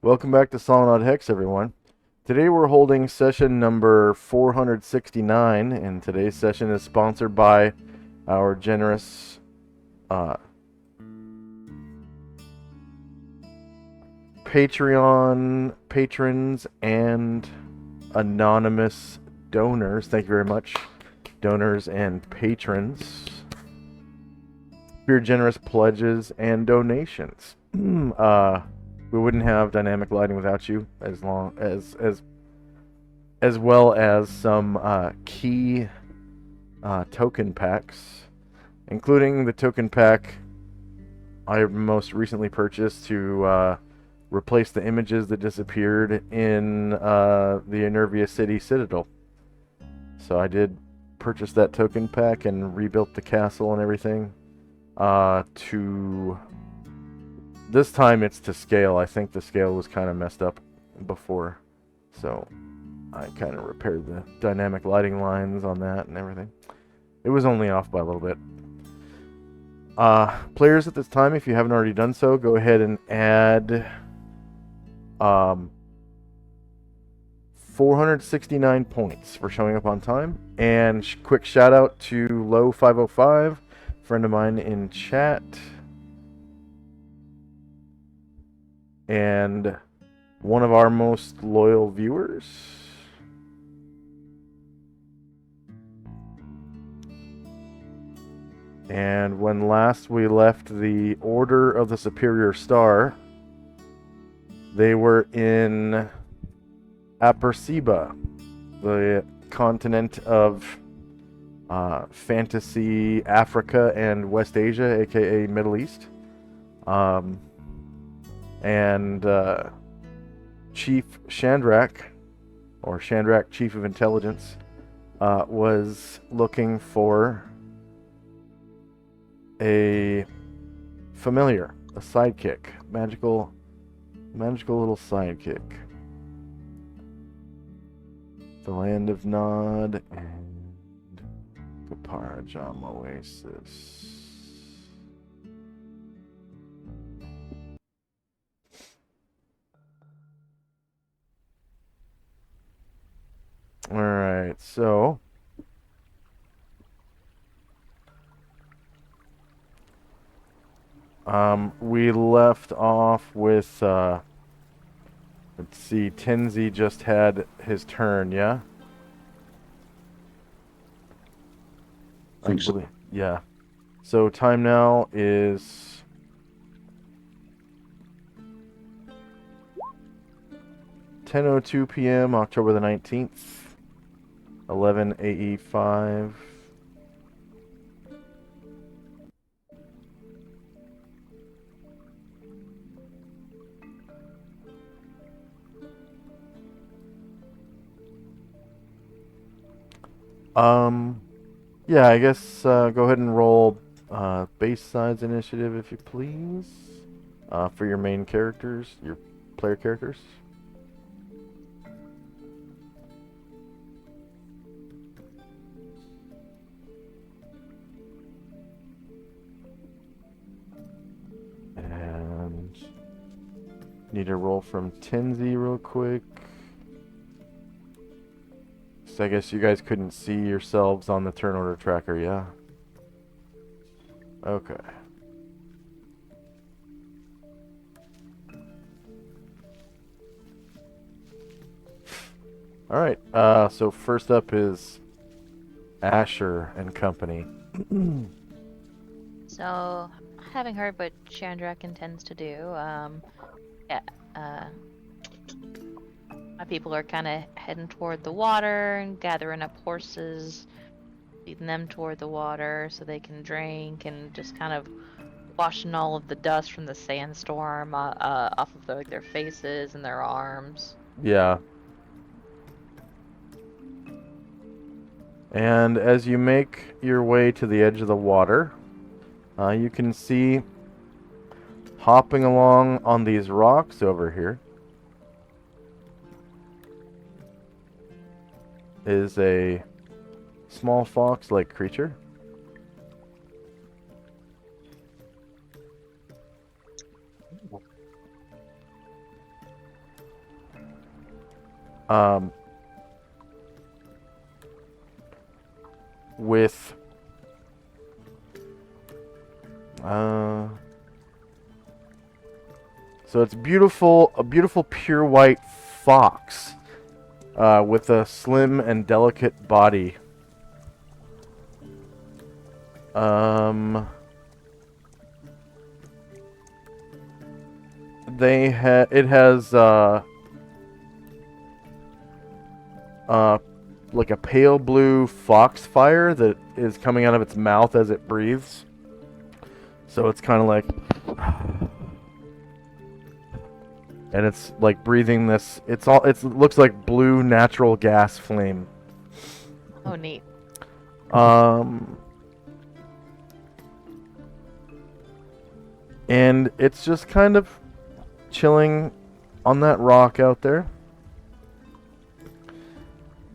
Welcome back to Solynod Hex, everyone. Today we're holding session number 469, and today's session is sponsored by our generous Patreon patrons and anonymous donors. Thank you very much, donors and patrons, for your generous pledges and donations. We wouldn't have dynamic lighting without you, as well as some key token packs, including the token pack I most recently purchased to replace the images that disappeared in the Enervia City Citadel. So I did purchase that token pack and rebuilt the castle and everything. To this time it's to scale. I think the scale was kind of messed up before, so I kind of repaired the dynamic lighting lines on that and everything. It was only off by a little bit. Players at this time, if you haven't already done so, go ahead and add 469 points for showing up on time. And quick shout out to Low505, friend of mine in chat. And one of our most loyal viewers. And when last we left the Order of the Superior Star, they were in Aperceba, the continent of fantasy Africa and West Asia, aka Middle East. And Chief Shandrak, or Shandrak, Chief of Intelligence, was looking for a familiar, a sidekick, magical little sidekick. The Land of Nod and Kaparajam Oasis. Alright, so we left off with let's see, Tenzi just had his turn, yeah? I think so. Yeah. So time now is 10:02 p.m. October the 19th, 11 AE5. Yeah, I guess go ahead and roll base size initiative if you please, for your main characters, your player characters. And need to roll from Tenzi real quick. So I guess you guys couldn't see yourselves on the turn order tracker, yeah? Okay. Alright, so first up is Asher and company. So, having heard what Chandrak intends to do, yeah, my people are kind of heading toward the water and gathering up horses, leading them toward the water so they can drink and just kind of washing all of the dust from the sandstorm off of their faces and their arms. Yeah. And as you make your way to the edge of the water, you can see hopping along on these rocks over here is a small fox-like creature. Um, with so it's beautiful, a beautiful pure white fox with a slim and delicate body. It has like a pale blue foxfire that is coming out of its mouth as it breathes. So it's kind of like, and it's like breathing this. It looks like blue natural gas flame. Oh, neat. And it's just kind of chilling on that rock out there.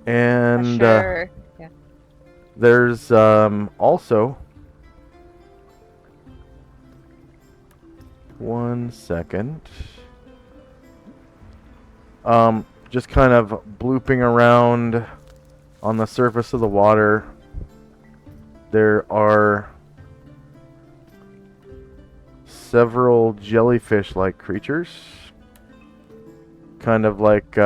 And Sure. Yeah. there's also one second. Just kind of blooping around on the surface of the water. There are several jellyfish-like creatures. Kind of like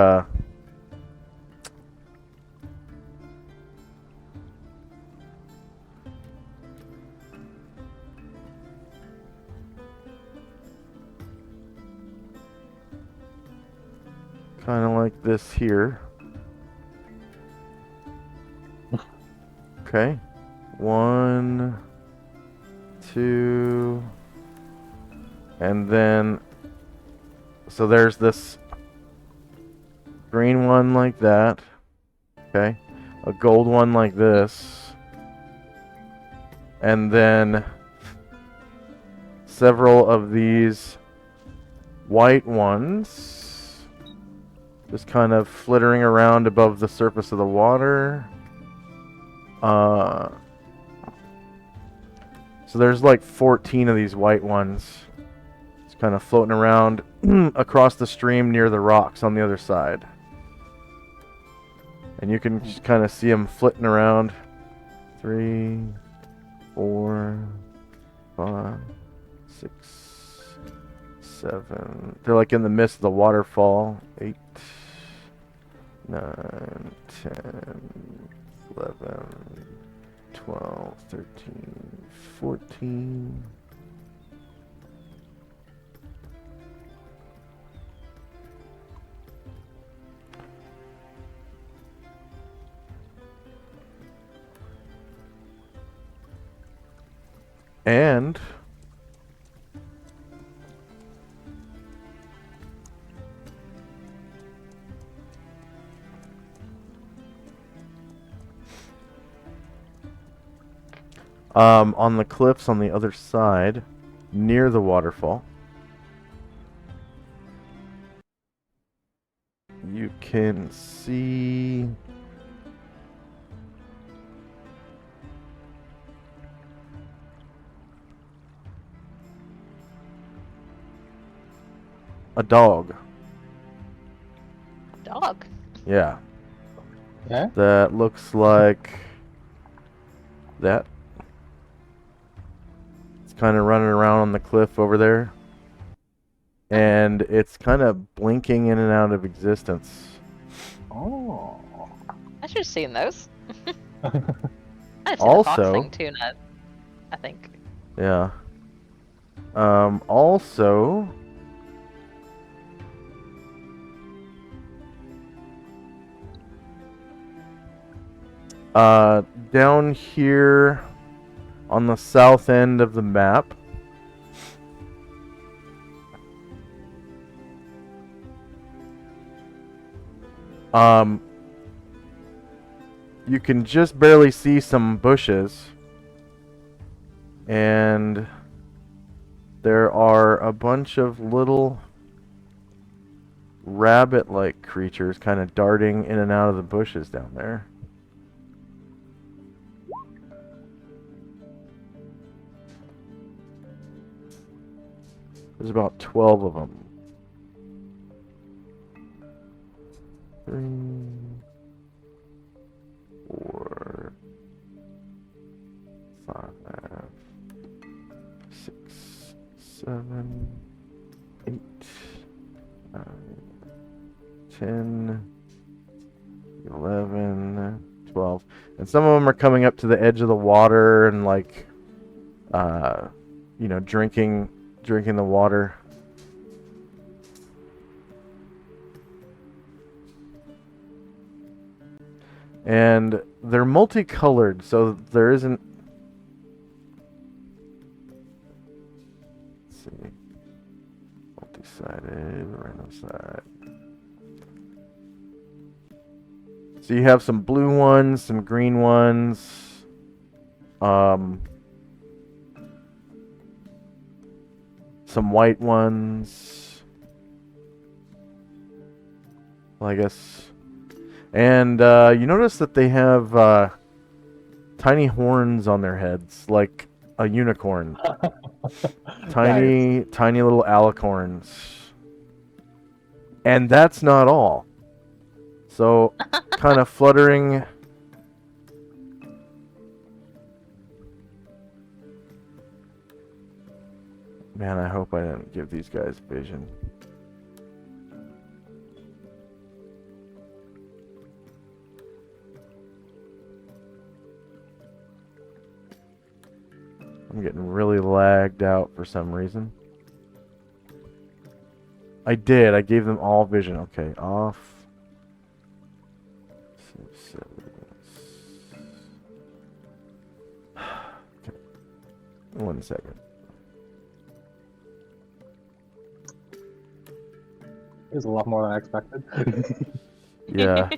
this here. Okay. 1, 2, and then so there's this green one like that. Okay. A gold one like this. And then several of these white ones just kind of flittering around above the surface of the water. So there's like 14 of these white ones just kind of floating around across the stream near the rocks on the other side. And you can just kind of see them flitting around. 3, 4, 5, 6, 7. They're like in the midst of the waterfall. 8, 9, 10, 11, 12, 13, 14. And on the cliffs on the other side, near the waterfall, you can see a dog. Dog. Yeah. Yeah? That looks like that. It's kind of running around on the cliff over there. And it's kind of blinking in and out of existence. Oh. I should have seen those. I've seen the fox Also, thing too, I think. yeah. Also, down here on the south end of the map, you can just barely see some bushes, and there are a bunch of little rabbit-like creatures kind of darting in and out of the bushes down there. There's about 12 of them. 3, 4, 5, 6, 7, 8, 9, 10, 11, 12. And some of them are coming up to the edge of the water and like, drinking the water. And they're multicolored, so there isn't. Let's see. Multi-sided, random side. So you have some blue ones, some green ones. Some white ones. Well, I guess. And you notice that they have tiny horns on their heads, like a unicorn. Tiny little alicorns. And that's not all. So, kind of fluttering. Man, I hope I didn't give these guys vision. I'm getting really lagged out for some reason. I did. I gave them all vision. Okay, off. 6, 7. Okay. 1 second. It was a lot more than I expected. Yeah.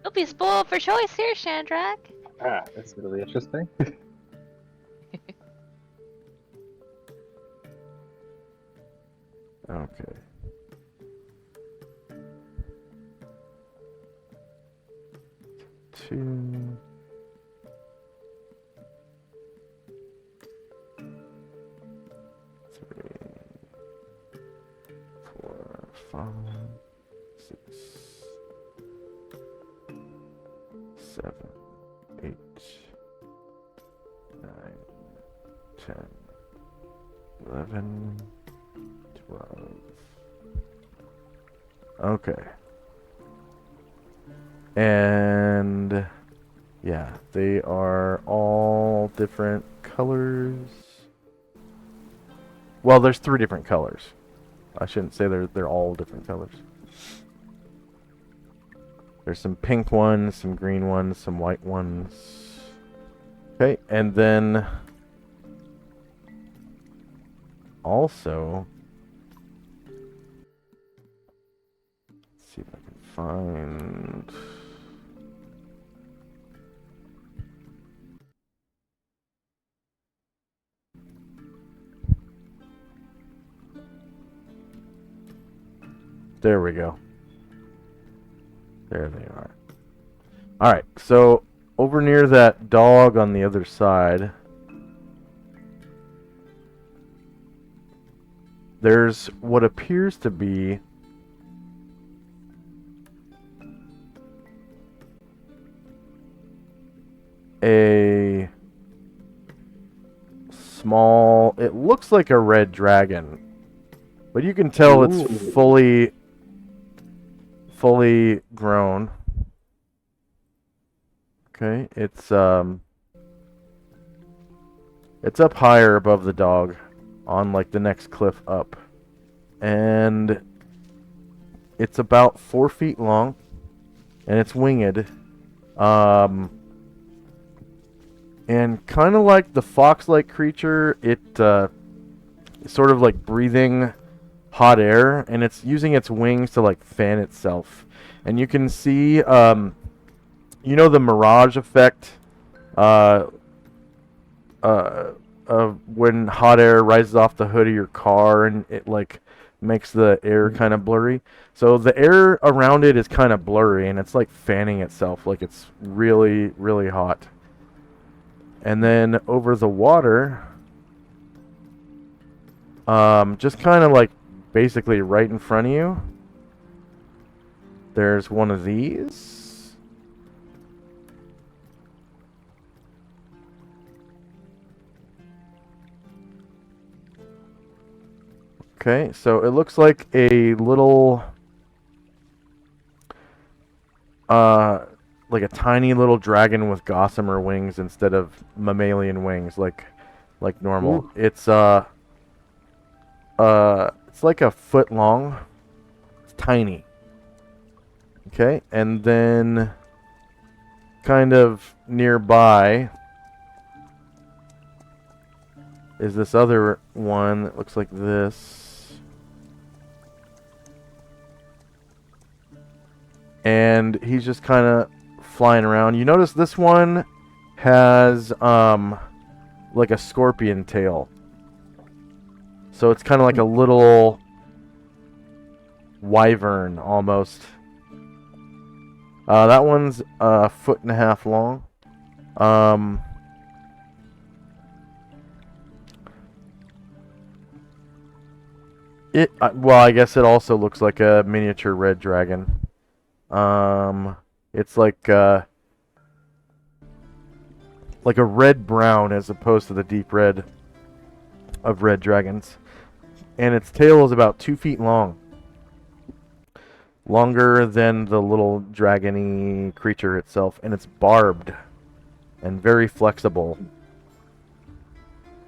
You'll be spoiled for choice here, Shandrak. That's really interesting. Okay. Two. Three. 4, 5, 6, 7, 8, 9, 10, 11, 12. Okay. And yeah, they are all different colors. Well, there's 3 different colors. I shouldn't say they're all different colors. There's some pink ones, some green ones, some white ones. Okay, and then also, let's see if I can find. There we go. There they are. Alright, so over near that dog on the other side, there's what appears to be a small, it looks like a red dragon, but you can tell it's fully grown. Okay, it's up higher above the dog on like the next cliff up, and it's about 4 feet long, and it's winged, and kind of like the fox-like creature, it is sort of like breathing hot air, and it's using its wings to like fan itself. And you can see, the mirage effect of when hot air rises off the hood of your car and it like makes the air kind of blurry. So the air around it is kind of blurry, and it's like fanning itself like it's really, really hot. And then over the water, just kind of like basically right in front of you, There's one of these. Okay, so it looks like a little, like a tiny little dragon with gossamer wings instead of mammalian wings, like normal. Ooh. It's it's like a foot long. It's tiny. Okay, and then kind of nearby is this other one that looks like this. And he's just kind of flying around. You notice this one has like a scorpion tail. So it's kind of like a little wyvern almost. That one's a foot and a half long. Well, I guess it also looks like a miniature red dragon. It's like a red brown as opposed to the deep red of red dragons. And its tail is about 2 feet long. Longer than the little dragony creature itself, and it's barbed and very flexible.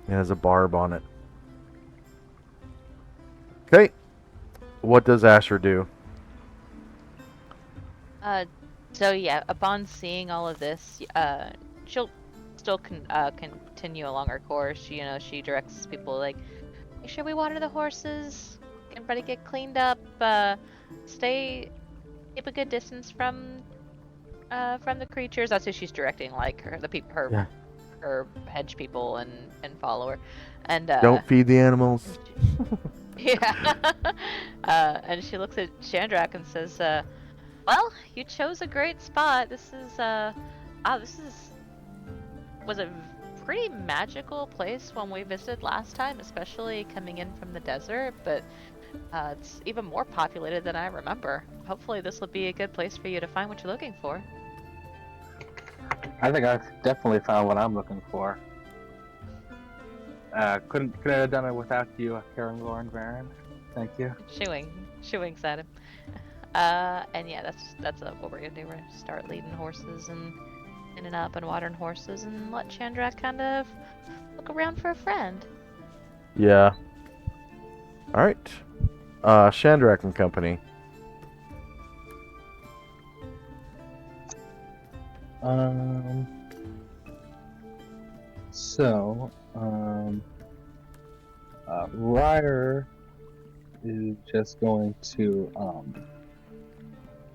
It has a barb on it. Okay, what does Asher do? So yeah, upon seeing all of this, she'll still continue along her course. You know, she directs people like, make sure we water the horses, everybody get cleaned up, keep a good distance from the creatures. That's who she's directing, like her hedge people and follower, and Don't feed the animals. yeah, and she looks at Chandrak and says, well, you chose a great spot. This was a pretty magical place when we visited last time, especially coming in from the desert, but it's even more populated than I remember. Hopefully this will be a good place for you to find what you're looking for. I think I've definitely found what I'm looking for. Couldn't have done it without you, Karangor Baron. Thank you. She winks at him. And yeah, that's what we're gonna do. We're gonna start leading horses and in and up and watering horses and let Chandrak kind of look around for a friend. Yeah. Alright. Chandrak and Company. Ryder is just going to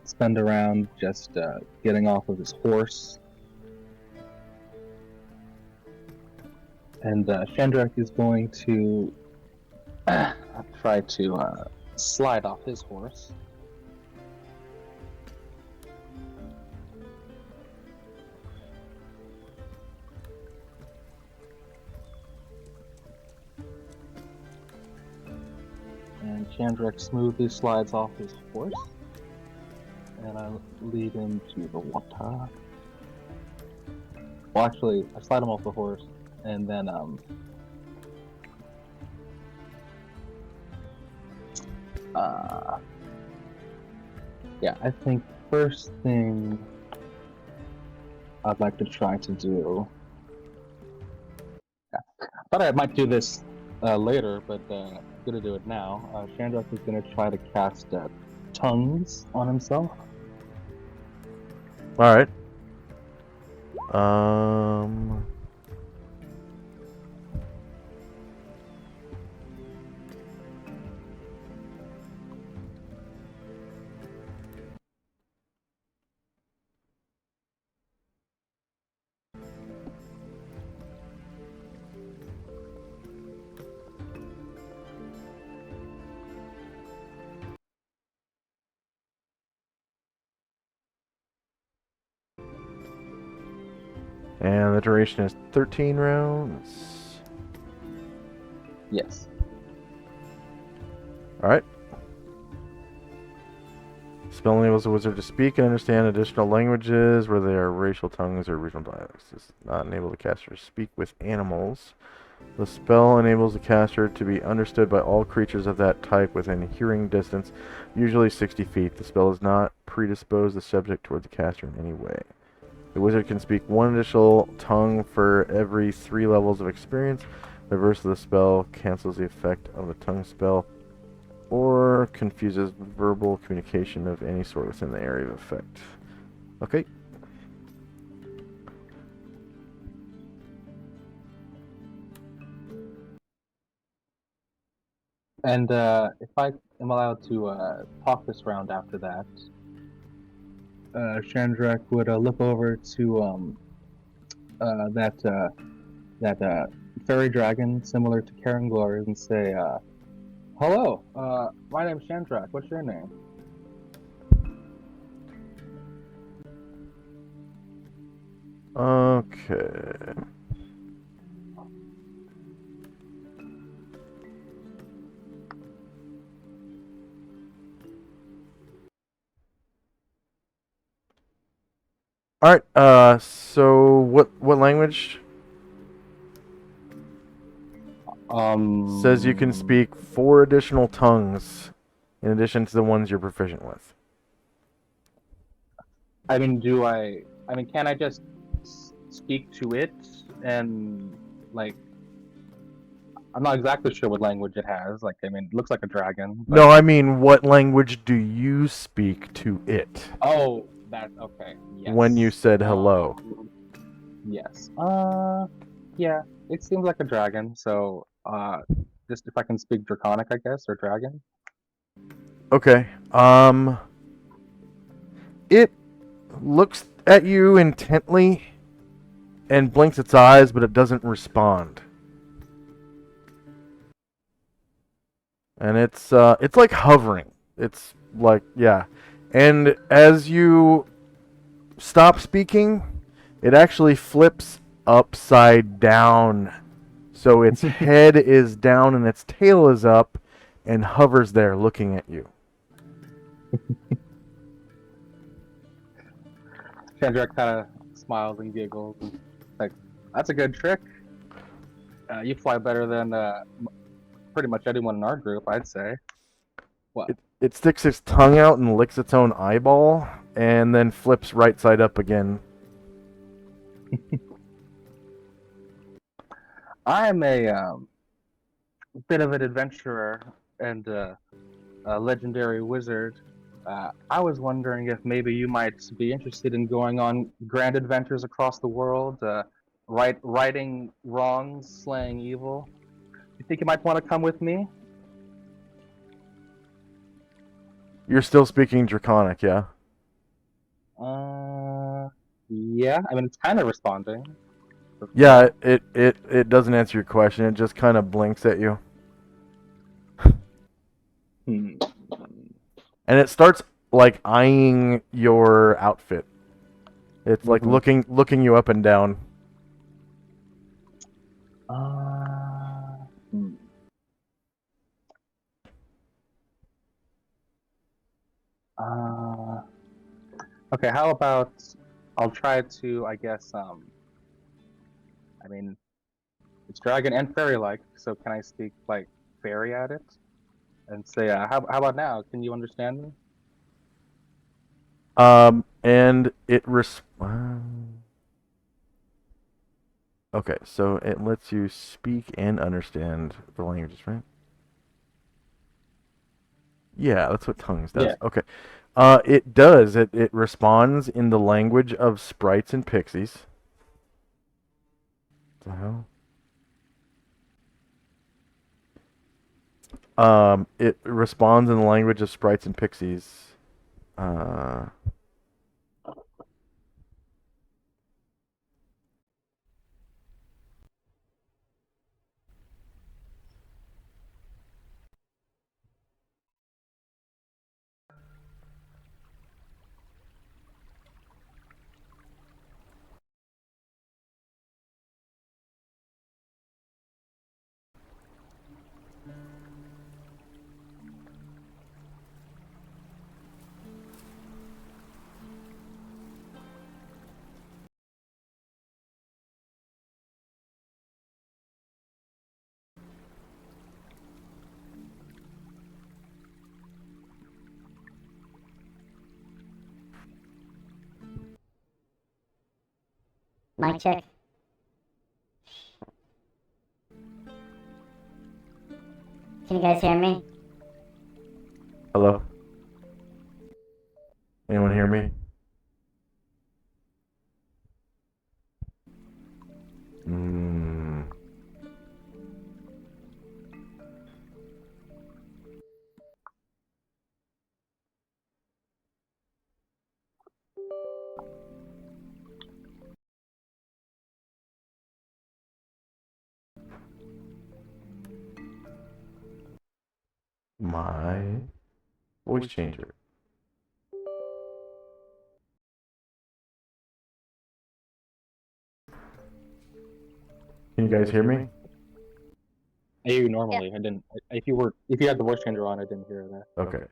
spend around just getting off of his horse, and Chandrak is going to try to slide off his horse. And Chandrak smoothly slides off his horse, and I lead him to the water. Well, actually, I slide him off the horse, and then yeah, I think first thing I'd like to try to do. Yeah, I thought I might do this later, but I'm gonna do it now. Chandrak is gonna try to cast tongues on himself. Alright. And the duration is 13 rounds. Yes. Alright. Spell enables the wizard to speak and understand additional languages, whether they are racial tongues or regional dialects. Does not enable the caster to speak with animals. The spell enables the caster to be understood by all creatures of that type within hearing distance, usually 60 feet. The spell does not predispose the subject toward the caster in any way. The wizard can speak one additional tongue for every 3 levels of experience. The reverse of the spell cancels the effect of the tongue spell or confuses verbal communication of any sort within the area of effect. Okay. And if I am allowed to talk this round after that, Chandrak would look over to that fairy dragon similar to Karen Glory and say, "Hello, my name's Chandrak. What's your name?" Okay. Alright, so what language? Says you can speak 4 additional tongues in addition to the ones you're proficient with. I mean, can I just speak to it and like? I'm not exactly sure what language it has. Like, I mean, it looks like a dragon. But... No, I mean, what language do you speak to it? Oh, that okay. Yes. When you said hello. Yes. Yeah. It seems like a dragon. So, just if I can speak Draconic, I guess, or dragon. Okay. It looks at you intently and blinks its eyes, but it doesn't respond. And it's like hovering. It's like, yeah. And as you stop speaking, it actually flips upside down. So its head is down and its tail is up and hovers there looking at you. Chandra kind of smiles and giggles. And, like, that's a good trick. You fly better than pretty much anyone in our group, I'd say. What? It sticks its tongue out and licks its own eyeball, and then flips right side up again. I'm a bit of an adventurer and a legendary wizard. I was wondering if maybe you might be interested in going on grand adventures across the world, righting wrongs, slaying evil. You think you might want to come with me? You're still speaking Draconic, yeah? Yeah. I mean, it's kind of responding. Yeah, it doesn't answer your question. It just kind of blinks at you. Hmm. And it starts like eyeing your outfit. It's like looking you up and down. Okay, how about I'll try to, I guess, I mean, it's dragon and fairy-like, so can I speak, like, fairy at it? And say, how about now? Can you understand me? And it okay, so it lets you speak and understand the languages, right? Yeah, that's what tongues does. Yeah. Okay. It does. It responds in the language of sprites and pixies. What the hell? It responds in the language of sprites and pixies. Mic check. Can you guys hear me? Hello? Anyone hear me? Hmm. My voice changer. Can you guys hear me? I hear you normally. I didn't. If you had the voice changer on, I didn't hear that. Okay.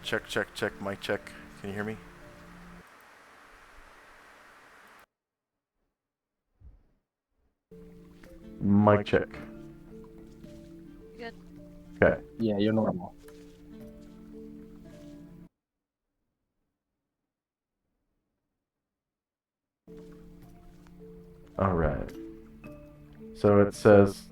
Check, check, check, mic check. Can you hear me? Mic check. Good. Okay. Yeah, you're normal. Alright. So it says...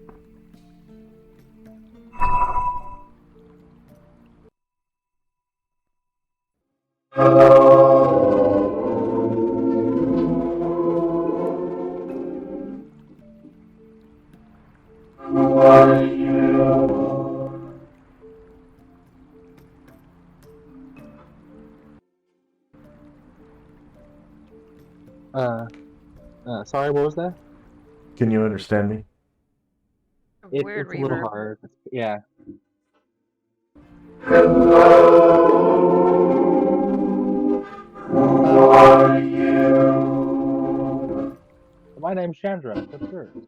Sorry, what was that? Can you understand me? Weird It's a little reverb. hard. Yeah. My name's Chandra. What's yours?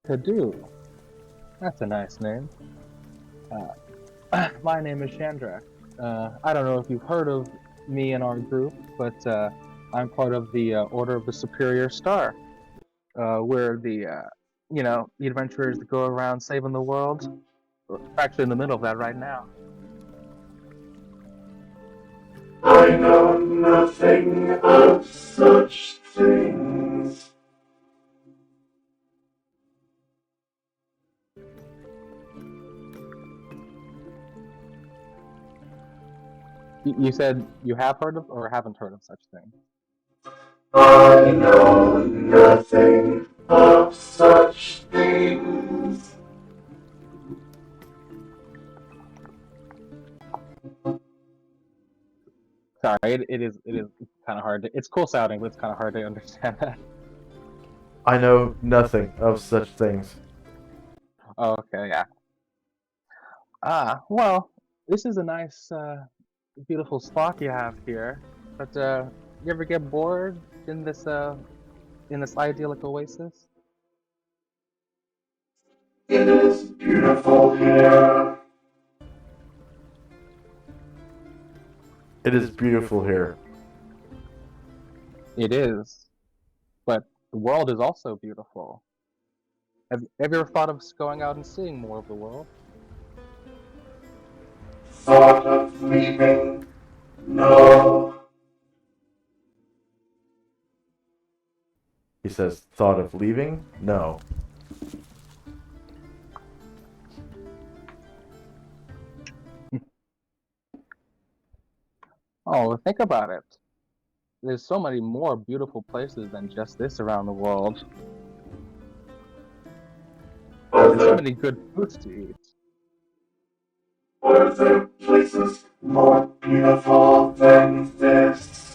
Kadu. That's a nice name. My name is Chandra. I don't know if you've heard of me and our group, but I'm part of the Order of the Superior Star. We're the adventurers that go around saving the world. We're actually in the middle of that right now. I know nothing of such things. You said you have heard of or haven't heard of such things? I know nothing of such things. Sorry, it is kind of hard. It's cool sounding, but it's kind of hard to understand that. I know nothing of such things. Oh, okay, yeah. Well, this is a nice, beautiful spot you have here. But you ever get bored in this idyllic oasis? It is beautiful here. It is beautiful here. It is. But the world is also beautiful. Have you ever thought of going out and seeing more of the world? Thought of leaving? No. He says, thought of leaving? No. Oh, think about it. There's so many more beautiful places than just this around the world. Are There's so there, many good foods to eat. are there places more beautiful than this?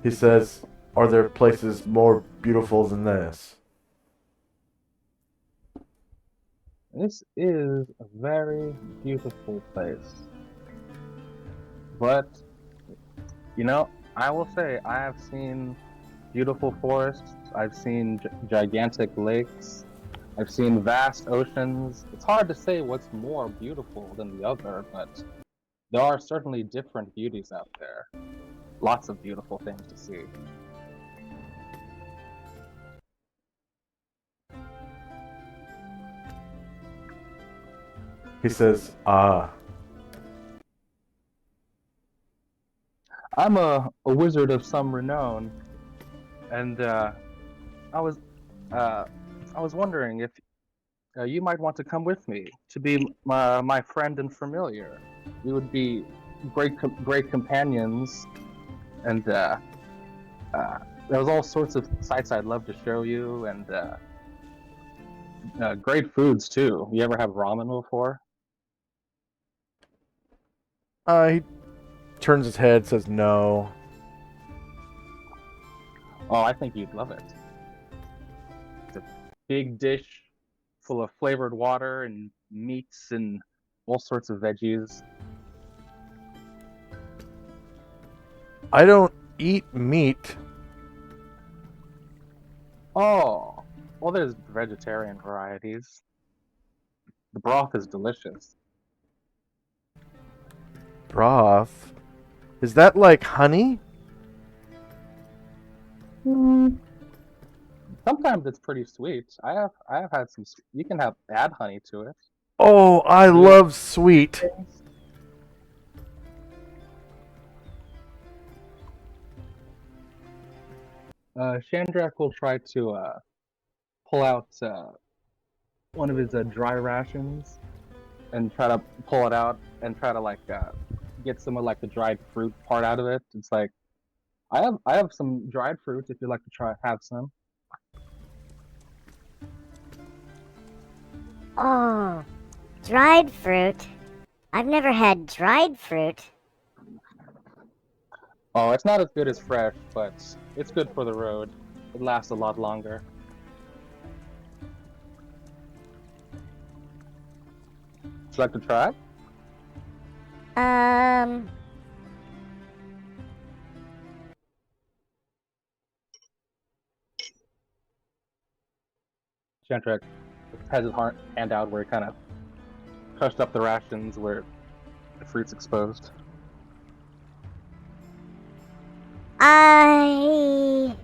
He says, are there places more beautiful than this? This is a very beautiful place. But, you know, I will say I have seen beautiful forests. I've seen gigantic lakes. I've seen vast oceans. It's hard to say what's more beautiful than the other, but there are certainly different beauties out there. Lots of beautiful things to see. He says, ah. I'm a wizard of some renown, and I was wondering if you might want to come with me to be my friend and familiar. We would be great companions, and there's all sorts of sights I'd love to show you, and great foods too. You ever have ramen before? He turns his head, says no. Oh, I think you'd love it. It's a big dish full of flavored water and meats and all sorts of veggies. I don't eat meat. Oh, well, there's vegetarian varieties. The broth is delicious. Broth? Is that like honey? Sometimes it's pretty sweet. I have had some. You can add honey to it. Oh, I love sweet. Shandrak will try to pull out one of his dry rations and try to pull it out and try to get some of like the dried fruit part out of it. It's like I have some dried fruit if you'd like to have some. Oh, dried fruit. I've never had dried fruit. Oh, it's not as good as fresh, but it's good for the road. It lasts a lot longer. Would you like to try? Shandrak has his hand out where he kind of crushed up the rations where the fruit's exposed. I'm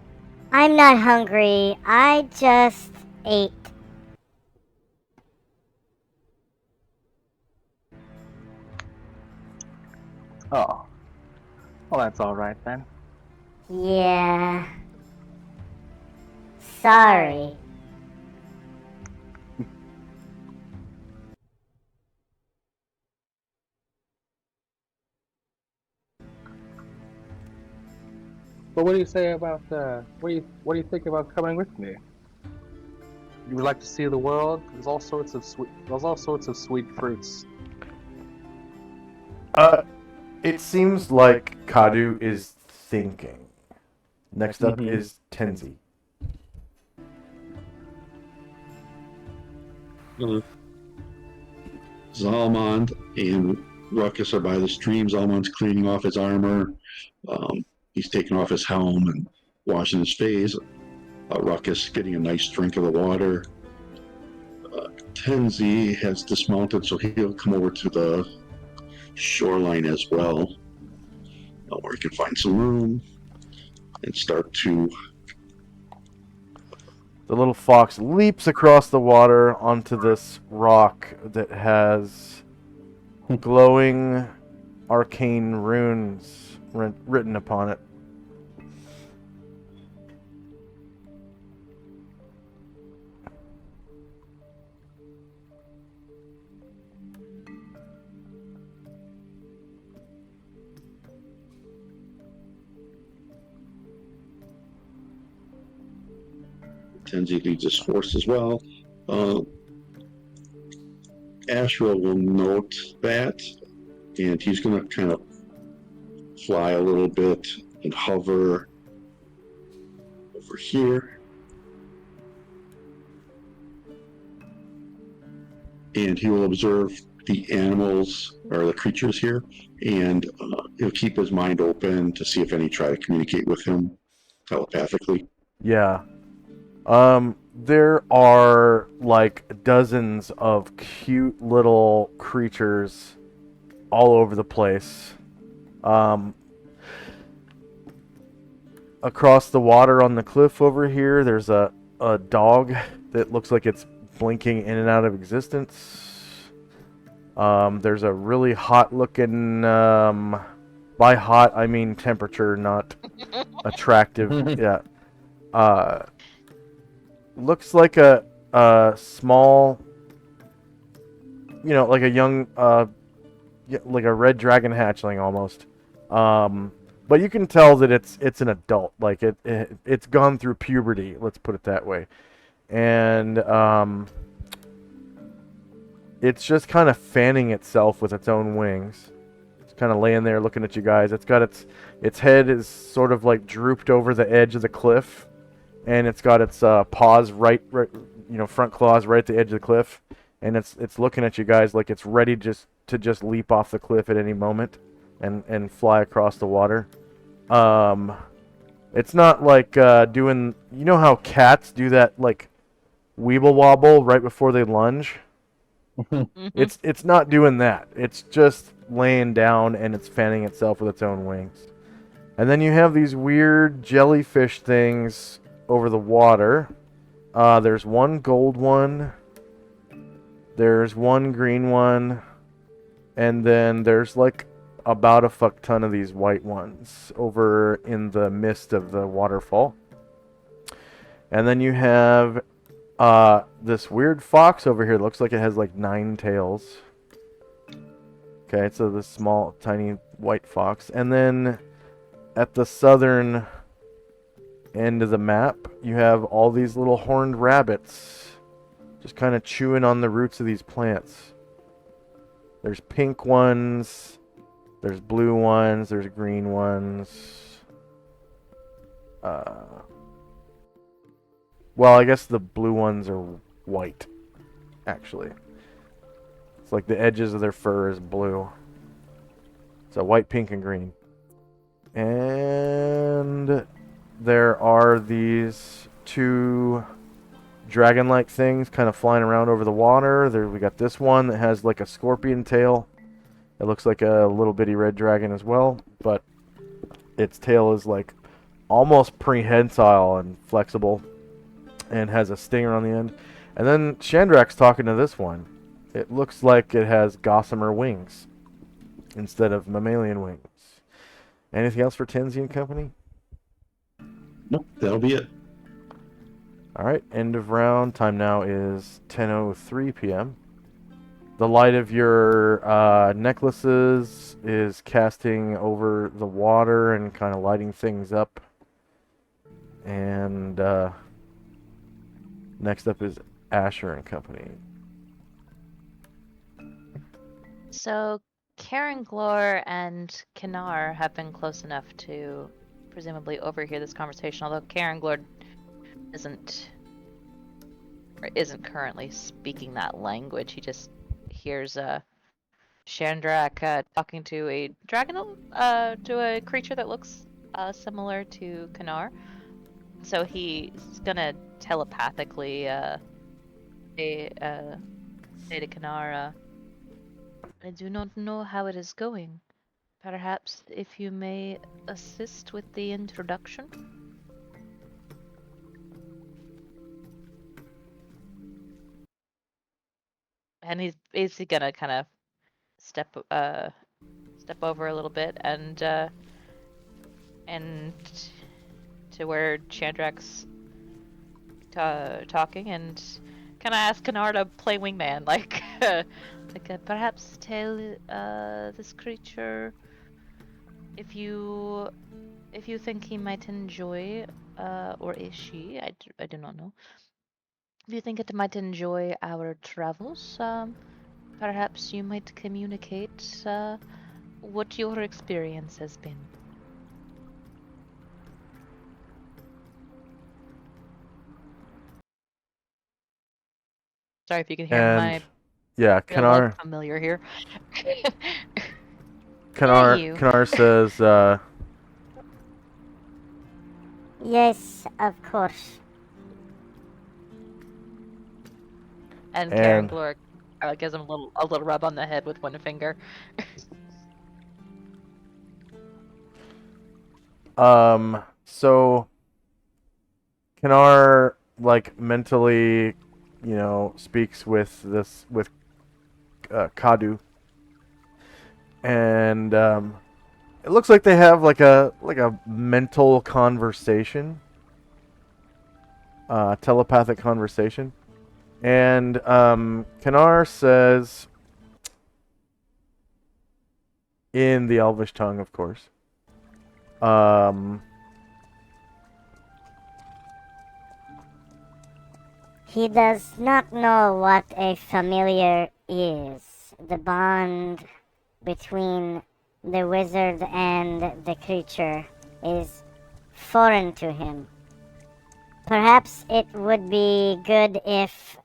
not hungry. I just ate. Oh, well, that's all right then. Yeah. Sorry. But what do you say about what do you think about coming with me? You would like to see the world? There's all sorts of sweet fruits. It seems like Kadu is thinking. Next up Mhm. is Tenzi. Zalmond and Ruckus are by the stream. Zalmond's cleaning off his armor. He's taking off his helm and washing his face. Ruckus getting a nice drink of the water. Tenzi has dismounted, so he'll come over to the shoreline as well, where he can find some room and start to. The little fox leaps across the water onto this rock that has glowing arcane runes written upon it. Tenzi leads his horse as well. Ashra will note that, and he's going to kind of fly a little bit and hover over here. And he will observe the animals or the creatures here, and he'll keep his mind open to see if any try to communicate with him telepathically. Yeah. There are like dozens of cute little creatures all over the place. Across the water on the cliff over here, there's a dog that looks like it's blinking in and out of existence. There's a really hot looking, by hot I mean temperature, not attractive. Yeah. Looks like a small, like a young, like a red dragon hatchling almost. But you can tell that it's an adult. Like it's gone through puberty. Let's put it that way. And it's just kind of fanning itself with its own wings. It's kind of laying there looking at you guys. It's got its head is sort of like drooped over the edge of the cliff. And it's got its paws right, front claws right at the edge of the cliff, and it's looking at you guys like it's ready to just leap off the cliff at any moment, and fly across the water. It's not like doing, how cats do that like weeble wobble right before they lunge. It's not doing that. It's just laying down and it's fanning itself with its own wings. And then you have these weird jellyfish things over the water. There's one gold one, there's one green one, and then there's like about a fuck ton of these white ones over in the midst of the waterfall. And then you have this weird fox over here. It looks like it has like 9 tails. Okay, so this small tiny white fox. And then at the southern end of the map, you have all these little horned rabbits just kind of chewing on the roots of these plants. There's pink ones, there's blue ones, there's green ones. Well, I guess the blue ones are white, actually. It's like the edges of their fur is blue. So white, pink, and green. And there are these 2 dragon-like things kind of flying around over the water. We got this one that has like a scorpion tail. It looks like a little bitty red dragon as well, but its tail is like almost prehensile and flexible and has a stinger on the end. And then Chandrak's talking to this one. It looks like it has gossamer wings instead of mammalian wings. Anything else for Tenzi and company? Nope, that'll be it. Alright, end of round. Time now is 10:03 p.m. The light of your necklaces is casting over the water and kind of lighting things up. And next up is Asher and company. So Karen Glor and Kinar have been close enough to presumably overhear this conversation, although Karen Glor isn't currently speaking that language. He just hears Chandrak talking to a dragon, to a creature that looks similar to Kanar. So he's gonna telepathically say to Kanar, I do not know how it is going. Perhaps if you may assist with the introduction? And he's basically gonna kind of step over a little bit and to where Chandrak's talking and kind of ask Kanar to play wingman, like perhaps tell this creature if you think he might enjoy or is she, I do not know. If you think it might enjoy our travels, perhaps you might communicate what your experience has been. Sorry if you can hear And yeah, my look Kanar familiar here. Kanar you. Kanar says, Yes, of course. And Karen and Gloric gives him a little rub on the head with one finger. so Kanar like mentally, speaks with Kadu, and it looks like they have like a mental conversation, telepathic conversation, and Kanar says in the Elvish tongue, of course. He does not know what a familiar is. The bond between the wizard and the creature is foreign to him. Perhaps it would be good if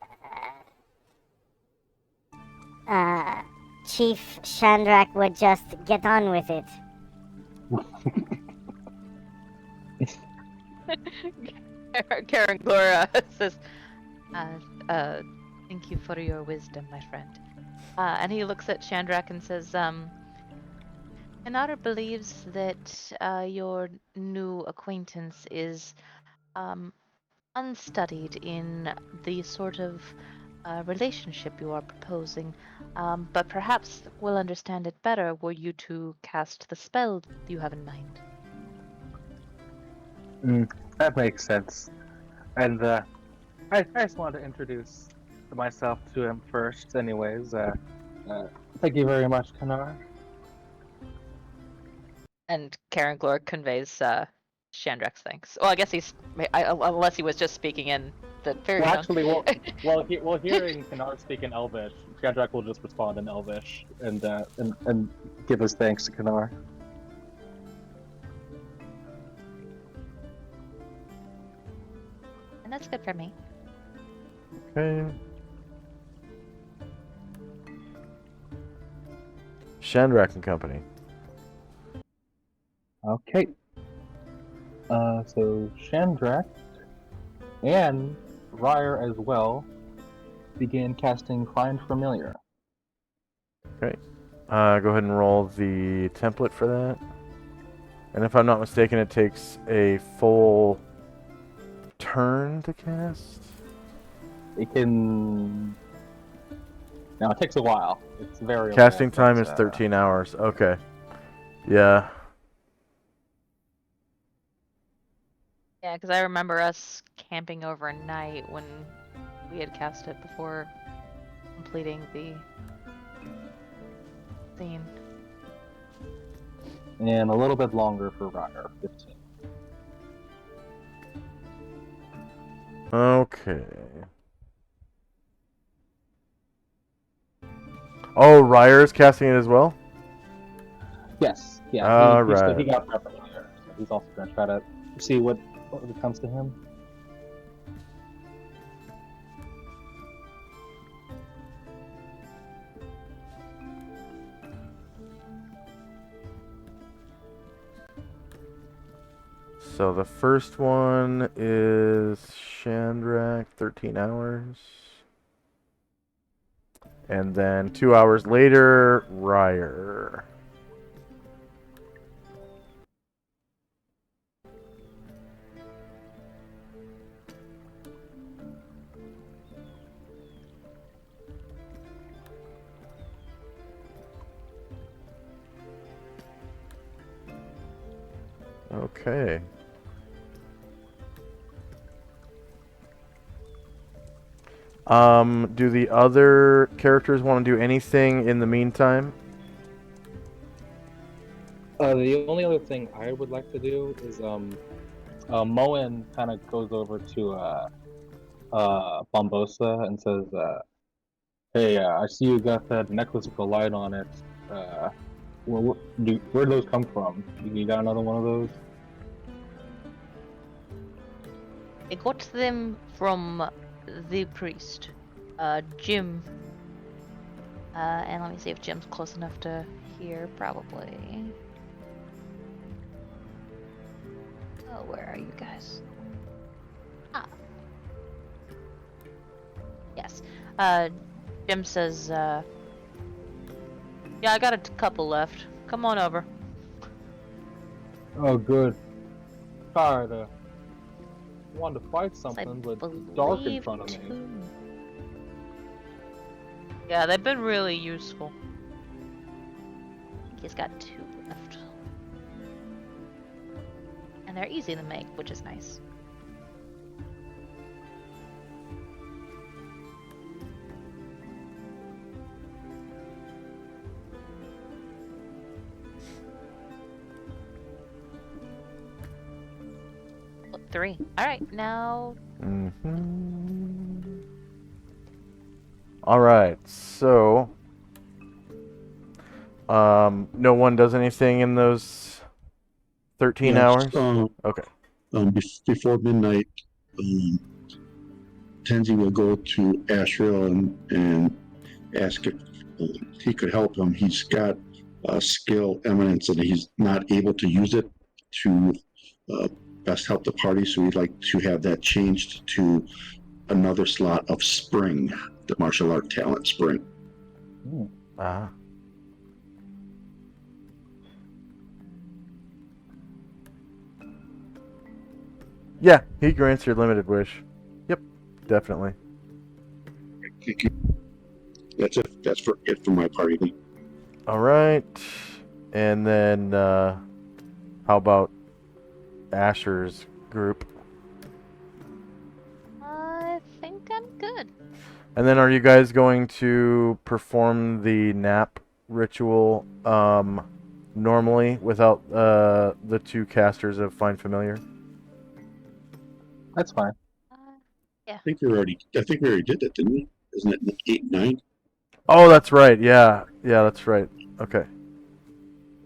Chief Chandrak would just get on with it. Karen Glora says, thank you for your wisdom, my friend. And he looks at Chandrak and says, Kanar believes that your new acquaintance is unstudied in the sort of relationship you are proposing, but perhaps will understand it better were you to cast the spell you have in mind. That makes sense. And I just wanted to introduce myself to him first, anyways. Thank you very much, Kanar. And Karen Glor conveys Chandrak's thanks. Well, I guess unless he was just speaking in the fairy Well, tongue. actually, hearing Kanar speak in Elvish, Chandrak will just respond in Elvish and give his thanks to Kanar. And that's good for me. Okay. Chandrak and Company. Okay. So Chandrak and Ryer as well began casting Find Familiar. Okay. Go ahead and roll the template for that. And if I'm not mistaken, it takes a full turn to cast. It can. Now it takes a while. It's very Casting time is 13 hours. Okay. Yeah. Yeah, because I remember us camping overnight when we had cast it before completing the scene. And a little bit longer for Ryer, 15. Okay. Oh, Ryer's casting it as well? Yes, yeah. Alright. He got Find Familiar, so he's also going to try to see what comes to him. So the first one is Shandrak, 13 hours. And then 2 hours later, Ryer. Okay. Do the other characters want to do anything in the meantime? The only other thing I would like to do is Moen kind of goes over to Bombosa and says, "Hey, I see you got that necklace with the light on it. Where'd those come from? You got another one of those?" I got them from the priest, Jim. And let me see if Jim's close enough to hear. Probably. Oh, where are you guys? Ah. Yes. Jim says, yeah, I got a couple left. Come on over. Oh, good. Tired. Wanted to fight I something, but it's dark in believe front of me. two. Yeah, they've been really useful. He's got 2 left. And they're easy to make, which is nice. Oh, 3. Alright, now All right. So, no one does anything in those 13 Yes, hours. Okay. Before midnight, Tenzi will go to Ashriel and ask if he could help him. He's got skill eminence and he's not able to use it to best help the party, so we'd like to have that changed to another slot of Spring, the martial art talent Spring. Ah. Yeah, he grants your limited wish. Yep, definitely. That's it. That's for it for my party. All right. And then, how about Asher's group? I think I'm good. And then are you guys going to perform the nap ritual normally without the 2 casters of Find Familiar? That's fine. I think we already did that, didn't we? Isn't it 8, 9? Oh, that's right. Yeah. Yeah, that's right. Okay.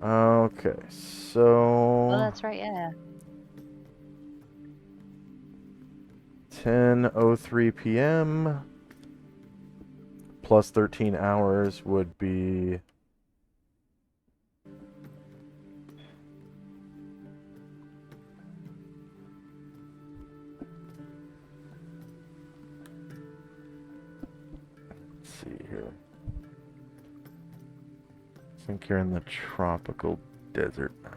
Okay. So Oh, that's right, yeah. 10:03 p.m. plus 13 hours would be see here. I think you're in the tropical desert now.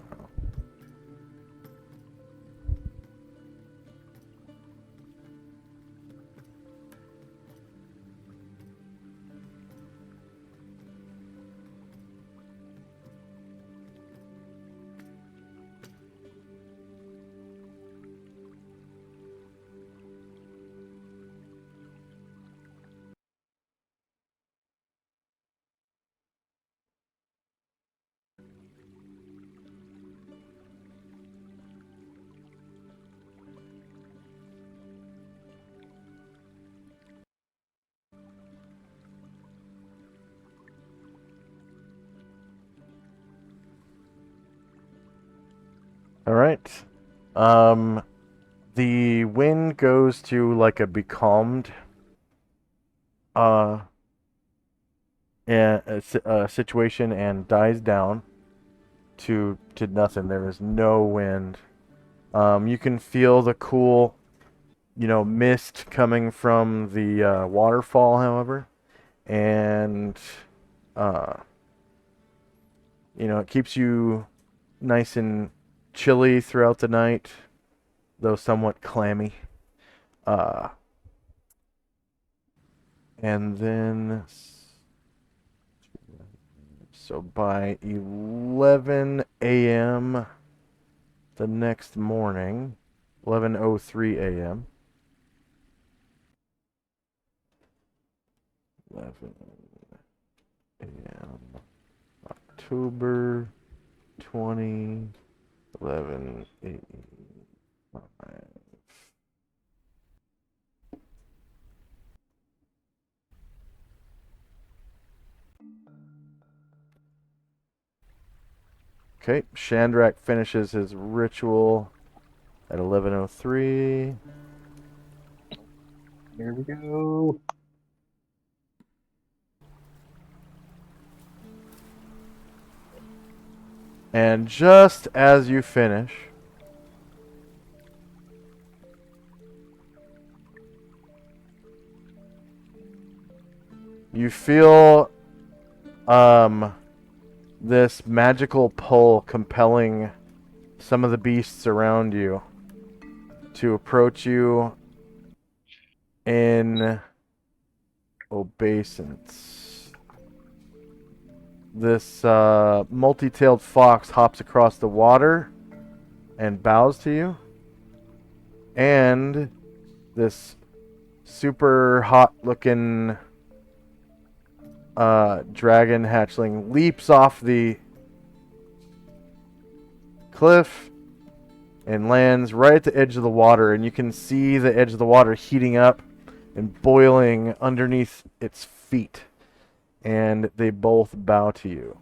All right. The wind goes to like a becalmed situation and dies down to nothing. There is no wind You can feel the cool, mist coming from the waterfall, however, and it keeps you nice and chilly throughout the night, though somewhat clammy. And then, so by 11 a.m. the next morning, 11:03 a.m. 11 a.m. October 20, 11, 8, 5. Okay, Shandrak finishes his ritual at 11:03. Here we go. And just as you finish, you feel this magical pull compelling some of the beasts around you to approach you in obeisance. This multi-tailed fox hops across the water and bows to you. And this super hot looking dragon hatchling leaps off the cliff and lands right at the edge of the water, and you can see the edge of the water heating up and boiling underneath its feet, and they both bow to you.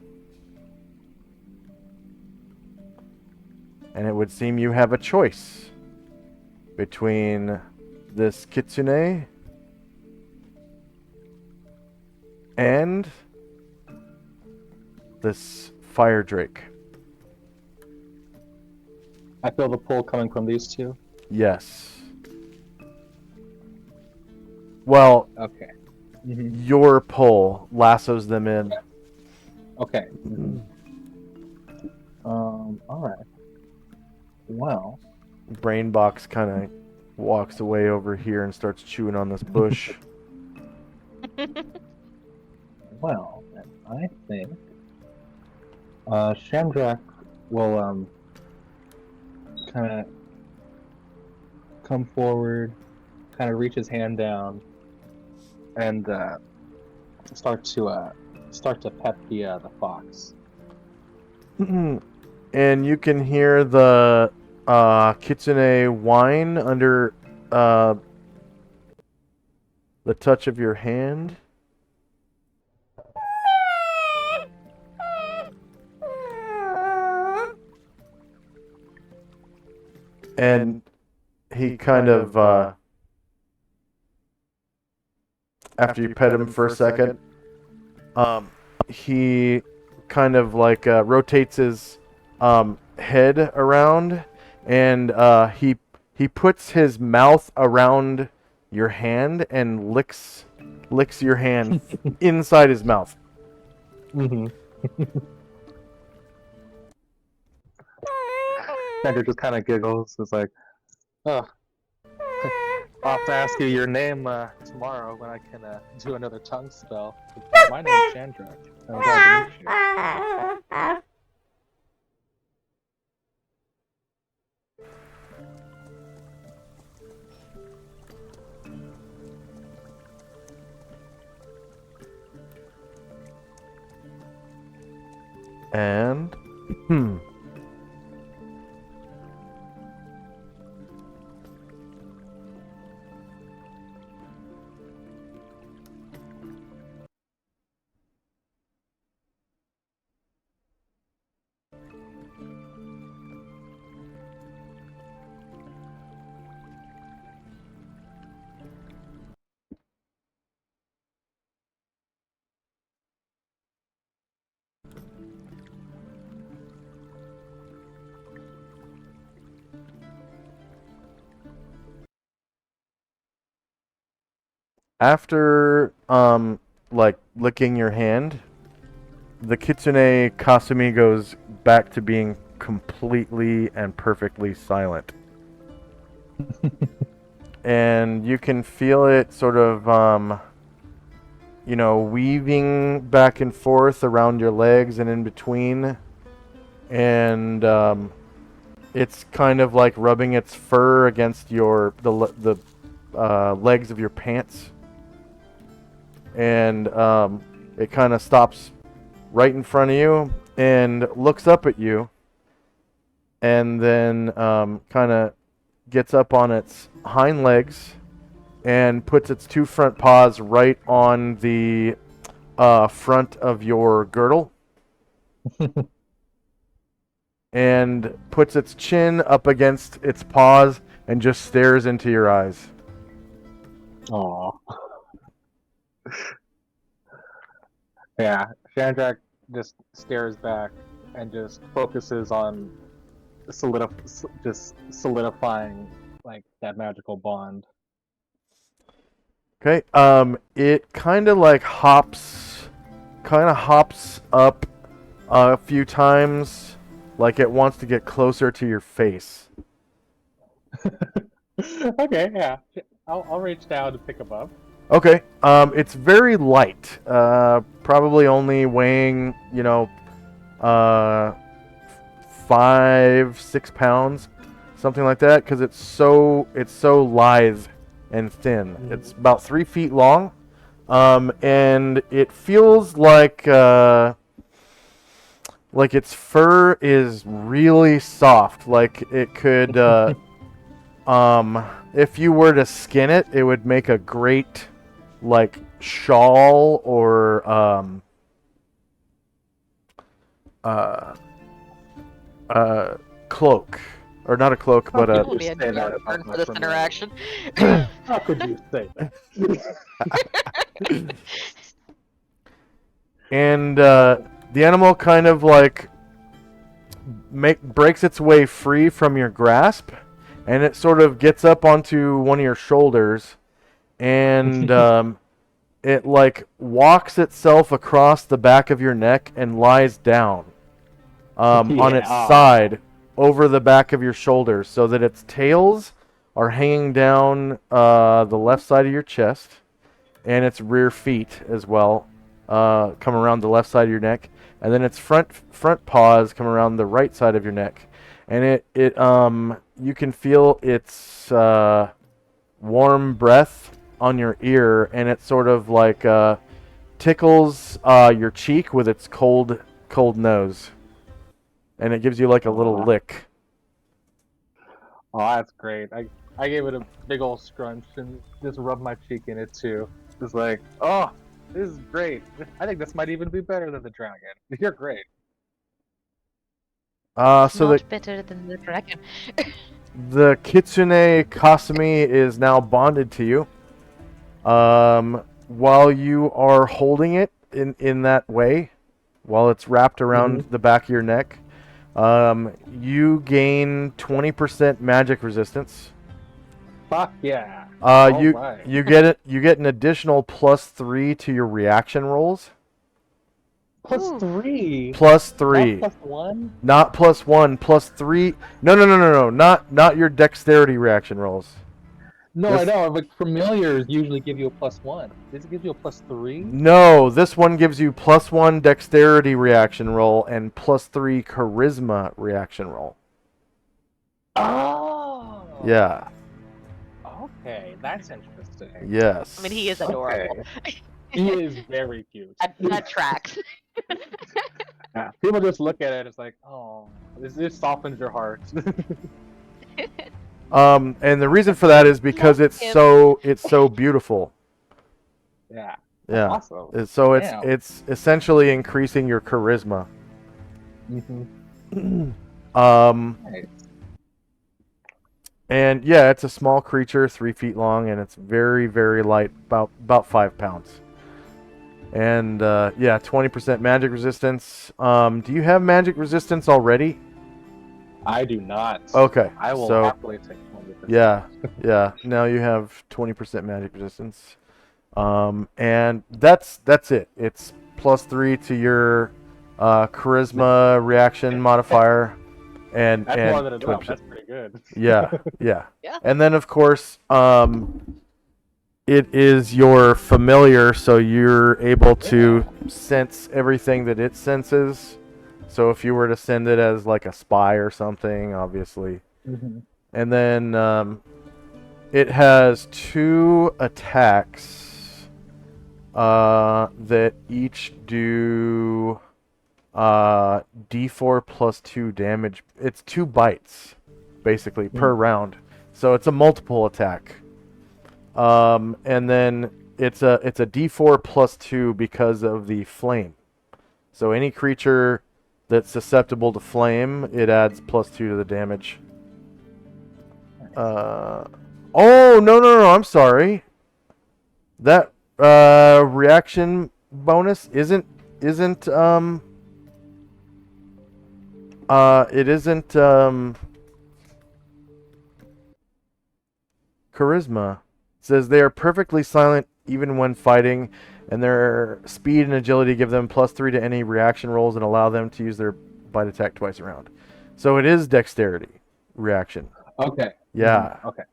And it would seem you have a choice between this kitsune and this fire drake. I feel the pull coming from these two. Yes. Well, Okay. your pull lassos them in. Okay. All right. Well. Brainbox kind of walks away over here and starts chewing on this bush. Well, I think Shamdrak will kind of come forward, kind of reach his hand down, and start to pet the fox. And you can hear the kitsune whine under the touch of your hand. And he kind of, after you pet him for a second, he kind of like rotates his head around, and he puts his mouth around your hand and licks your hand inside his mouth. Sandra just kind of giggles. It's like, oh, I'll have to ask you your name tomorrow when I can do another tongue spell. My name's Shandrak. I'm glad to meet you. And After like licking your hand, the Kitsune Kasumi goes back to being completely and perfectly silent. And you can feel it sort of weaving back and forth around your legs and in between. And it's kind of like rubbing its fur against the legs of your pants. And it kind of stops right in front of you and looks up at you, and then kind of gets up on its hind legs and puts its two front paws right on the front of your girdle and puts its chin up against its paws and just stares into your eyes. Aw. Yeah, Shandrak just stares back and just focuses on solidifying like that magical bond. Okay. It kind of like hops up a few times, like it wants to get closer to your face. Okay, yeah. I'll reach down to pick him up. Okay. It's very light. Probably only weighing, 5-6 pounds, something like that, because it's so lithe and thin. It's about 3 feet long, and it feels like its fur is really soft. Like it could, if you were to skin it, it would make a great like shawl or cloak, or not a cloak, but How It could will you be a say good that burn about for my this familiar? interaction. How could you say that? and the animal kind of like breaks its way free from your grasp, and it sort of gets up onto one of your shoulders, and it like walks itself across the back of your neck and lies down on its Yeah. side over the back of your shoulders, so that its tails are hanging down the left side of your chest, and its rear feet as well come around the left side of your neck, and then its front paws come around the right side of your neck, and it you can feel its warm breath on your ear, and it sort of like tickles your cheek with its cold nose, and it gives you like a little Aw. lick. Oh, that's great. I gave it a big old scrunch and just rubbed my cheek in it too. Just like, oh, this is great. I think this might even be better than the dragon. You're great. So Not better than the dragon. the Kitsune Kasumi is now bonded to you. While you are holding it in that way, while it's wrapped around the back of your neck, you gain 20% magic resistance. Fuck yeah. You Alright. you get an additional +3 to your reaction rolls. Plus Ooh. 3. +3. Not +1. Not +1, +3. No. Not your dexterity reaction rolls. No, This- I know, but familiars usually give you a +1. Does it give you a +3? No, this one gives you +1 dexterity reaction roll and +3 charisma reaction roll. Oh. Yeah. Okay, that's interesting. Yes. I mean, he is adorable. He is very cute. That tracks. Yeah, people just look at it. It's like, oh, this softens your heart. And the reason for that is because it's so beautiful. Yeah. Yeah. Awesome. So Damn. it's essentially increasing your charisma. Mm-hmm. Nice. And yeah, it's a small creature, 3 feet long, and it's very, very light, about 5 pounds. And yeah, 20% magic resistance. Do you have magic resistance already? I do not. Okay. I will so happily take 100%. yeah. Now you have 20% magic resistance. And that's it. It's +3 to your charisma reaction modifier, and That's more and than twin enough. That's pretty good. yeah, yeah. Yeah. And then of course, it is your familiar, so you're able to sense everything that it senses. So if you were to send it as like a spy or something, obviously. Mhm. And then it has 2 attacks that each do d4 plus 2 damage. It's 2 bites, basically, per round. So it's a multiple attack. And then it's a d4 plus 2 because of the flame. So any creature that's susceptible to flame, it adds +2 to the damage. Oh, no, I'm sorry. That reaction bonus isn't it isn't charisma. It says they are perfectly silent even when fighting, and their speed and agility give them +3 to any reaction rolls and allow them to use their bite attack twice around. So it is dexterity reaction. Okay. Yeah. Okay.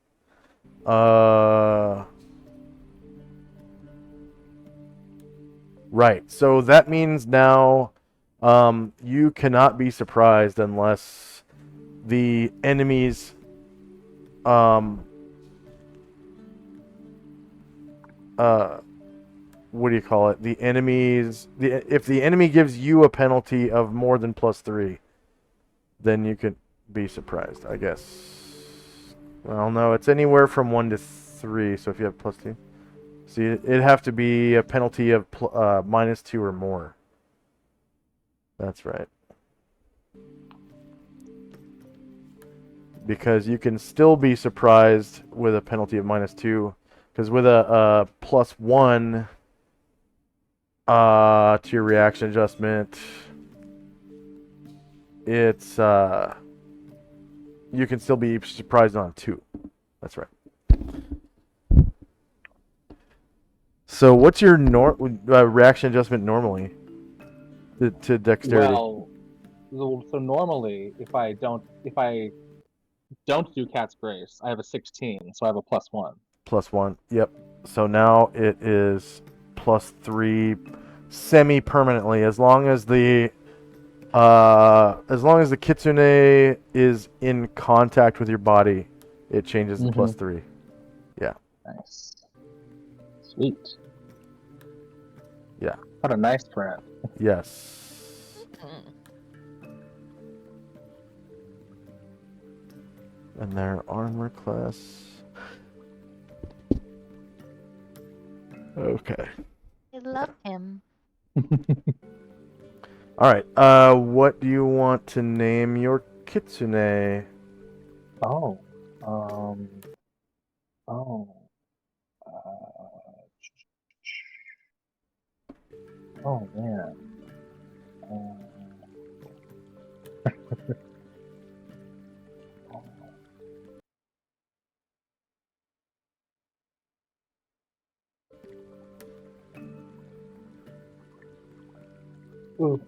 Right. So that means now you cannot be surprised unless the enemies what do you call it? The enemies if the enemy gives you a penalty of more than +3, then you could be surprised, I guess. Well, no, it's anywhere from 1 to 3, so if you have +2. See, it'd have to be a penalty of -2 or more. That's right. Because you can still be surprised with a penalty of -2. Because with a +1 to your reaction adjustment, it's you can still be surprised on 2. That's right. So what's your reaction adjustment normally to dexterity? Well, so normally, if I don't do Cat's Grace, I have a 16, so I have a +1. +1. Yep. So now it is +3 semi-permanently, as long as the kitsune is in contact with your body, it changes to +3. Yeah. Nice. Sweet. Yeah. What a nice friend. Yes. And their armor class. Okay. I love him. All right. What do you want to name your kitsune? Oh. Oh. Oh man. Ooh,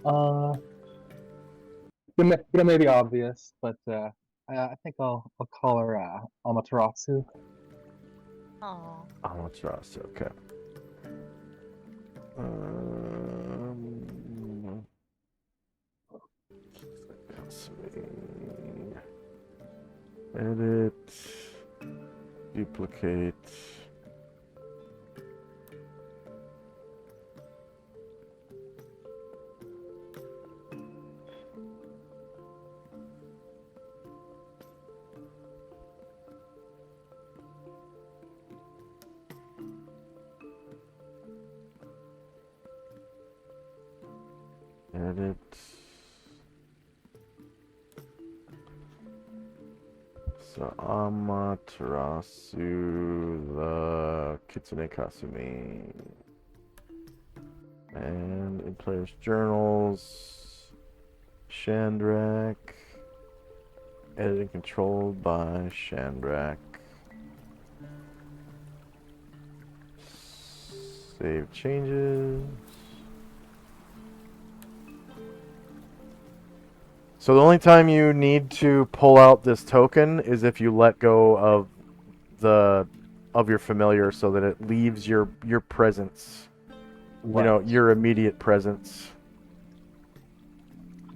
it may be obvious, but I think I'll call her Amaterasu. Oh. Amaterasu. Okay. Let's see. Edit. Duplicate. Edit. So Amaterasu, the Kitsune Kasumi. And in players' journals, Shandrak. Edited and controlled by Shandrak. Save changes. So the only time you need to pull out this token is if you let go of your familiar, so that it leaves your presence. You know, your immediate presence.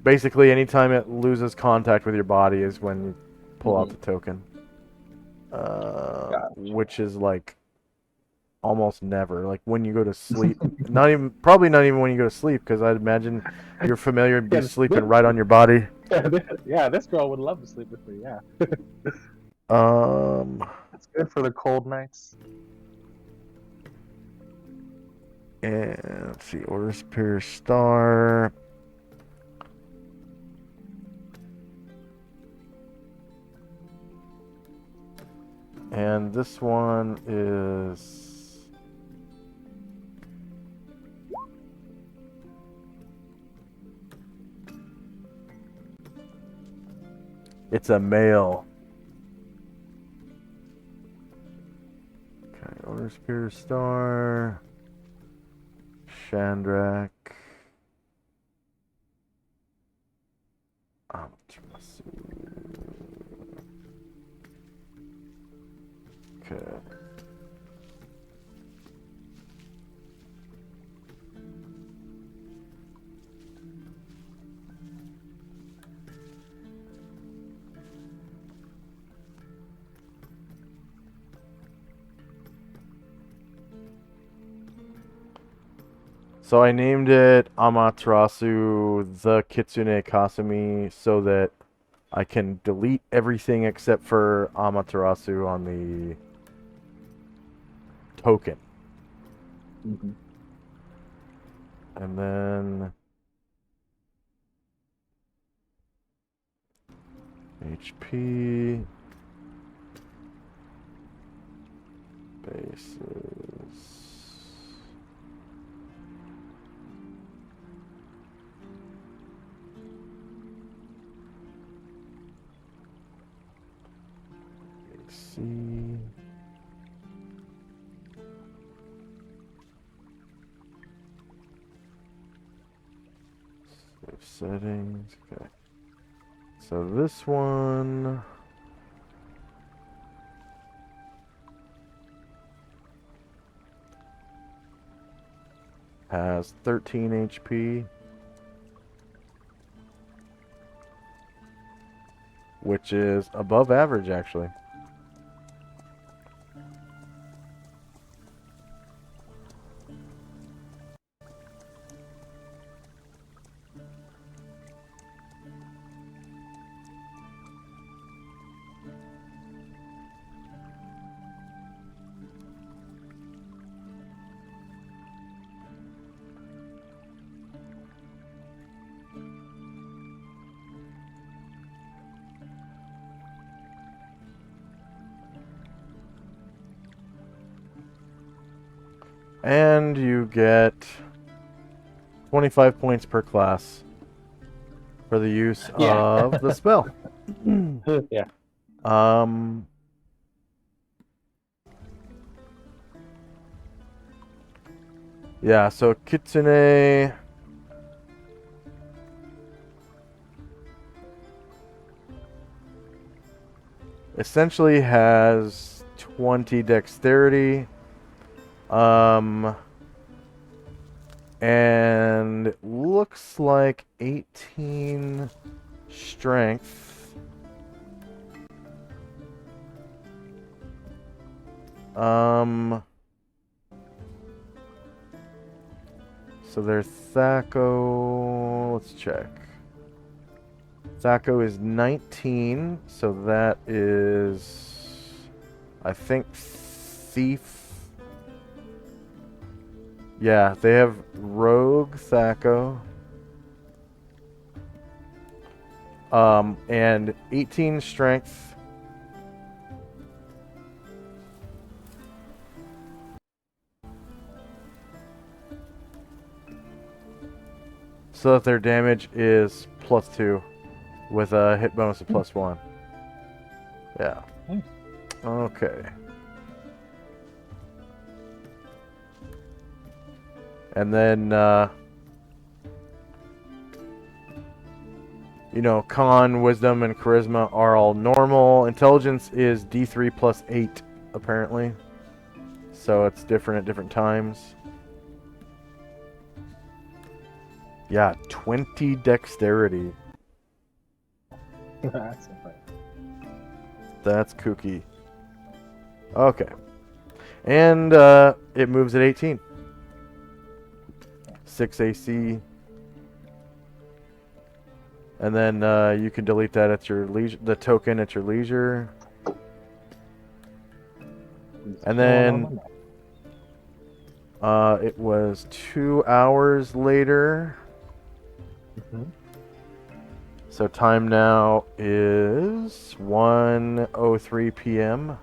Basically, anytime it loses contact with your body is when you pull out the token. Which is like almost never. Like when you go to sleep, probably not even when you go to sleep, because I'd imagine your familiar would be sleeping right on your body. Yeah, this girl would love to sleep with me. Yeah. It's good for the cold nights. And let's see, Order Superior Star. And this one is... It's a male. Okay, Order Superior Star. Chandrak. Okay. So I named it Amaterasu the Kitsune Kasumi so that I can delete everything except for Amaterasu on the token. And then HP bases. AC. Save settings. Okay. So this one has 13 HP, which is above average actually. And you get 25 points per class for the use of the spell. Yeah. Yeah, so Kitsune essentially has 20 dexterity. And looks like 18 strength. So there's Thaco. Let's check. Thaco is 19, so that is, I think, Thief. Yeah, they have Rogue Thaco. And 18 strength. So that their damage is +2 with a hit bonus of +1. Yeah. Okay. And then, you know, con, wisdom, and charisma are all normal. Intelligence is D3 plus 8, apparently. So it's different at different times. Yeah, 20 dexterity. That's okay. That's kooky. Okay. And it moves at 18. 6 AC. And then you can delete that at your leisure, the token at your leisure. And then it was 2 hours later. Mhm. So time now is 1:03 p.m.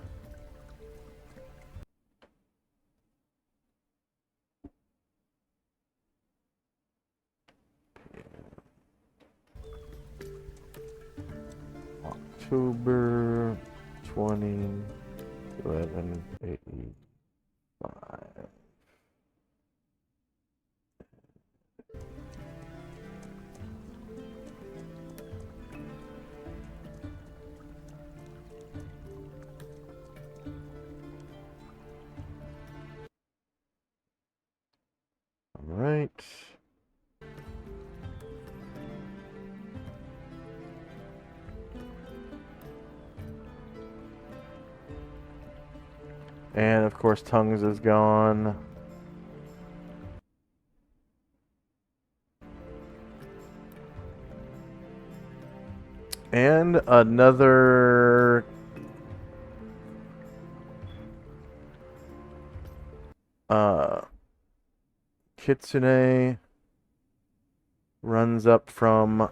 October 2011:85. All right. And of course, Tongues is gone. And another Kitsune runs up from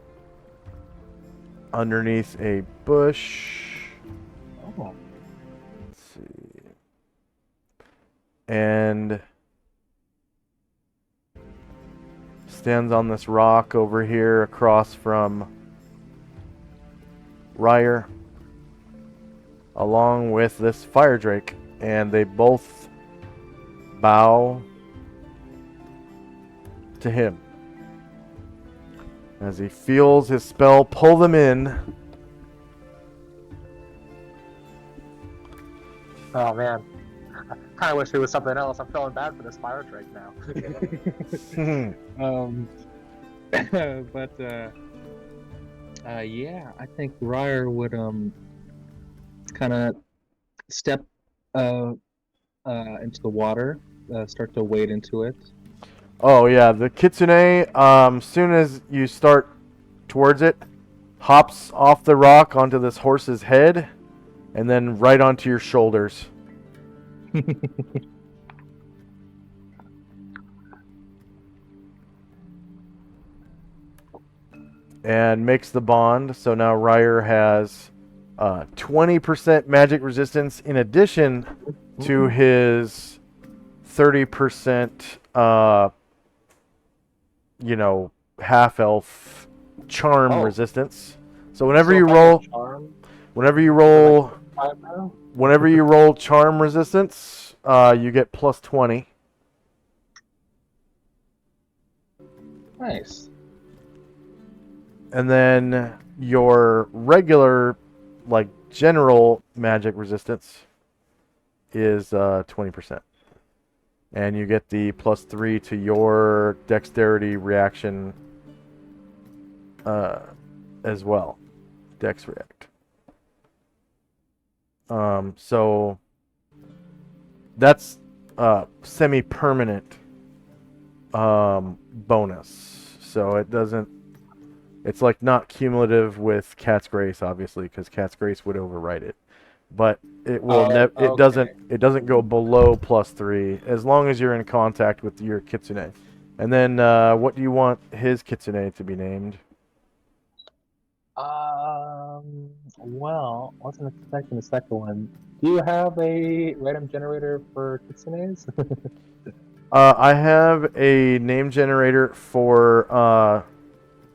underneath a bush. Oh. Let's see. And stands on this rock over here across from Ryer, along with this fire drake, and they both bow to him as he feels his spell pull them in. Oh man, I kind of wish it was something else. I'm feeling bad for this fire drake now. But yeah, I think Ryer would kind of step into the water, start to wade into it. Oh yeah, the Kitsune, soon as you start towards it, hops off the rock onto this horse's head, and then right onto your shoulders. And makes the bond. So now Ryer has 20% magic resistance in addition to his 30% half elf charm resistance. So whenever you roll charm resistance, you get plus 20. Nice. And then your regular, like, general magic resistance is 20%. And you get the plus 3 to your dexterity reaction as well. Dex react. So that's semi-permanent bonus. So it doesn't. It's like not cumulative with Cat's Grace, obviously, because Cat's Grace would override it. But it will it doesn't go below plus 3 as long as you're in contact with your Kitsune. And then what do you want his Kitsune to be named? Well, I wasn't expecting the second one. Do you have a random generator for kitsunes? I have a name generator for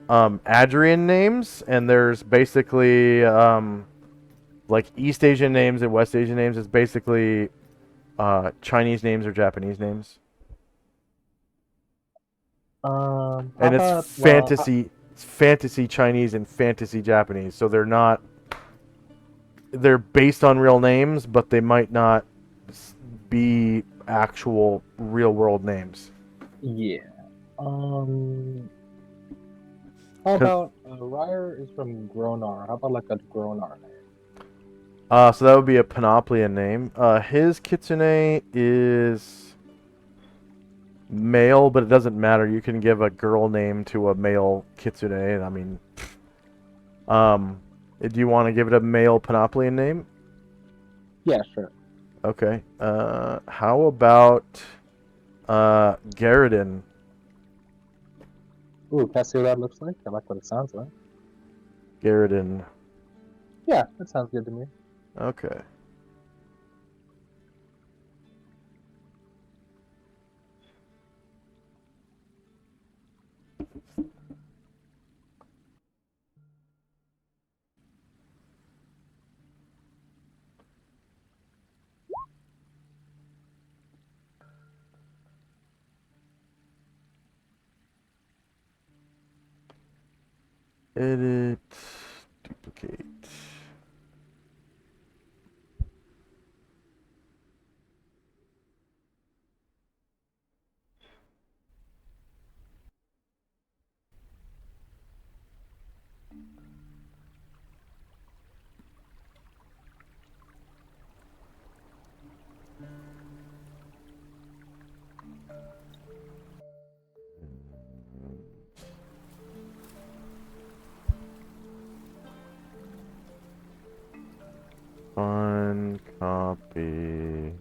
Adrian names, and there's basically like East Asian names and West Asian names. It's basically Chinese names or Japanese names. How And it's about fantasy. It's fantasy Chinese and fantasy Japanese, so they're not. They're based on real names, but they might not be actual real world names. yeah. How about Ryer is from Gronar? How about like a Gronar name? So that would be a Panoplian name. His kitsune is male, but it doesn't matter. You can give a girl name to a male kitsune. I mean, do you want to give it a male Panoplian name? Yeah, sure. Okay. How about Garridan? Ooh, can I see what that looks like? I like what it sounds like. Garridan. Yeah, that sounds good to me. Okay. Edit. Duplicate. Fun copy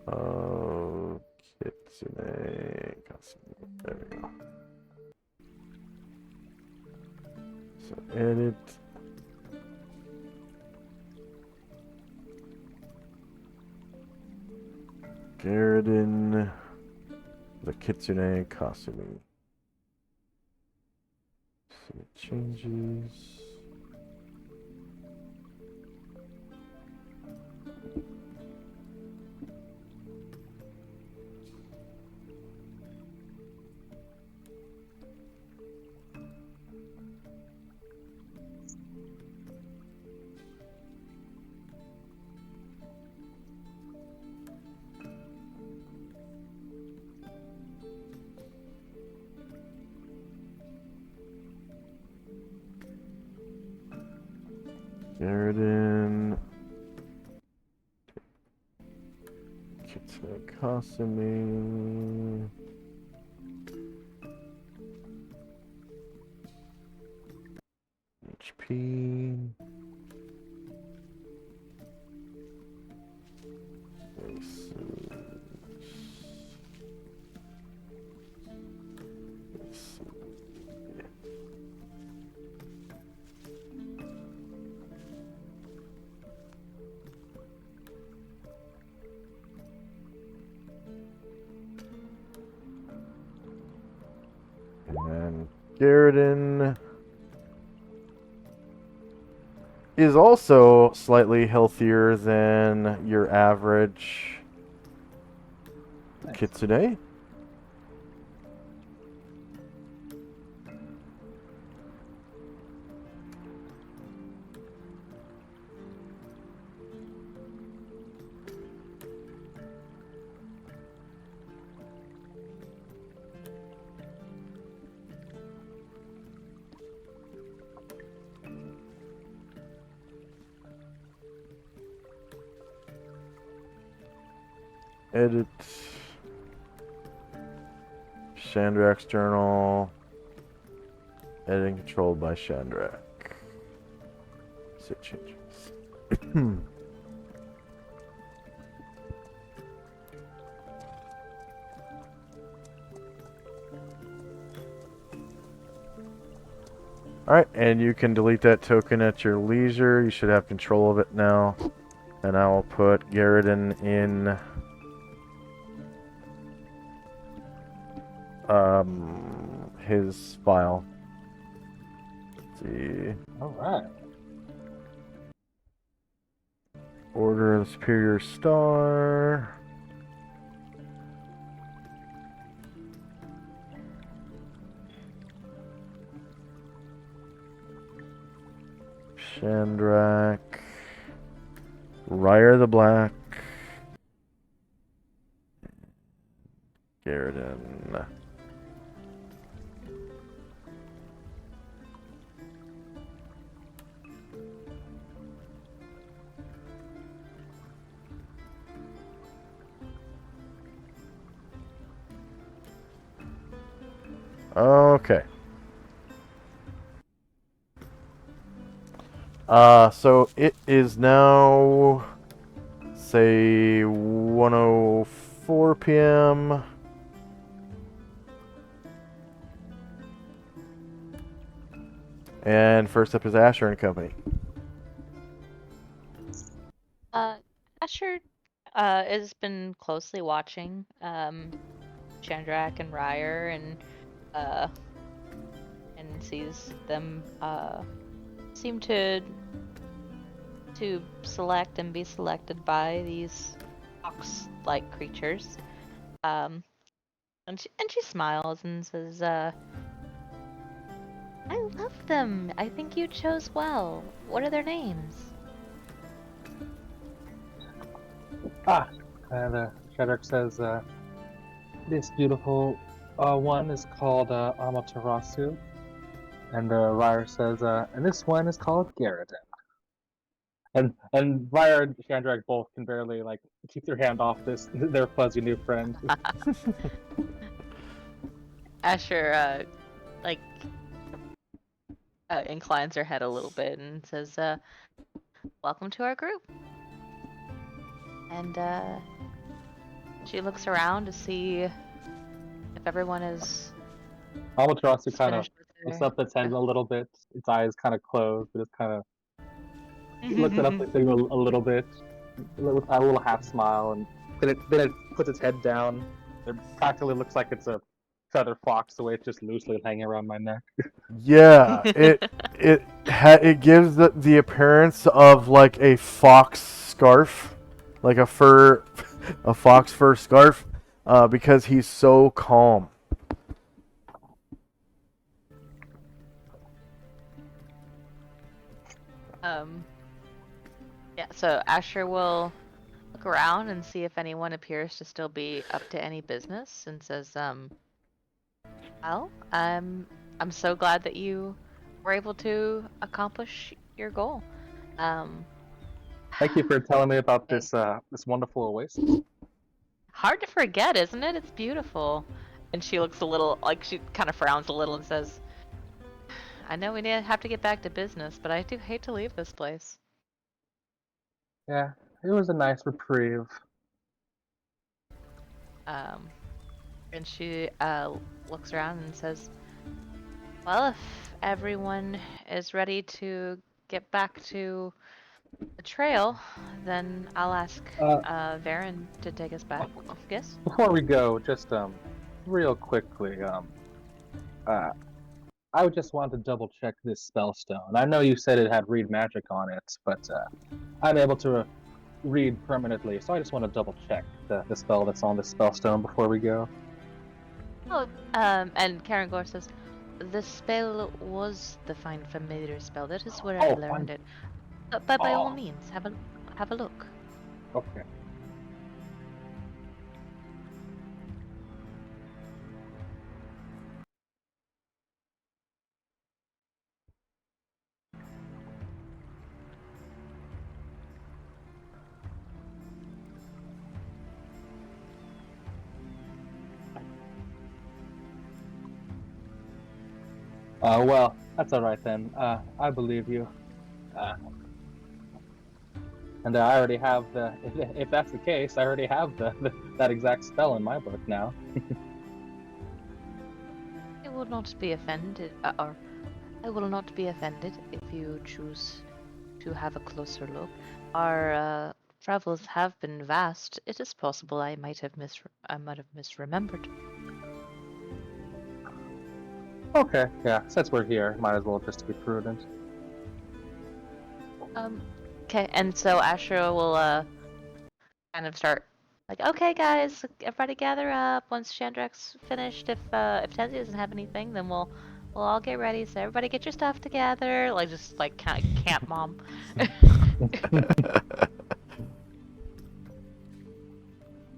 of Kitsune Kasumi. There we go. So edit. Garridan, the Kitsune Kasumi. See it changes. Garridan, Kitsune Kasumi. HP. And Garridan is also slightly healthier than your average Nice. Kitsune. Edit. Chandrak's journal. Editing controlled by Chandrak. Save changes. Alright, and you can delete that token at your leisure. You should have control of it now. And I will put Garridan in his file. Let's see. Alright. Order of the Superior Star. Chandrak. Ryer the Black. Garridan. Okay. So it is now, say, 1:04 p.m. And first up is Asher and Company. Asher has been closely watching Chandrak and Ryer and sees them seem to select and be selected by these fox-like creatures. And she smiles and says, "I love them. I think you chose well. What are their names?" And Shedrick says, this beautiful one is called Amaterasu. And Ryer says, and this one is called Garridan. And Ryer and Chandrak both can barely like keep their hand off their fuzzy new friend. Asher inclines her head a little bit and says, "Welcome to our group." And she looks around to see if everyone is Amaterasu kind of finished with looks their. up its head a little bit. Its eyes kind of closed, but it's kind of looks at up the thing a little bit, with a little half smile, and then it puts its head down. It practically looks like it's a feather fox, the way it's just loosely hanging around my neck. Yeah, it gives the appearance of like a fox scarf, like a fox fur scarf, because he's so calm. Yeah, so Asher will look around and see if anyone appears to still be up to any business and says, well, I'm so glad that you were able to accomplish your goal. Thank you for telling me about Okay. this wonderful oasis. Hard to forget, isn't it? It's beautiful. And she looks a little, like she kind of frowns a little and says, I know we have to get back to business, but I do hate to leave this place. Yeah, it was a nice reprieve. And she looks around and says, well, if everyone is ready to get back to the trail, then I'll ask Uh, Varen to take us back. Yes? Before we go, just real quickly, I would just want to double check this spell stone. I know you said it had read magic on it, but I'm able to read permanently, so I just want to double check the spell that's on this spell stone before we go. Oh, and Karen Gore says, the spell was the Find Familiar spell. That is where I Oh, learned fine. it. But by all Oh, means, have a look. okay. Well, that's all right then. I believe you. And I already have the. If that's the case, I already have that exact spell in my book now. I will not be offended, or I will not be offended if you choose to have a closer look. Our travels have been vast. It is possible I might have misremembered. Okay, yeah. Since we're here, might as well just be prudent. Okay, and so Asher will kind of start like, okay, guys, everybody gather up. Once Chandrak's finished, if Tenzi doesn't have anything, then we'll We'll all get ready. So everybody get your stuff together. Like just like camp mom.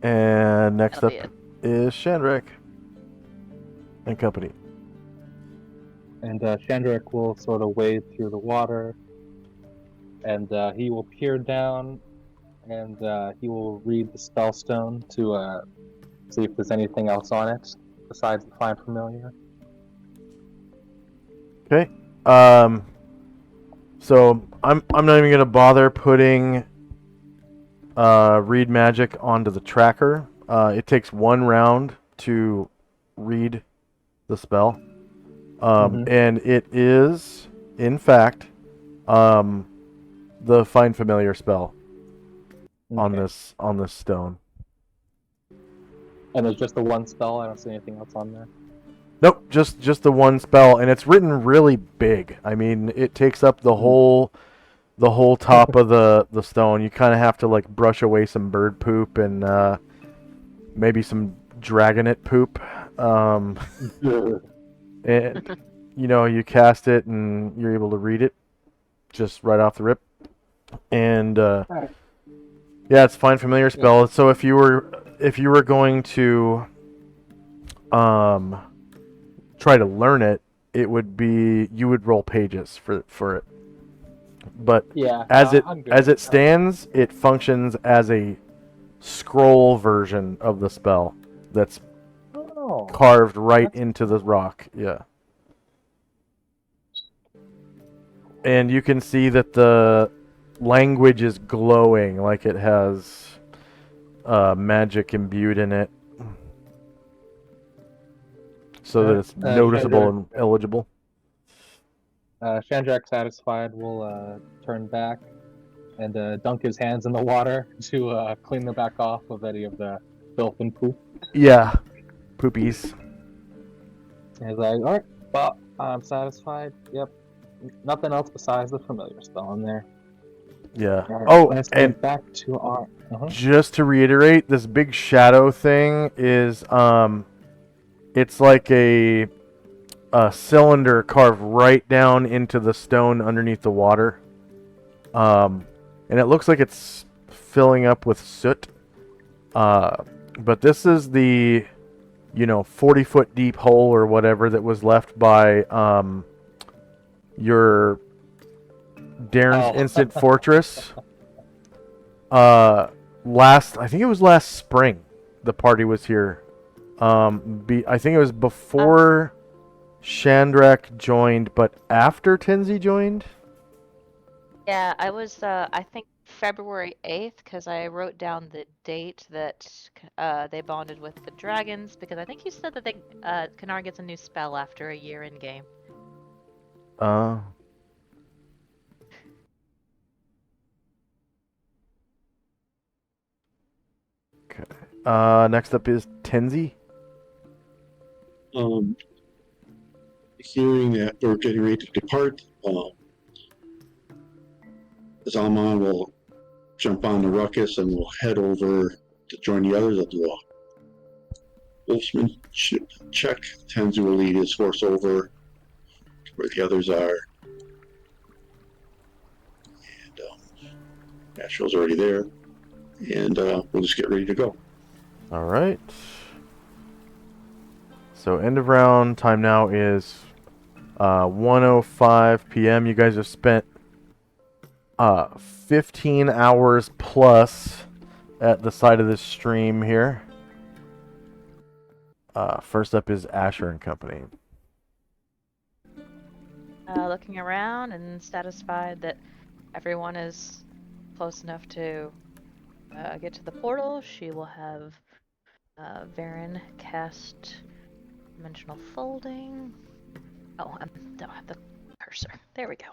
And next That'll up be it. is Shandrak and company. And Chandrak will sort of wade through the water, and he will peer down, and he will read the spell stone to see if there's anything else on it besides the Find Familiar. Okay. So I'm not even gonna bother putting read magic onto the tracker. It takes 1 round to read the spell. And it is, in fact, the Find Familiar spell on Okay. this stone. And there's just the one spell. I don't see anything else on there. Nope, just the one spell, and it's written really big. I mean, it takes up the whole top of the stone. You kind of have to like brush away some bird poop and maybe some dragonet poop. And you cast it and you're able to read it just right off the rip. And Alright. yeah, it's Find Familiar spell. So if you were going to try to learn it, it would be you would roll pages for it. But Yeah. as I'm good. it stands, it functions as a scroll version of the spell that's Oh. carved right That's into the rock. Yeah. And you can see that the language is glowing, like it has magic imbued in it, so that it's noticeable and eligible. Chandrak, satisfied, will turn back and dunk his hands in the water to clean them back off of any of the filth and poop. Yeah, poopies. And he's like, alright, well, I'm satisfied. Yep. Nothing else besides the familiar spell in there. Yeah. Alright, Oh, let's and get back to our. just to reiterate, this big shadow thing is it's like a cylinder carved right down into the stone underneath the water. And it looks like it's filling up with soot. But this is the 40-foot deep hole or whatever that was left by your Darren's Instant Fortress. I think it was last spring the party was here. I think it was before Chandrak joined, but after Tenzi joined. Yeah, I was, I think February 8th, because I wrote down the date that they bonded with the dragons, because I think you said that Kanar gets a new spell after a year in game. Okay. Next up is Tenzi. Hearing that we're getting ready to depart, Zalman will jump on the ruckus and we'll head over to join the others at the wall. Wolfsman check. Tenzu will lead his horse over to where the others are. And Ashley's already there. And we'll just get ready to go. All right. So end of round time now is 1:05 p.m. You guys have spent 15 hours plus at the side of this stream here. First up is Asher and company. Looking around and satisfied that everyone is close enough to get to the portal, she will have Varen cast dimensional folding. Oh, I don't have the cursor. There we go.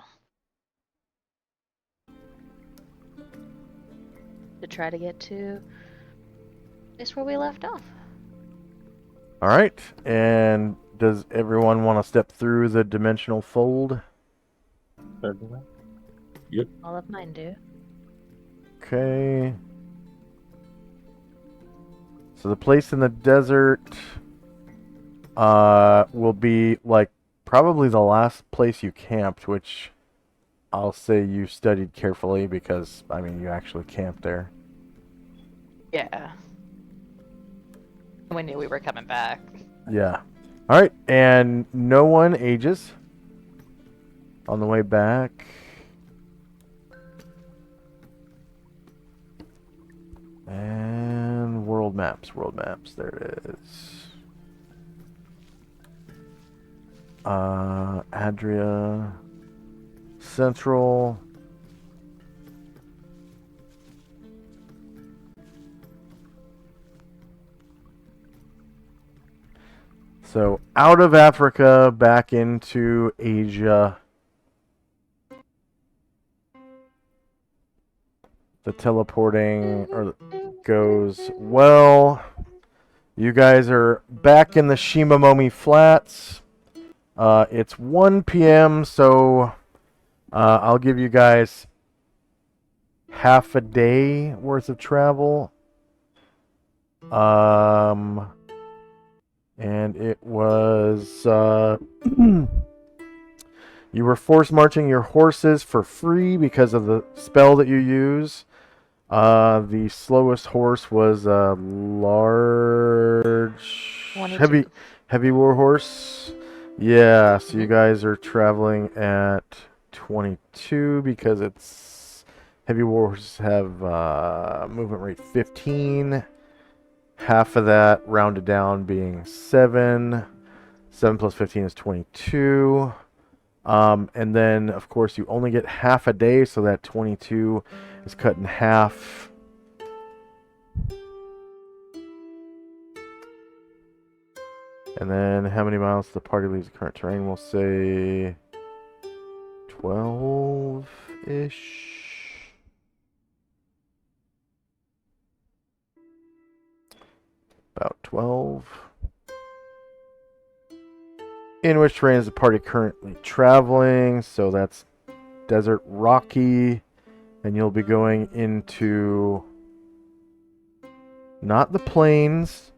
To try to get to this where we left off. All right. And does everyone want to step through the dimensional fold? Certainly. All of mine do. Okay. So the place in the desert will be like probably the last place you camped, which I'll say you studied carefully because, I mean, you actually camped there. Yeah. We knew we were coming back. Yeah. All right, and no one ages on the way back. And world maps, there it is. Adria, Central. So out of Africa, back into Asia. The teleporting goes well. You guys are back in the Shimamomi Flats. It's 1 p.m., so I'll give you guys half a day worth of travel. And it was you were force marching your horses for free because of the spell that you use. The slowest horse was a large 22. heavy war horse. Yeah, so you guys are traveling at 22 because it's heavy war horses have movement rate 15. Half of that rounded down being 7. 7 plus 15 is 22. And then, of course, you only get half a day, so that 22 is cut in half. And then how many miles the party leaves the current terrain? We'll say 12-ish. About 12. In which terrain is the party currently traveling? So that's Desert Rocky. And you'll be going into not the plains.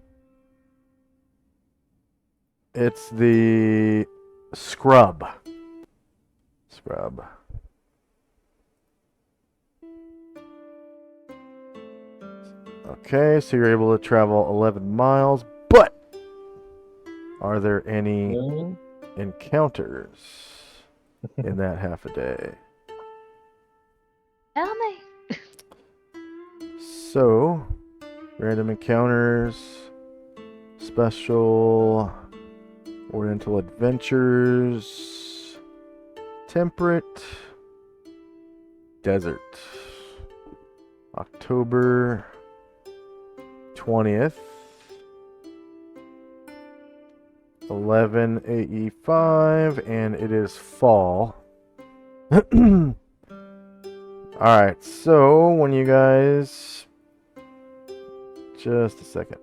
It's the scrub. Okay, so you're able to travel 11 miles, but are there any encounters in that half a day? Tell me. So, random encounters, special, Oriental adventures, temperate, desert. October 20th. 11 AE5, and it is fall. Alright, so when you guys... Just a second.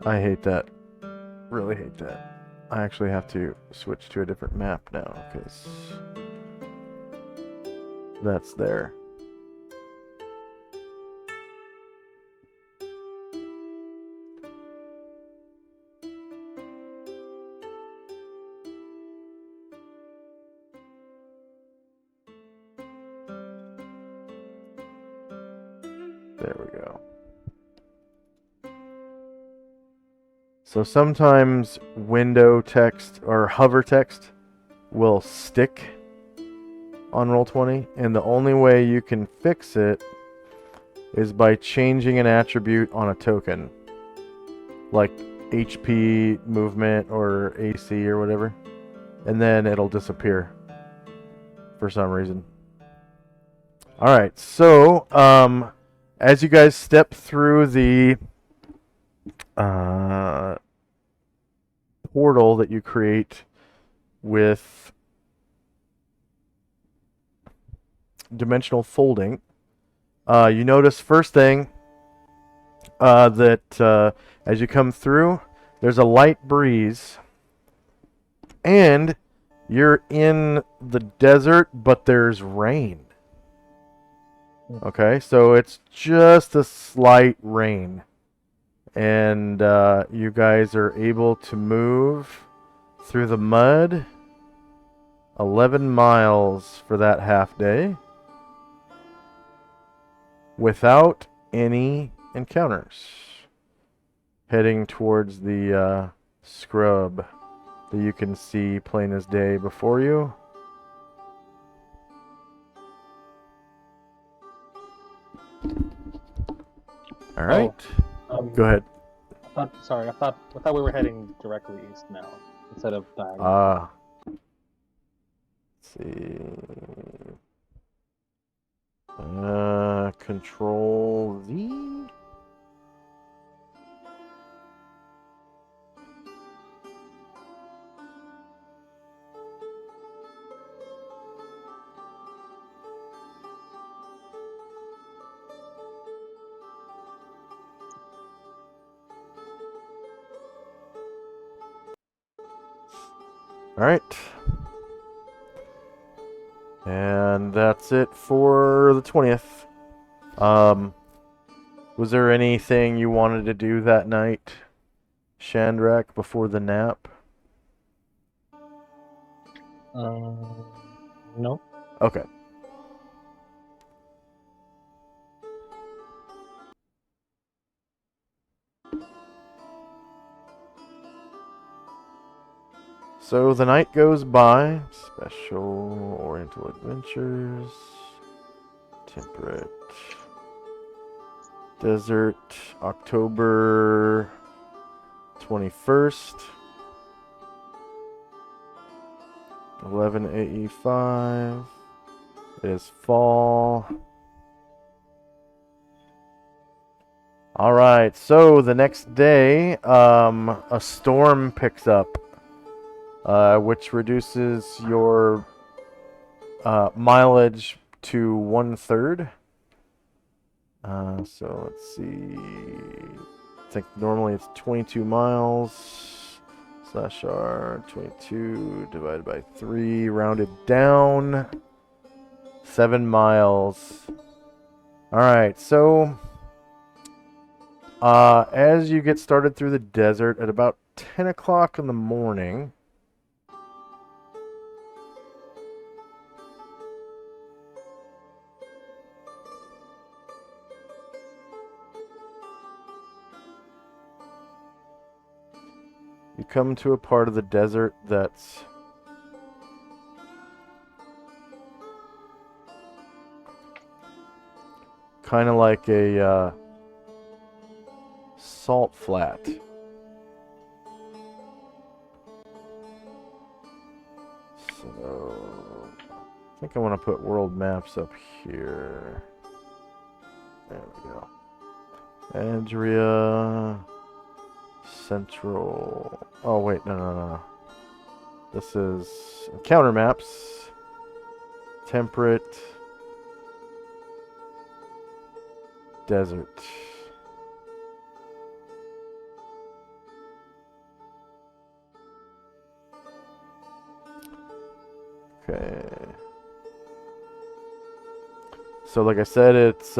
I hate that. Really hate that. I actually have to switch to a different map now because that's there. There we go. So sometimes window text or hover text will stick on Roll20, and the only way you can fix it is by changing an attribute on a token, like HP, movement, or AC or whatever, and then it'll disappear for some reason. Alright, so as you guys step through the portal that you create with dimensional folding, you notice first thing that as you come through, there's a light breeze, and you're in the desert, but there's rain. Okay, so it's just a slight rain. And you guys are able to move through the mud 11 miles for that half day without any encounters. Heading towards the scrub that you can see plain as day before you. All right. Go ahead. I thought we were heading directly east now instead of diagonal. Let's see. Control V. All right. And that's it for the 20th. Was there anything you wanted to do that night, Shandrak, before the nap? No. Okay. So the night goes by. Special Oriental Adventures. Temperate. Desert. October 21st. 11 AE5. It is fall. Alright, so the next day, a storm picks up. Which reduces your mileage to 1/3. So let's see. I think normally it's 22 miles slash R 22 divided by 3, rounded down. 7 miles. Alright, so as you get started through the desert at about 10 o'clock in the morning, you come to a part of the desert that's kind of like a salt flat. So I think I want to put world maps up here. There we go. Andrea Central. Oh wait, no. This is encounter maps. Temperate. Desert. Okay. So like I said, it's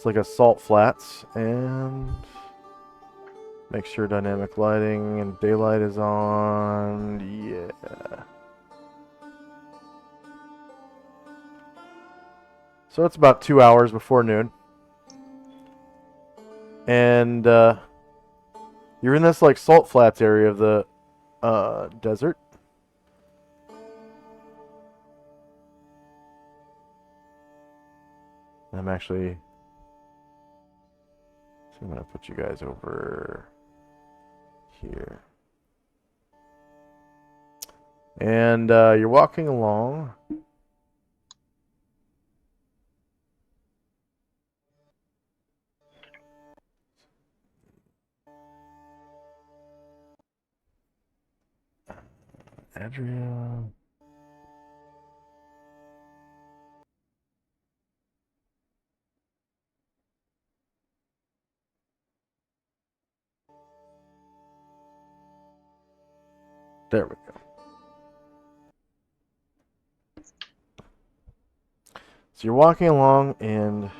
like a salt flats, and make sure dynamic lighting and daylight is on. Yeah. So it's about 2 hours before noon. And you're in this like salt flats area of the desert. I'm going to put you guys over here. And you're walking along. Adria. There we go. So you're walking along, and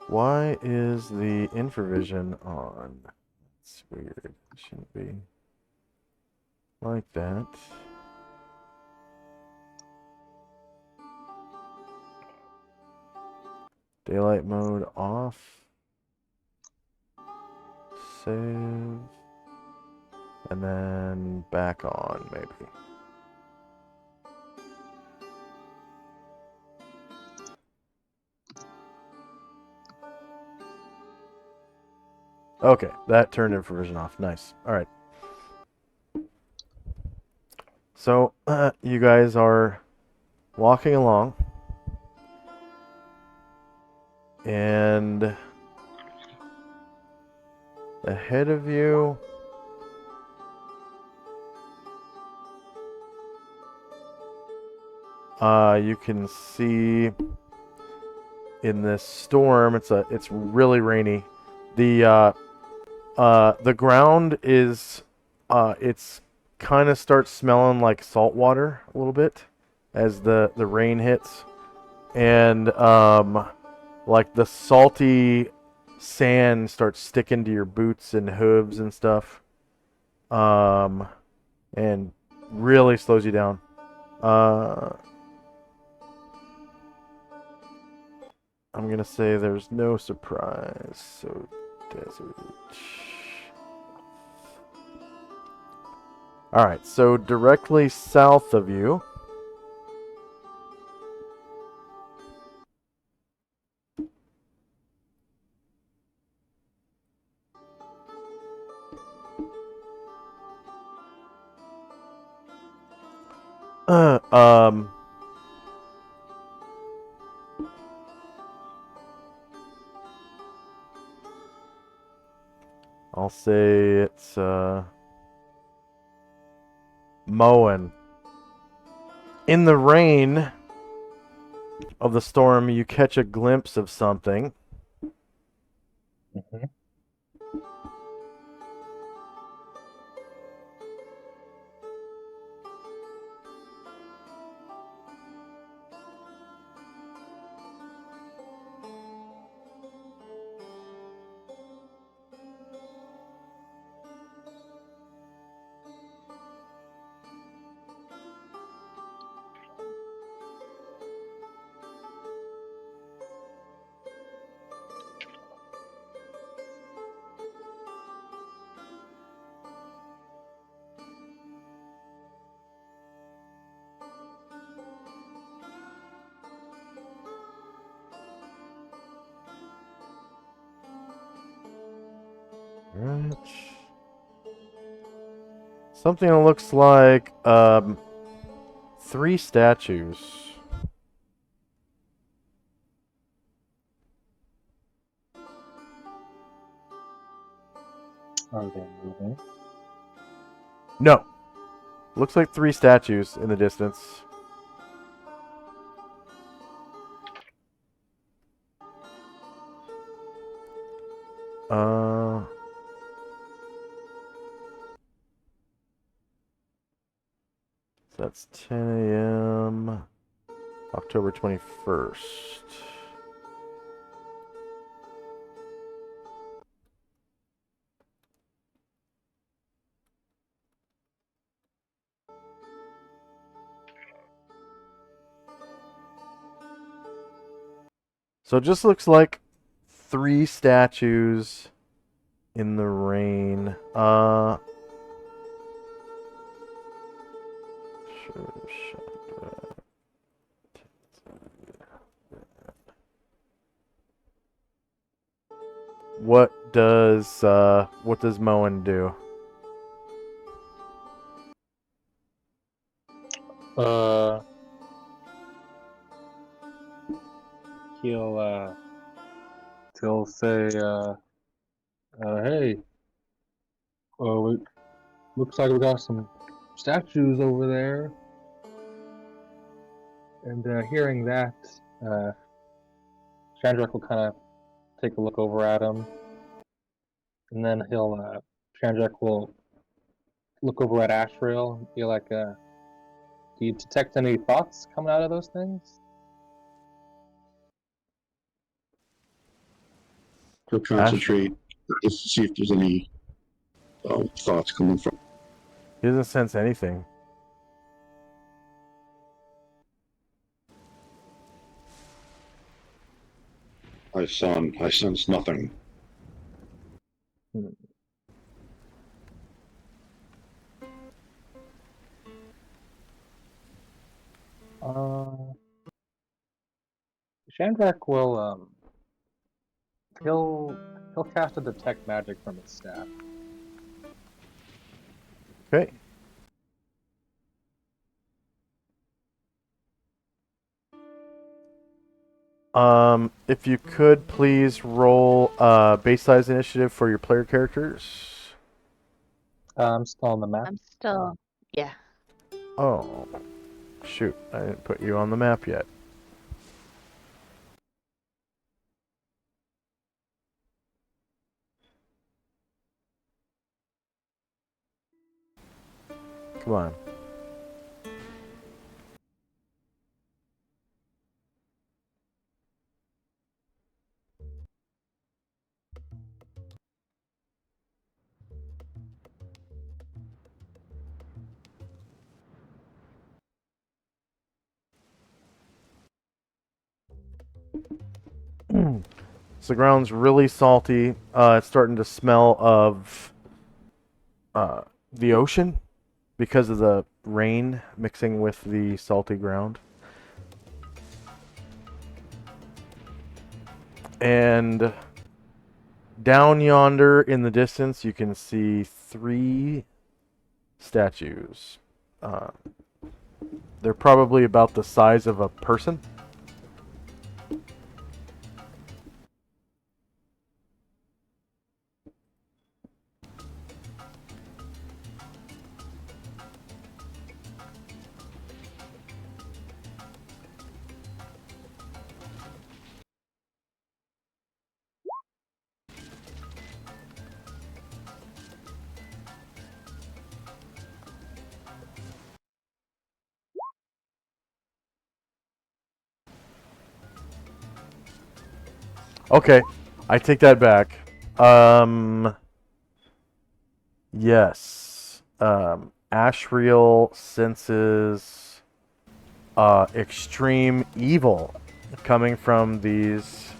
why is the infravision on? It's weird. It shouldn't be like that. Daylight mode off. Save. And then back on, maybe. Okay, that turned infravision off. Nice. All right. So, you guys are walking along, and ahead of you, you can see in this storm. It's really rainy. The ground is it's kind of starts smelling like salt water a little bit as the rain hits, and like the salty sand starts sticking to your boots and hooves and stuff, and really slows you down. I'm gonna say there's no surprise. So desert. All right, so directly south of you, I'll say it's Moen. In the rain of the storm, you catch a glimpse of something. Mhm. Right. Something that looks like 3 statues. Are they moving? No. Looks like 3 statues in the distance. So that's 10 a.m. October 21st. So it just looks like 3 statues in the rain. What does Moen do? Uh, he'll say, hey, looks like we got some statues over there. And hearing that, Chandrak will kind of take a look over at him. And then Shandrak will look over at Ashrael and be like, do you detect any thoughts coming out of those things? He'll concentrate just to see if there's any thoughts coming from. He doesn't sense anything. I sense nothing. Shandrak will he'll cast a detect magic from his staff. Okay. If you could please roll base size initiative for your player characters. I'm still on the map. I'm still. Yeah. Oh, shoot! I didn't put you on the map yet. Come on. So the ground's really salty. It's starting to smell of the ocean because of the rain mixing with the salty ground. And down yonder in the distance, you can see 3 statues. They're probably about the size of a person. Okay, I take that back. Yes. Ashriel senses extreme evil coming from these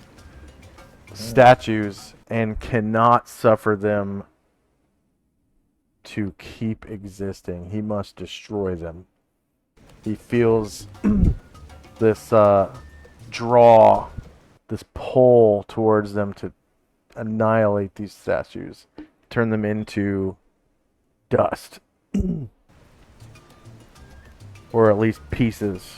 statues and cannot suffer them to keep existing. He must destroy them. He feels this draw, this pull towards them to annihilate these statues, turn them into dust, or at least pieces.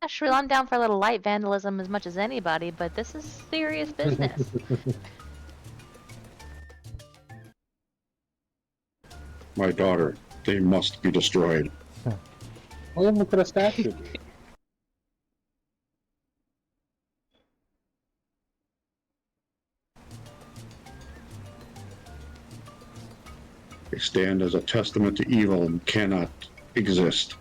Sure, I'm down for a little light vandalism as much as anybody, but this is serious business. My daughter, they must be destroyed. Well, look at a statue. They stand as a testament to evil and cannot exist.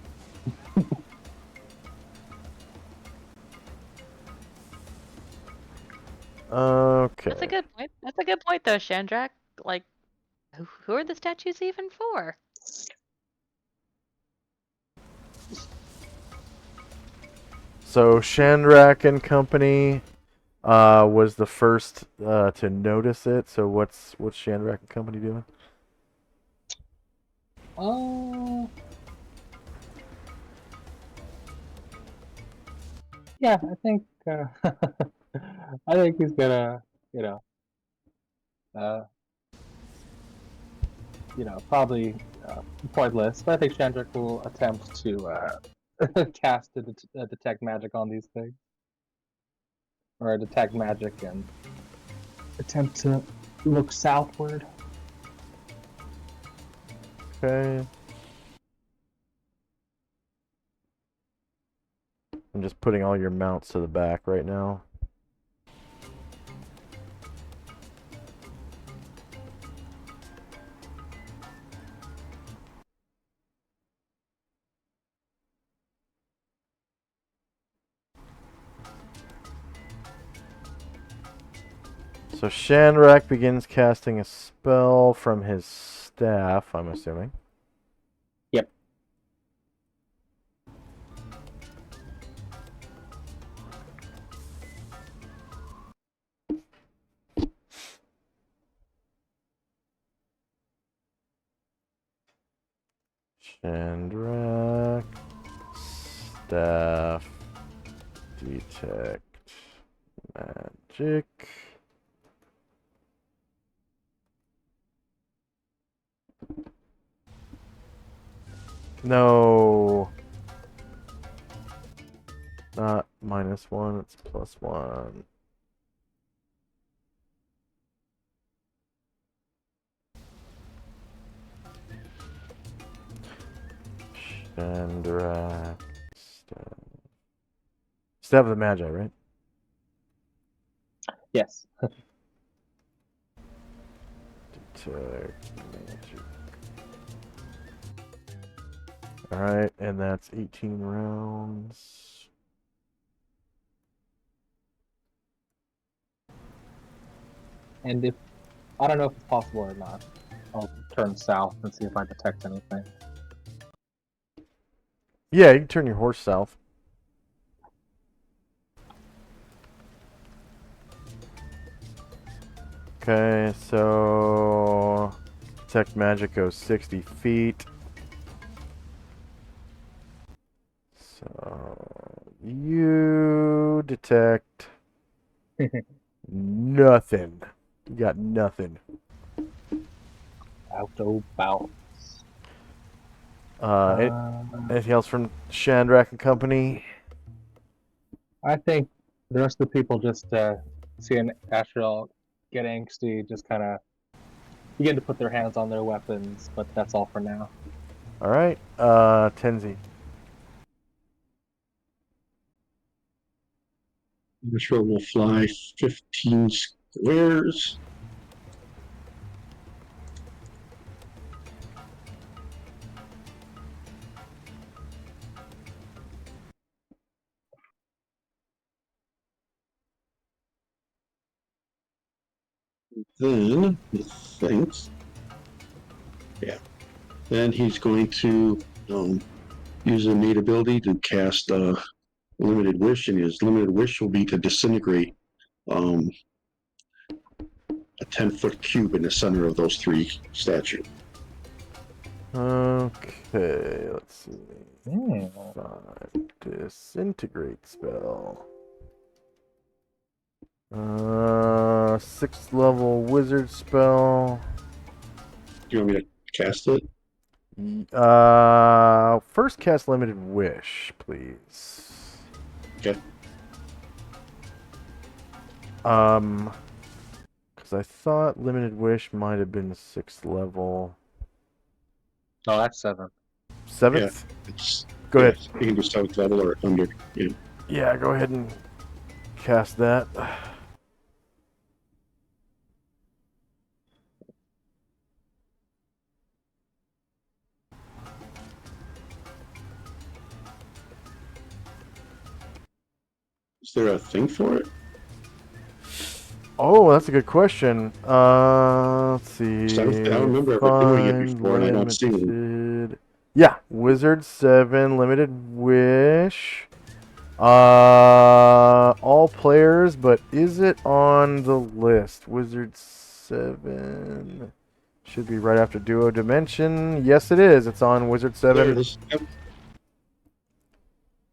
Okay. That's a good point. That's a good point, though, Shandrak. Like, who are the statues even for? So Shandrak and Company was the first to notice it. So what's Shandrak and Company doing? Yeah, I think I think he's gonna, uh, probably pointless. But I think Shandrak will attempt to cast a detect magic on these things, or a detect magic and attempt to look southward. Okay. I'm just putting all your mounts to the back right now. So Shandrak begins casting a spell from his staff, I'm assuming. Yep. Shandrak, staff, detect magic. No. Not -1, it's +1. Shandrak, staff of the Magi, right? Yes. Detect magic. Alright, and that's 18 rounds. And if I don't know if it's possible or not, I'll turn south and see if I detect anything. Yeah, you can turn your horse south. Okay, so detect magic goes 60 feet. So you detect nothing. You got nothing. Auto bounce. Anything else from Shandrak and company? I think the rest of the people just seeing Asriel get angsty, just kind of begin to put their hands on their weapons, but that's all for now. Alright, Tenzi. Ashriel will fly 15 squares. Then he thinks, yeah. Then he's going to use a innate ability to cast limited wish, and his limited wish will be to disintegrate a 10-foot cube in the center of those three statues. Okay, let's see. Hmm. 5 disintegrate spell. 6th level wizard spell. Do you want me to cast it? First cast limited wish, please. Okay. Because I thought limited wish might have been 6th level. No, that's 7. 7th? It's, Go ahead. You can do 7th level or under. Yeah. Yeah, go ahead and cast that. Is there a thing for it? Oh, that's a good question. Let's see. I don't remember ever doing it Find before, and I don't see it. limited. Yeah, Wizard 7, limited wish. All players, but is it on the list? Wizard 7 should be right after Duo Dimension. Yes, it is. It's on Wizard There 7. it is. Yep.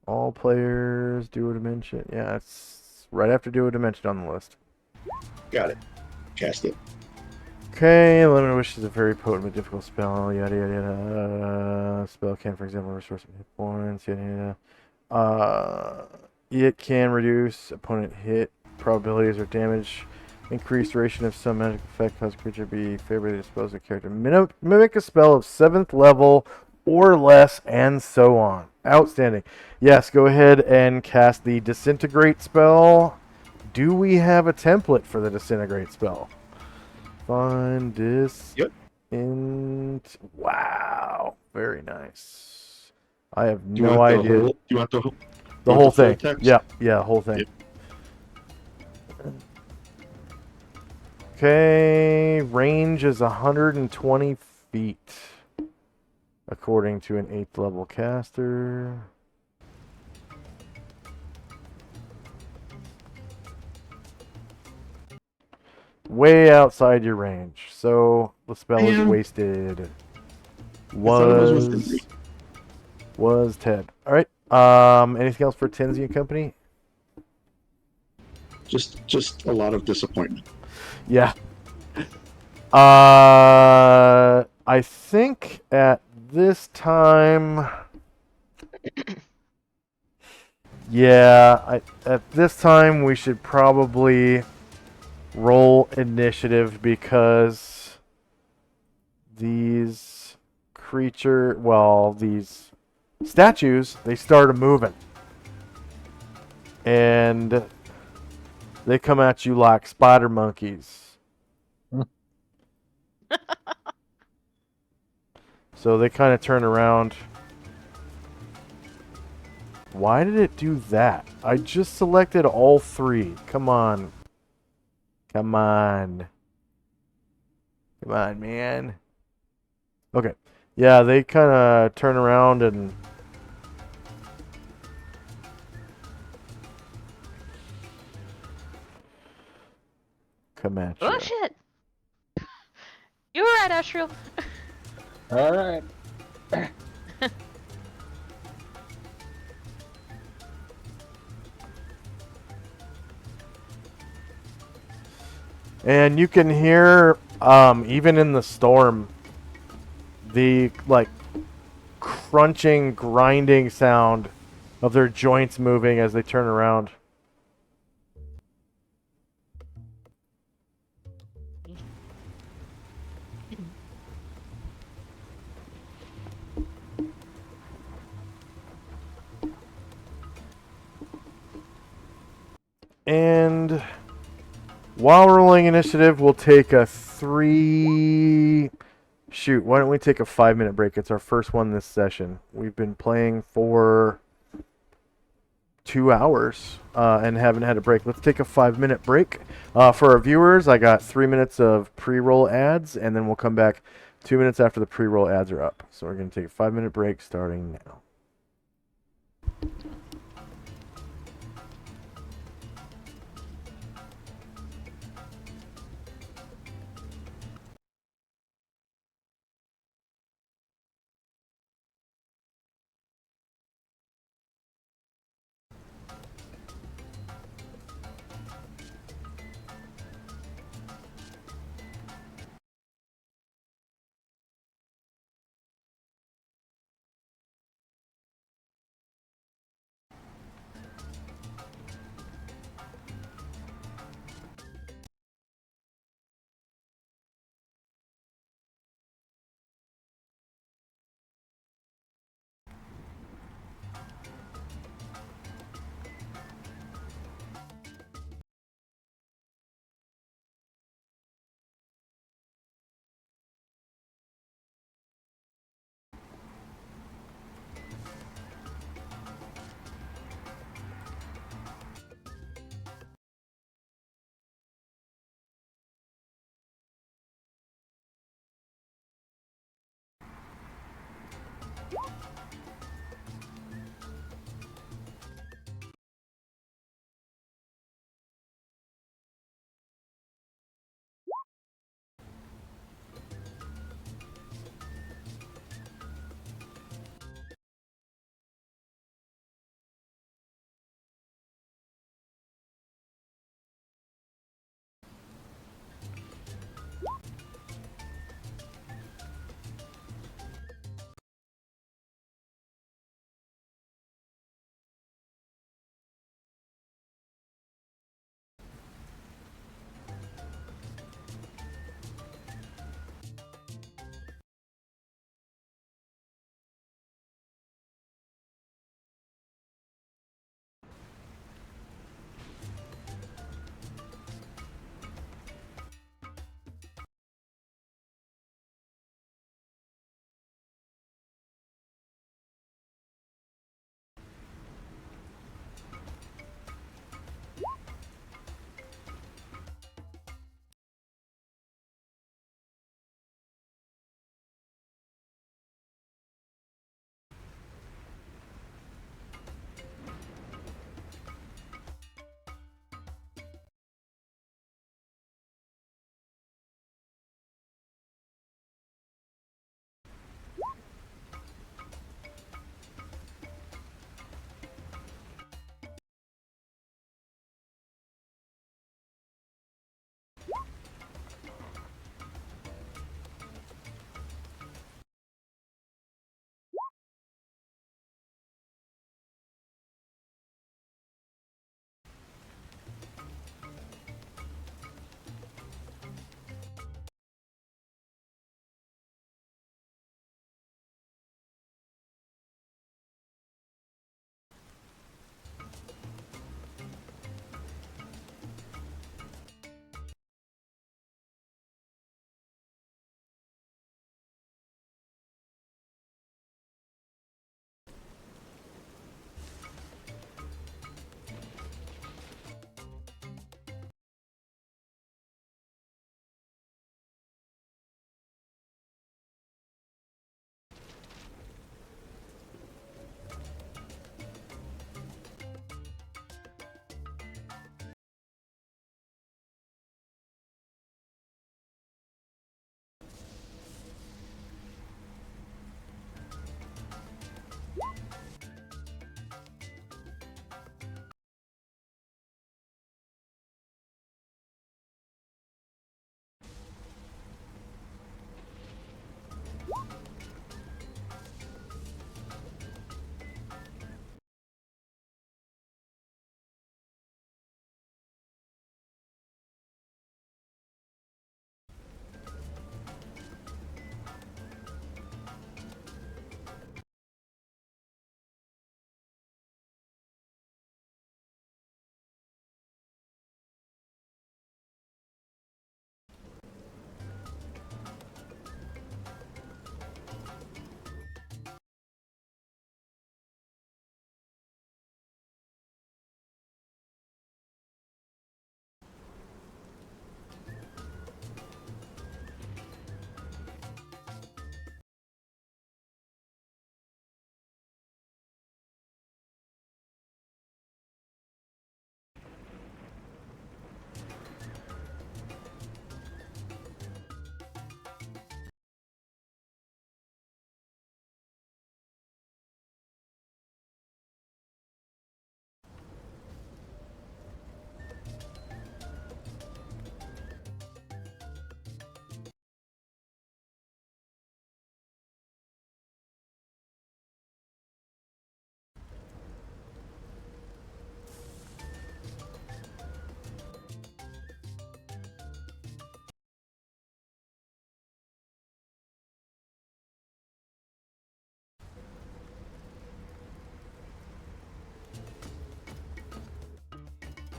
All players, Duo Dimension. Yeah, it's right after Duo Dimension on the list. Got it. Cast it. Okay, Limited Wish is a very potent but difficult spell. Yada yada yada. Spell can, for example, restore some hit points. Yada yada. It can reduce opponent hit probabilities or damage. Increased duration of some magic effect cause creature be favorably disposed of character. Mimic a spell of 7th level or less, and so on. Outstanding. Yes, go ahead and cast the disintegrate spell. Do we have a template for the disintegrate spell? Find this. Yep. Wow, very nice. I have Do you no want idea. Do you want the whole? The you whole want the full thing. text? Yeah, the whole thing. Yep. Okay, range is 120 feet, according to an 8th level caster. Way outside your range, so the spell is Man. wasted. I thought it was within me. Was Ted. All right. Anything else for Tinsy and Company? Just a lot of disappointment. Yeah. I think at this time, at this time we should probably roll initiative because these these statues, they started moving. And they come at you like spider monkeys. So they kind of turn around. Why did it do that? I just selected all 3. Come on. Come on. Come on, man. Okay. Yeah, they kind of turn around and... come at you. Oh shit! You were right, Ashriel. All right. And you can hear, even in the storm, the, like, crunching, grinding sound of their joints moving as they turn around. And while rolling initiative, we'll take a 3... Shoot, why don't we take a 5-minute break? It's our first one this session. We've been playing for 2 hours and haven't had a break. Let's take a 5-minute break. For our viewers, I got 3 minutes of pre-roll ads, and then we'll come back 2 minutes after the pre-roll ads are up. So we're going to take a 5-minute break starting now.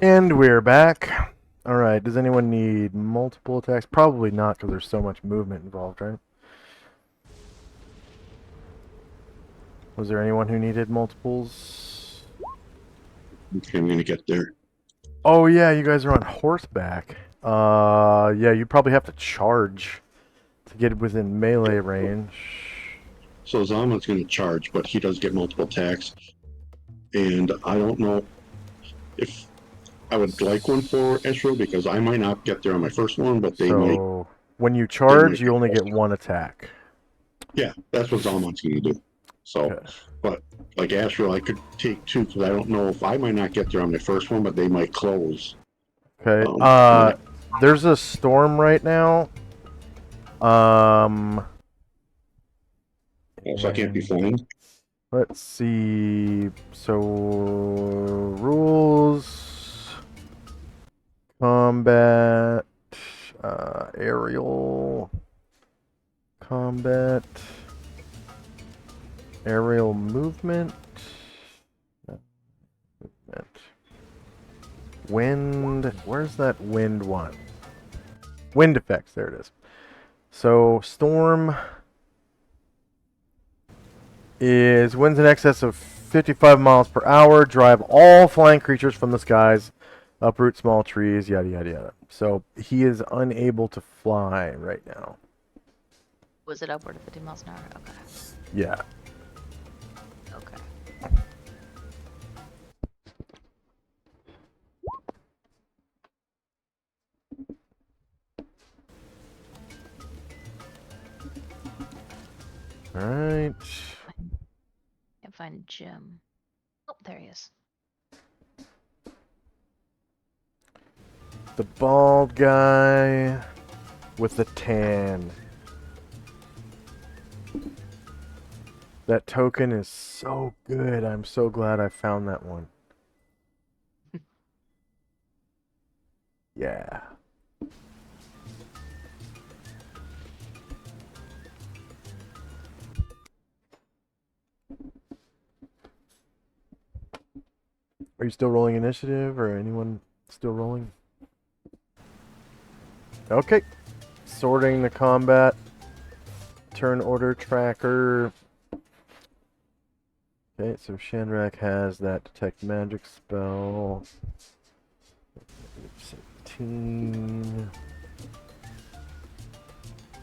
And we're back. Alright, does anyone need multiple attacks? Probably not, because there's so much movement involved, right? Was there anyone who needed multiples? Okay, I'm gonna get there. Oh yeah, you guys are on horseback. Yeah, you probably have to charge to get within melee range. So Zama's gonna charge, but he does get multiple attacks. And I don't know if I would like one for Ezreal because I might not get there on my first one, but they might. So when you charge, you only get one attack. Yeah, that's what Zalman's gonna do. So, Okay. but like Ezreal, I could take two because I don't know if I might not get there on my first one, but they might close. Okay. Yeah. There's a storm right now. So I can't be flying. Let's see. So rules, combat, aerial, combat, aerial movement, wind. Where's that wind one? Wind effects. There it is. So storm is winds in excess of 55 miles per hour, drive all flying creatures from the skies, uproot small trees, yada yada yada. So he is unable to fly right now. Was it upward of 50 miles an hour? Okay. Yeah. Okay. Alright. Can't find Jim. Oh, there he is. The bald guy with the tan. That token is so good. I'm so glad I found that one. Yeah. Are you still rolling initiative, or anyone still rolling? Okay. Sorting the combat. Turn order tracker. Okay, so Shandrak has that detect magic spell. 17.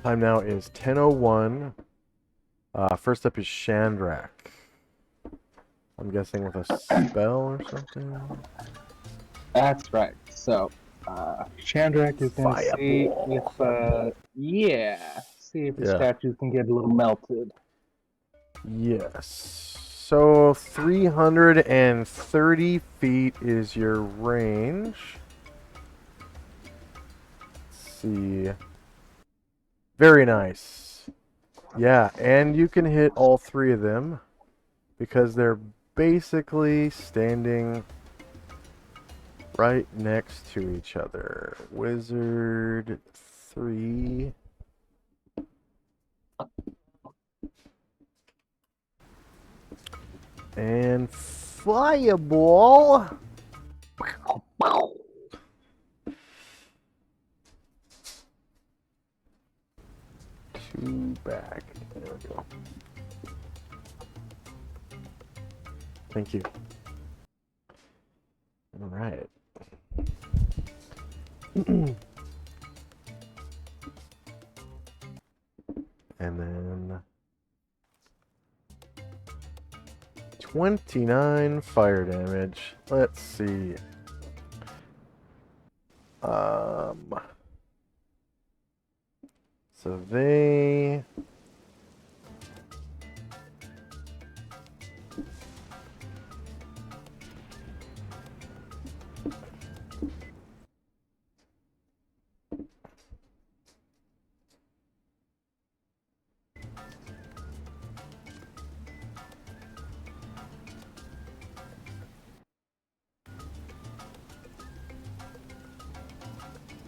Time now is 10:01. First up is Shandrak. I'm guessing with a spell or something. That's right. So, Chandrak is going to see if the statues can get a little melted. Yes. So 330 feet is your range. Let's see. Very nice. Yeah, and you can hit all three of them because they're basically standing right next to each other. Wizard 3. And Fireball. Two back. There we go. Thank you. All right. And then 29 fire damage. Let's see. So they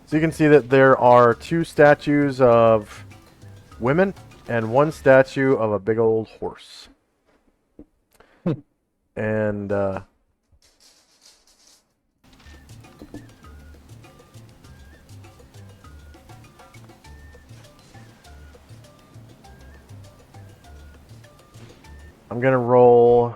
So you can see that there are two statues of women and one statue of a big old horse. And I'm gonna roll.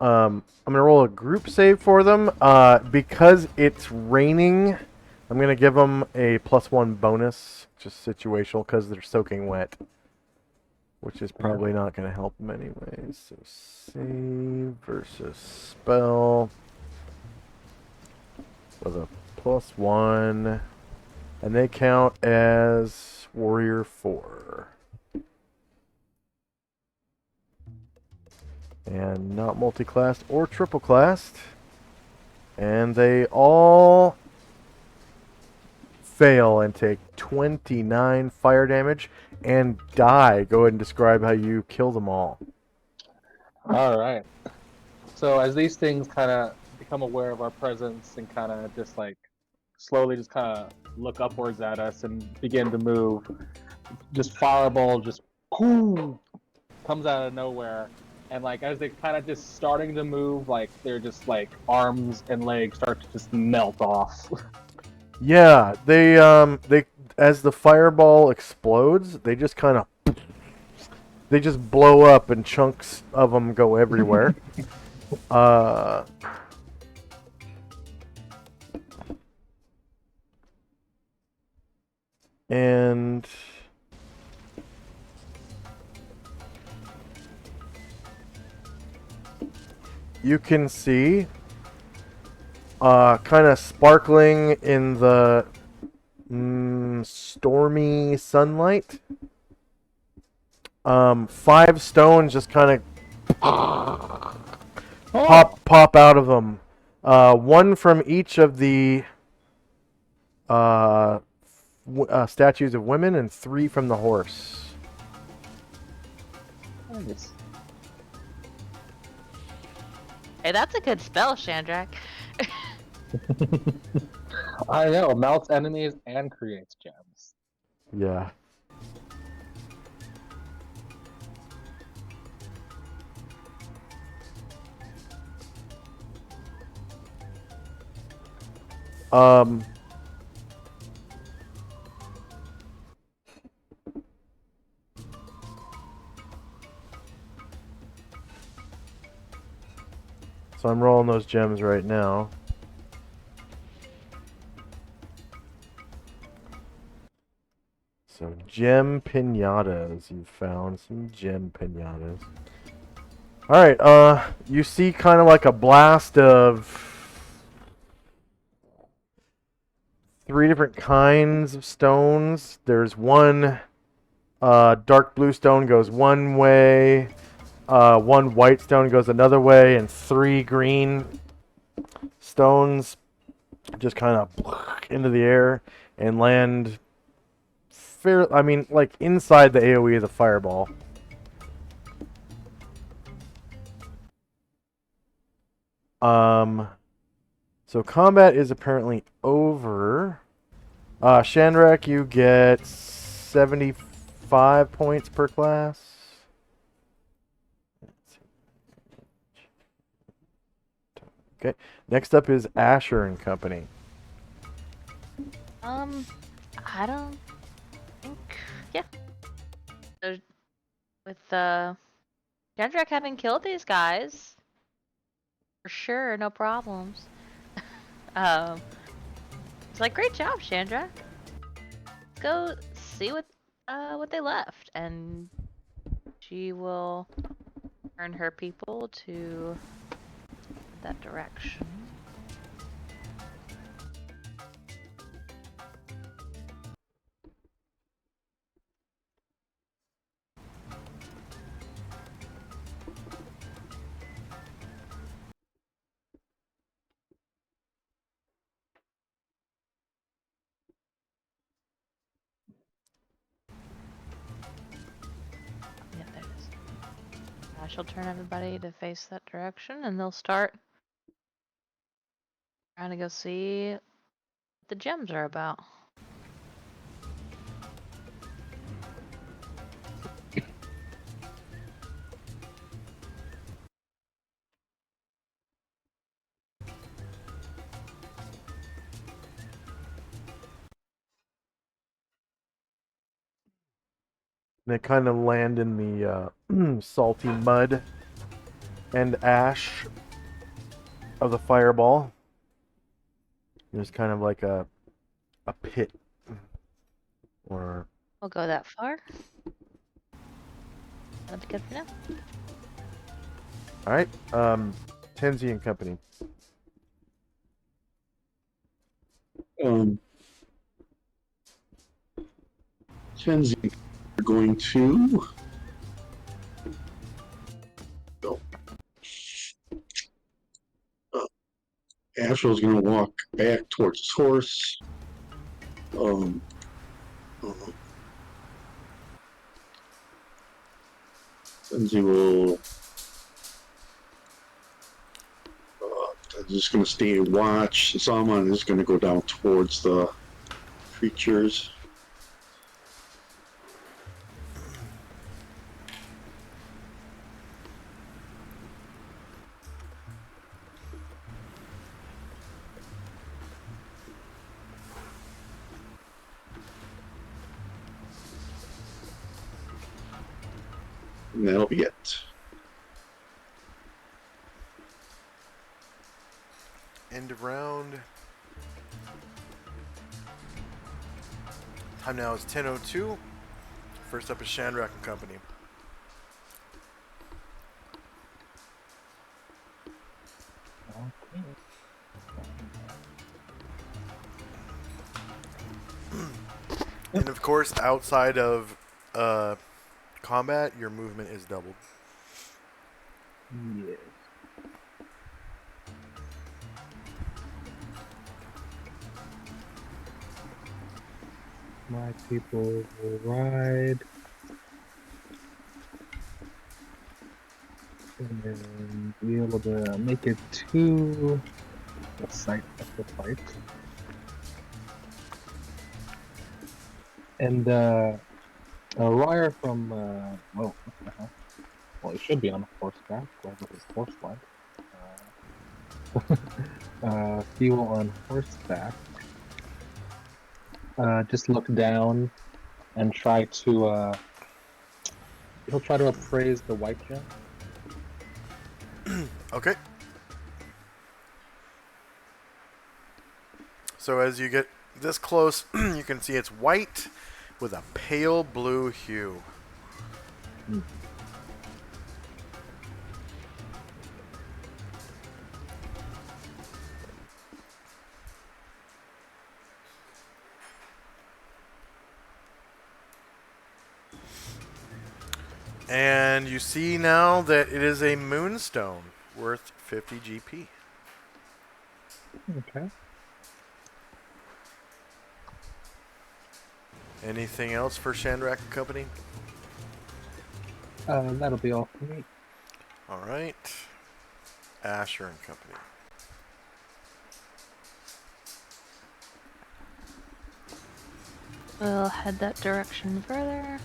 I'm gonna roll a group save for them. Because it's raining, I'm gonna give them a +1 bonus, just situational, because they're soaking wet, which is probably not gonna help them anyways. So save versus spell with a +1, and they count as Warrior 4. And not multi-classed or triple-classed. And they all fail and take 29 fire damage and die. Go ahead and describe how you kill them all. All right. So as these things kind of become aware of our presence and kind of just like slowly just kind of look upwards at us and begin to move, just fireball just boom, comes out of nowhere. And like as they're kind of just starting to move, like they're just like arms and legs start to just melt off. Yeah, they as the fireball explodes, they just kind of they just blow up and chunks of them go everywhere. And you can see kind of sparkling in the stormy sunlight. 5 stones just kind of pop out of them. 1 from each of the statues of women, and 3 from the horse. Nice. Hey, that's a good spell, Shandrak. I know, melts enemies and creates gems. Yeah. So I'm rolling those gems right now. So gem pinatas. You found some gem pinatas. Alright, you see kind of like a blast of 3 different kinds of stones. There's one dark blue stone goes one way, 1 white stone goes another way, and 3 green stones just kind of into the air and land like inside the AoE of the fireball. So combat is apparently over. Shandrak, you get 75 points per class. Okay. Next up is Asher and Company. I don't think. Yeah. So, with Shandrak having killed these guys, for sure, no problems. It's like, great job, Shandrak. Let's go see what they left, and she will turn her people to that direction. Yeah, there it is. I shall turn everybody to face that direction, and they'll start trying to go see what the gems are about. They kind of land in the salty mud and ash of the fireball. There's kind of like a pit, or We'll go that far. That'll be good for now. all right. Tenzi and Company. Kenzie, we're going to go. Ashel's going to walk back towards his horse. Kenzie will just going to stay and watch. Salman is going to go down towards the creatures. And that'll be it. End of round. Time now is 10:02. First up is Shandrak and Company. Okay. And of course, outside of combat, your movement is doubled. Yes. My people will ride. And then be able to make it to the site of the fight. And Ryer from what the hell? Well, he should be on horseback, wherever his horse went. Fuel on horseback. Just look down and try to he'll try to appraise the white gem. Okay. So as you get this close, you can see it's white with a pale blue hue. And you see now that it is a moonstone worth 50 GP. Okay. Anything else for Shandrak and Company? That'll be all for me. All right. Asher and Company. We'll head that direction further.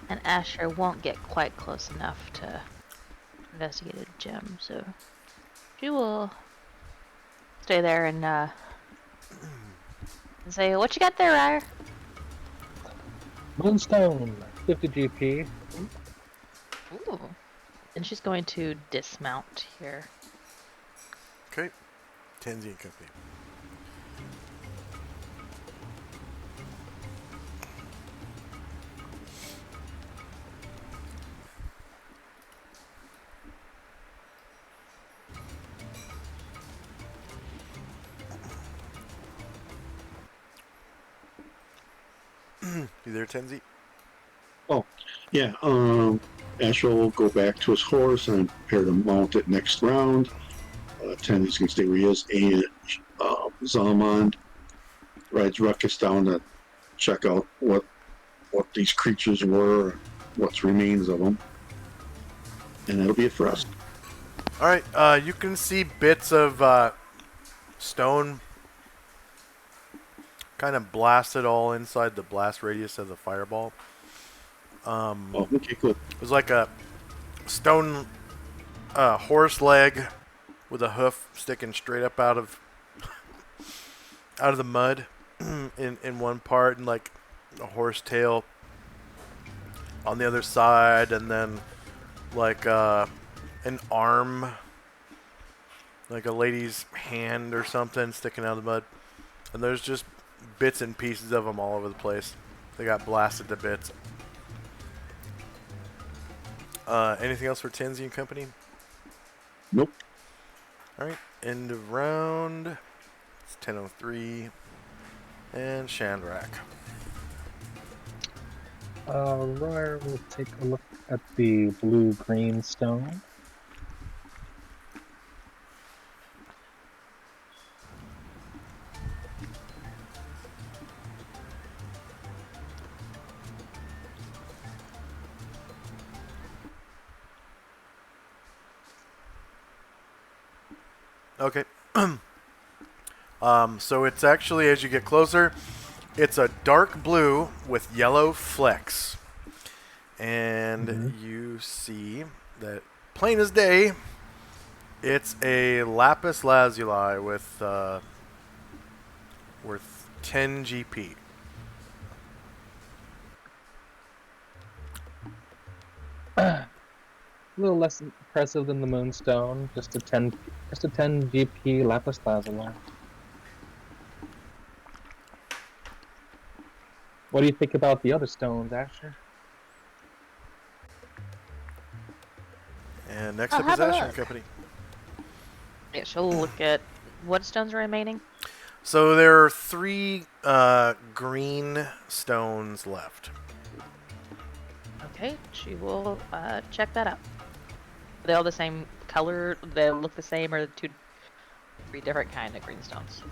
And Asher won't get quite close enough to investigate a gem, so she will stay there and say, "What you got there, Ryer?" Moonstone, 50 GP. Ooh. And she's going to dismount here. Okay. Tenzi and Company. You there, Tenzi? Yeah, Asher will go back to his horse and prepare to mount it next round. Tenny's gonna stay where he is, and Zalmond rides Ruckus down to check out what these creatures were, what's remains of them, and that'll be it for us. All right. You can see bits of stone kind of blasted all inside the blast radius of the fireball. Oh, okay, good. It was like a stone horse leg with a hoof sticking straight up out of the mud in one part, and like a horse tail on the other side, and then like an arm, like a lady's hand or something sticking out of the mud. And there's just bits and pieces of them all over the place. They got blasted to bits. Anything else for Tenzi and company? Nope. All right, end of round. It's 10:03, and Shandrak. Royer will take a look at the blue-green stone. Okay. So it's actually, as you get closer, it's a dark blue with yellow flecks. And you see that, plain as day, it's a lapis lazuli with worth 10 GP. A little less impressive than the moonstone. Just a 10 GP lapis lazuli. What do you think about the other stones, Asher? And next I'll up is have a Asher and look. Company. Yeah, she'll look at what stones are remaining. So there are 3 green stones left. Okay, she will check that out. Are they all the same color? They look the same, or 3 different kind of green stones?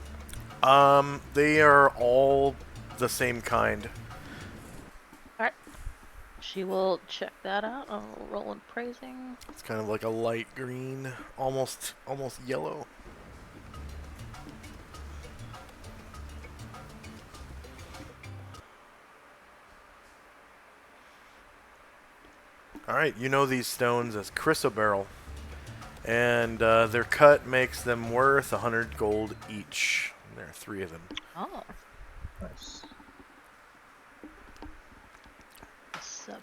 They are all the same kind. Alright. She will check that out. I'll roll in praising. It's kind of like a light green, almost yellow. All right, you know these stones as chrysoberyl, and their cut makes them worth 100 gold each. And there are 3 of them. Oh. Nice. So,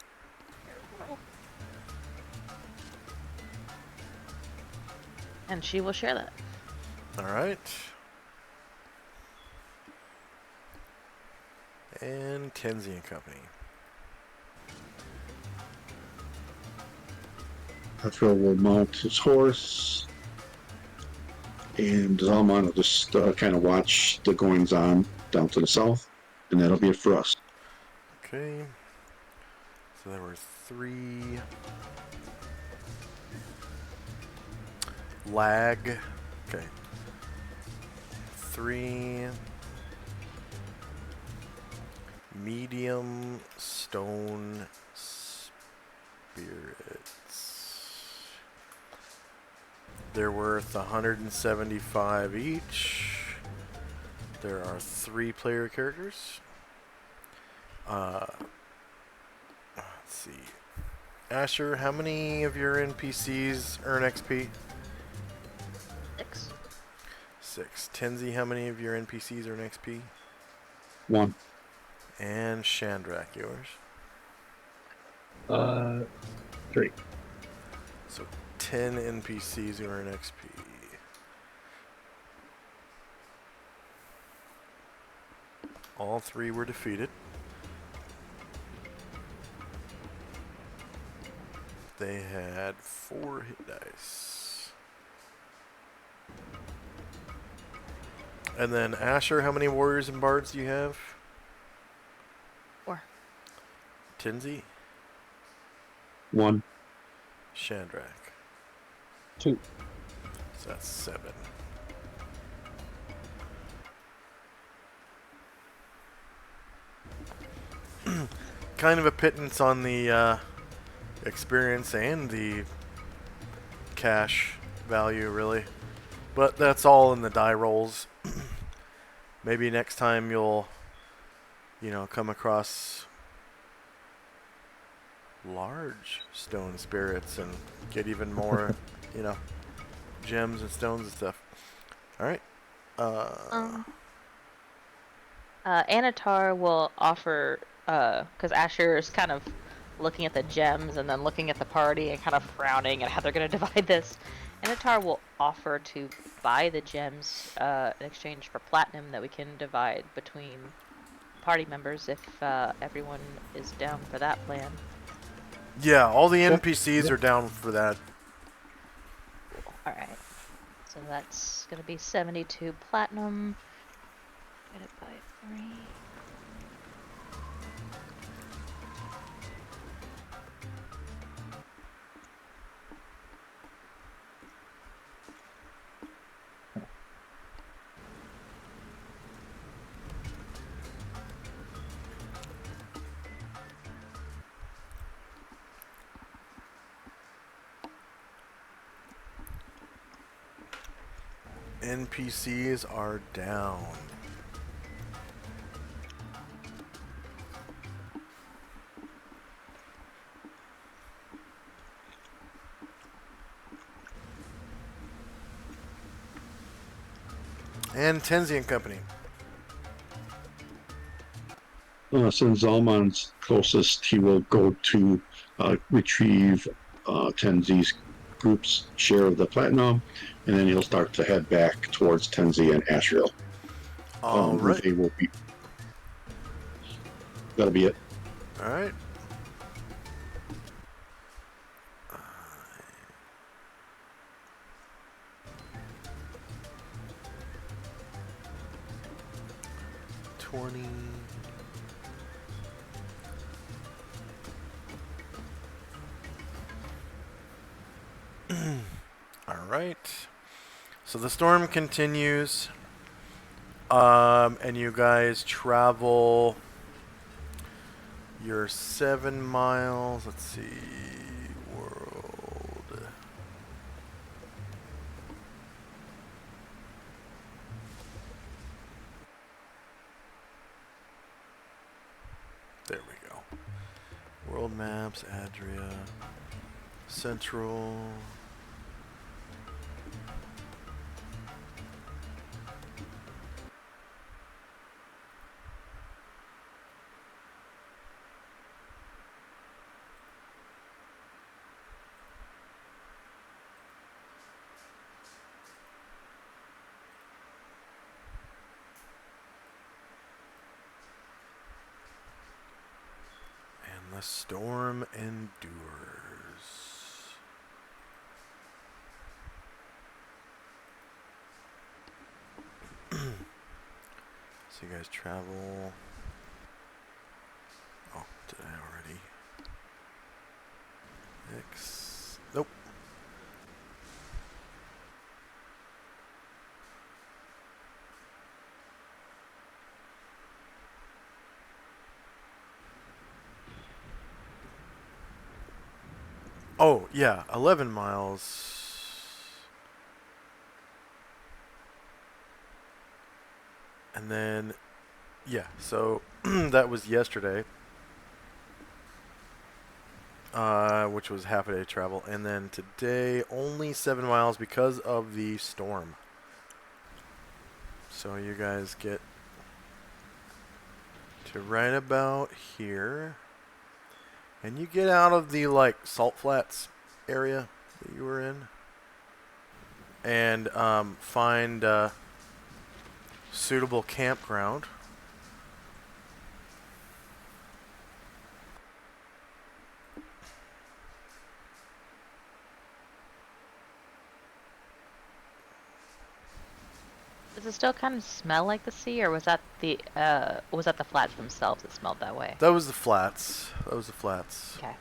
and she will share that. All right. And Tenzi and Company. Afro will mount his horse, and Zalmond will just kind of watch the goings on down to the south, and that'll be it for us. Okay. So there were 3. Lag. Okay. 3 medium stone spirits. They're worth 175 each. There are 3 player characters. Let's see. Asher, how many of your NPCs earn XP? 6. 6. Tenzi, how many of your NPCs earn XP? 1. And Shandrak, yours? 3. So 10 NPCs who earn XP. All 3 were defeated. They had 4 hit dice. And then Asher, how many warriors and bards do you have? 4. Tinsy, 1. Shandrak. 2. So that's 7. Kind of a pittance on the experience and the cash value, really. But that's all in the die rolls. Maybe next time you'll, come across large stone spirits and get even more, gems and stones and stuff. All right. Anatar will offer, because Asher is kind of looking at the gems and then looking at the party and kind of frowning at how they're going to divide this. Anatar will offer to buy the gems in exchange for platinum that we can divide between party members if everyone is down for that plan. Yeah, all the Sure. NPCs Yeah. are down for that. Cool. All right. So that's going to be 72 platinum. Divided by 3. NPCs are down. And Tenzi and Company. Since Zalman's closest, he will go to retrieve Tenzi's group's share of the platinum, and then he'll start to head back towards Tenzi and Ashriel. All right. They will be. That'll be it. All right. $20. All right. So the storm continues. And you guys travel your 7 miles. Let's see. World. There we go. World maps, Adria, Central. And the storm endures. So you guys travel. Oh, did I already? X. Nope. Oh, yeah, 11 miles. And then, yeah, so that was yesterday, which was half a day travel. And then today, only 7 miles because of the storm. So you guys get to right about here. And you get out of the, salt flats area that you were in. And find a suitable campground. Does it still kind of smell like the sea, or was that the flats themselves that smelled that way? That was the flats. That was the flats. Okay.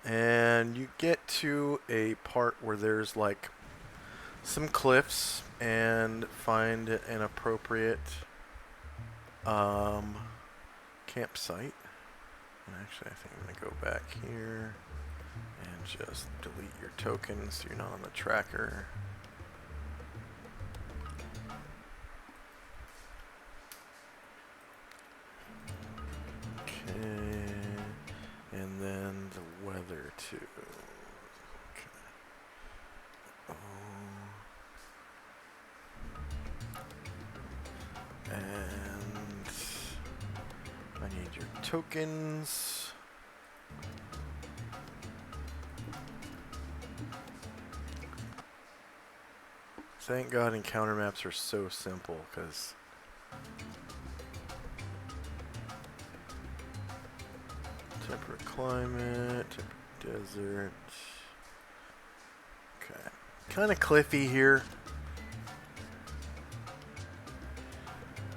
And you get to a part where there's like some cliffs and find an appropriate campsite. And actually, I think I'm gonna go back here and just delete your tokens so you're not on the tracker. Okay, and then the weather too. Okay. And I need your tokens. Thank God encounter maps are so simple, because temperate climate, temperate desert. Okay. Kind of cliffy here.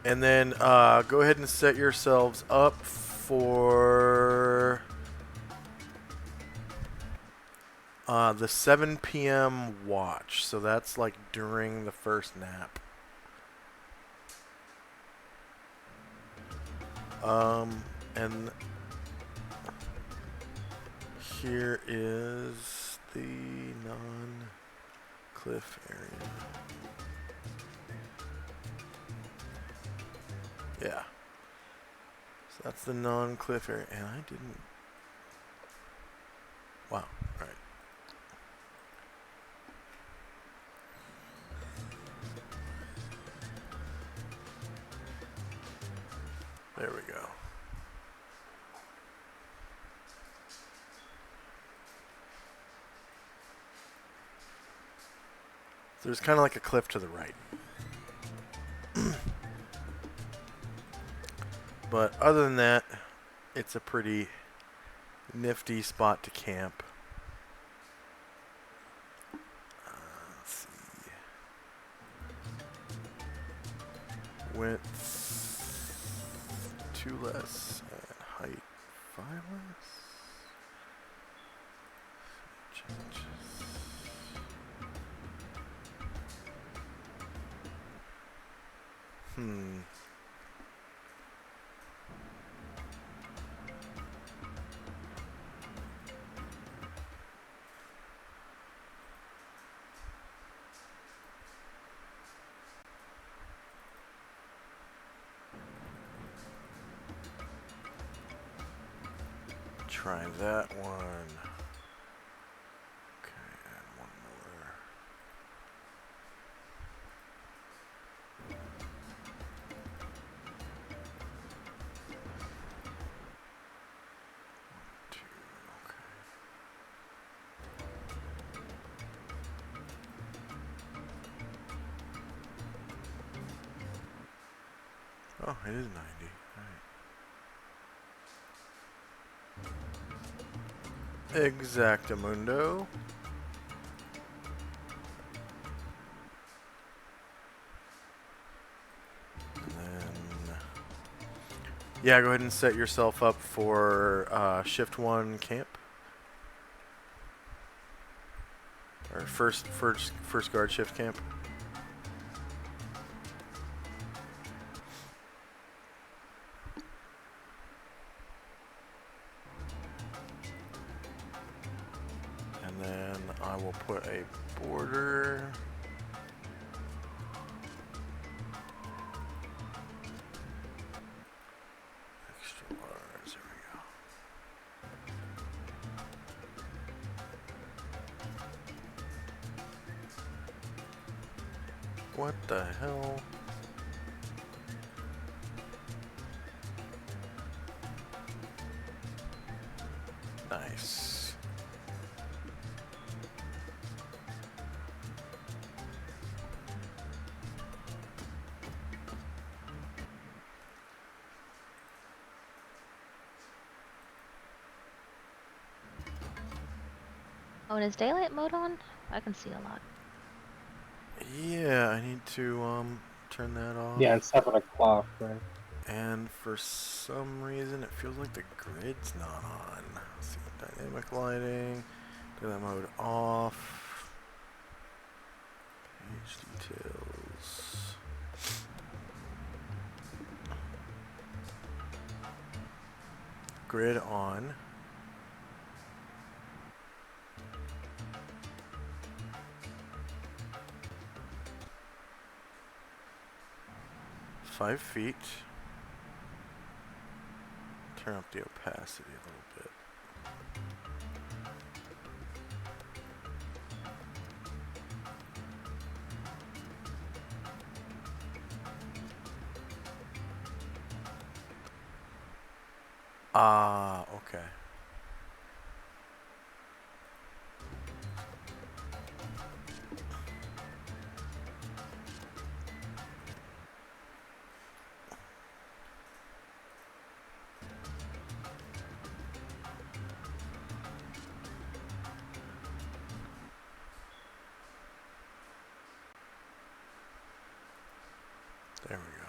And then go ahead and set yourselves up for the 7 p.m. watch. So that's like during the first nap. And here is the non-cliff area. Yeah. So that's the non-cliff area. And I didn't... Wow. Alright. There we go. So there's kind of like a cliff to the right. But other than that, it's a pretty nifty spot to camp. Let's see. Width 2 less and height 5 less. Changes. Try that one. Okay, add one more. Two, okay. Oh, it is 90. Alright. Exactamundo. And then, yeah, go ahead and set yourself up for shift 1 camp. Or first guard shift camp. And then I will put a border. Extra large, there we go. What the hell? Nice. Oh, and is daylight mode on? I can see a lot. Yeah, I need to turn that off. Yeah, it's 7 o'clock, right? And for some reason, it feels like the grid's not on. Let's see, dynamic lighting. Do that mode off. Page details. Grid on. Five feet. Turn up the opacity a little bit. Ah, okay. There we go.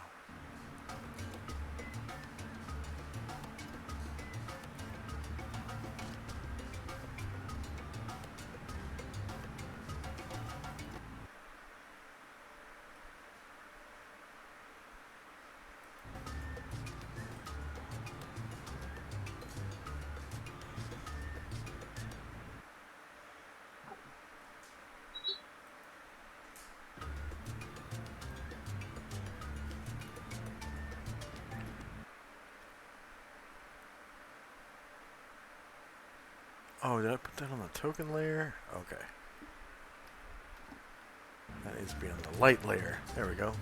Oh, did I put that on the token layer? Okay. That needs to be on the light layer. There we go.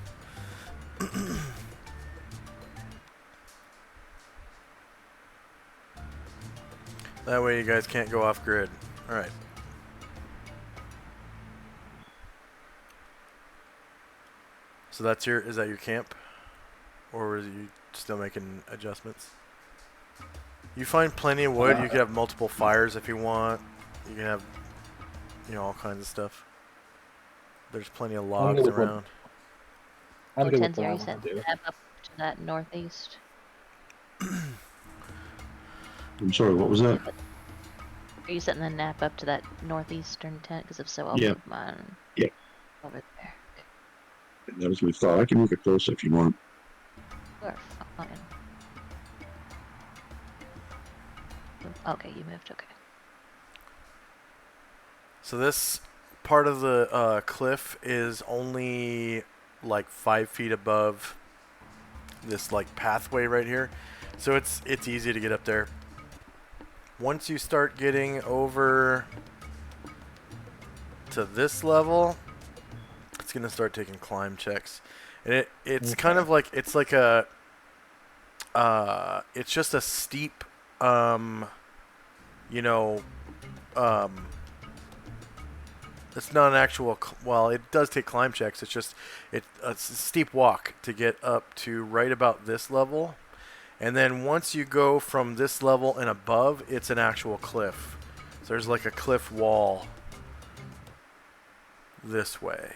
That way you guys can't go off grid. Alright. So that's your, is that your camp? Or is you still making adjustments? You find plenty of wood. You could have multiple fires if you want. You can have, you know, all kinds of stuff. There's plenty of logs around. I'm good with Hortensia, what are I you want setting to do. the map up to that northeast? I'm sorry, what was that? Are you setting the nap up to that northeastern tent? Because if so, I'll Yeah. move mine Yeah. over there. That was my thought. I can move it closer if you want. Sure, fine. Okay, you moved. Okay. So this part of the cliff is only like 5 feet above this like pathway right here. So it's easy to get up there. Once you start getting over to this level, it's gonna start taking climb checks. And it's kind of like, it's like a it's just a steep you know, it's not an actual, well, it does take climb checks. It's just, it's a steep walk to get up to right about this level. And then once you go from this level and above, it's an actual cliff. So there's like a cliff wall this way.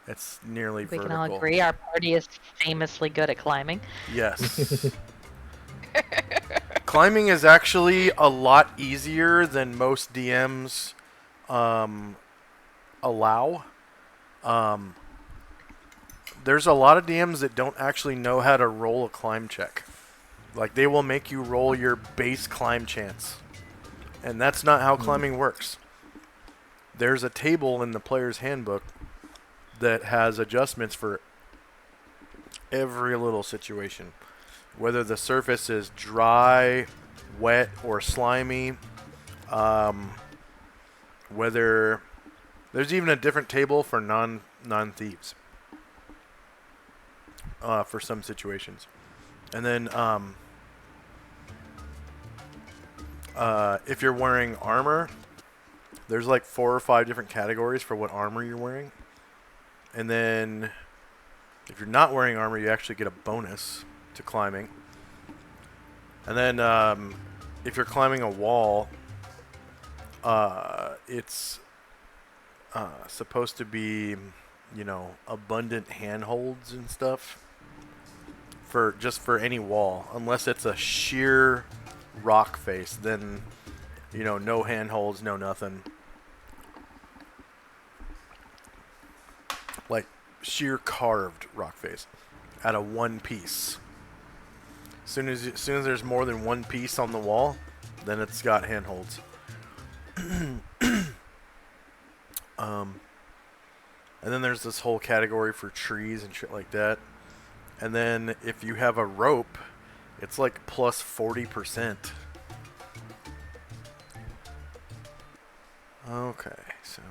It's nearly We vertical. can all agree our party is famously good at climbing. Yes. Climbing is actually a lot easier than most DMs allow. There's a lot of DMs that don't actually know how to roll a climb check. Like, they will make you roll your base climb chance. And that's not how climbing works. There's a table in the player's handbook that has adjustments for every little situation. Whether the surface is dry, wet, or slimy. Whether... There's even a different table for non-thieves. For some situations. And then if you're wearing armor, there's like 4 or 5 different categories for what armor you're wearing. And then if you're not wearing armor, you actually get a bonus to climbing. And then if you're climbing a wall, it's supposed to be, you know, abundant handholds and stuff for just for any wall, unless it's a sheer rock face. Then, you know, no handholds, no nothing. Like sheer carved rock face out of one piece. Soon as there's more than one piece on the wall, then it's got handholds. And then there's this whole category for trees and shit like that. And then if you have a rope, it's like plus 40%. Okay, so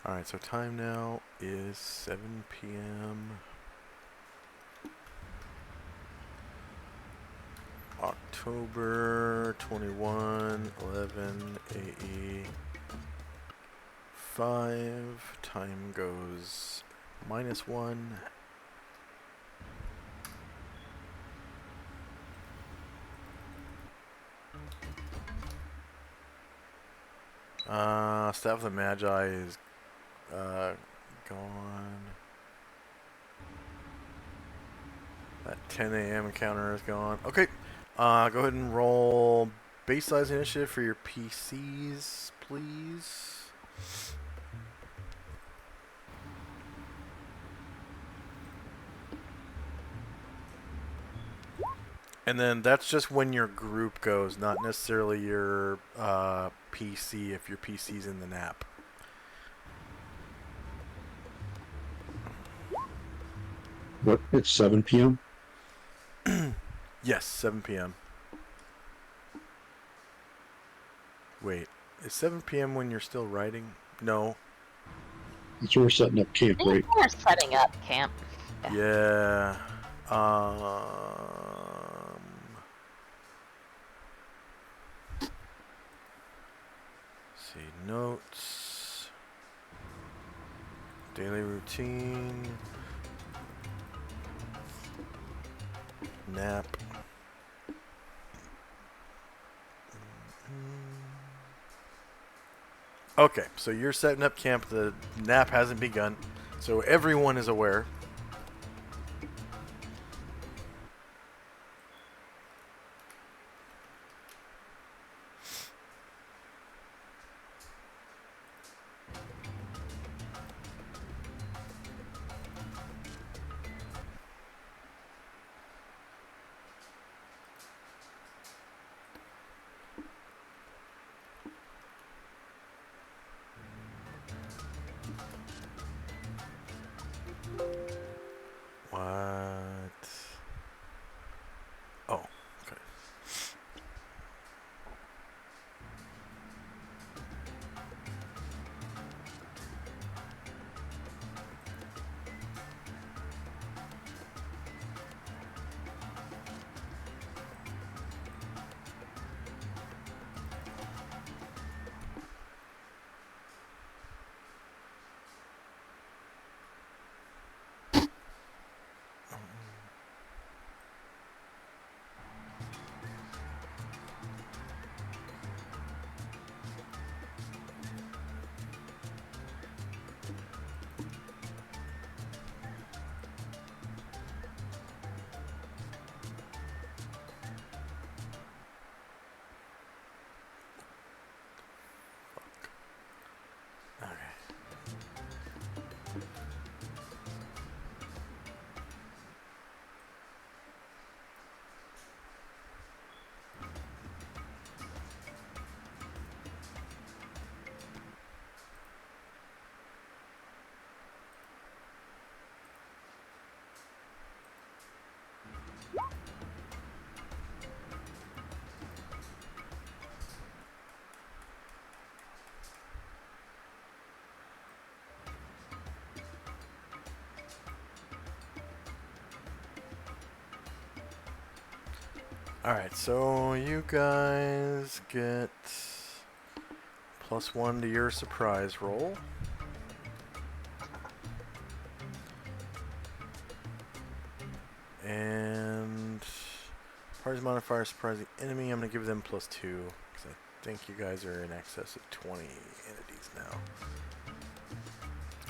alright, so time now is 7 p.m. October 21, 11 AE 5. Time goes -1. Staff of the Magi is gone. That 10 a.m. encounter is gone. Okay. Go ahead and roll base size initiative for your PCs, please. And then that's just when your group goes, not necessarily your PC if your PC's in the nap. What? It's 7 p.m. Yes, 7 p.m. Wait, is 7 p.m. when you're still writing? No. That's where we're setting up camp, I right? think we're setting up camp. Yeah. See, notes. Daily routine. Nap. Okay, so you're setting up camp. The nap hasn't begun, so everyone is aware. What? Oh, okay. Alright, so you guys get +1 to your surprise roll. And party's modifier, surprise the enemy. I'm going to give them +2 because I think you guys are in excess of 20 entities now.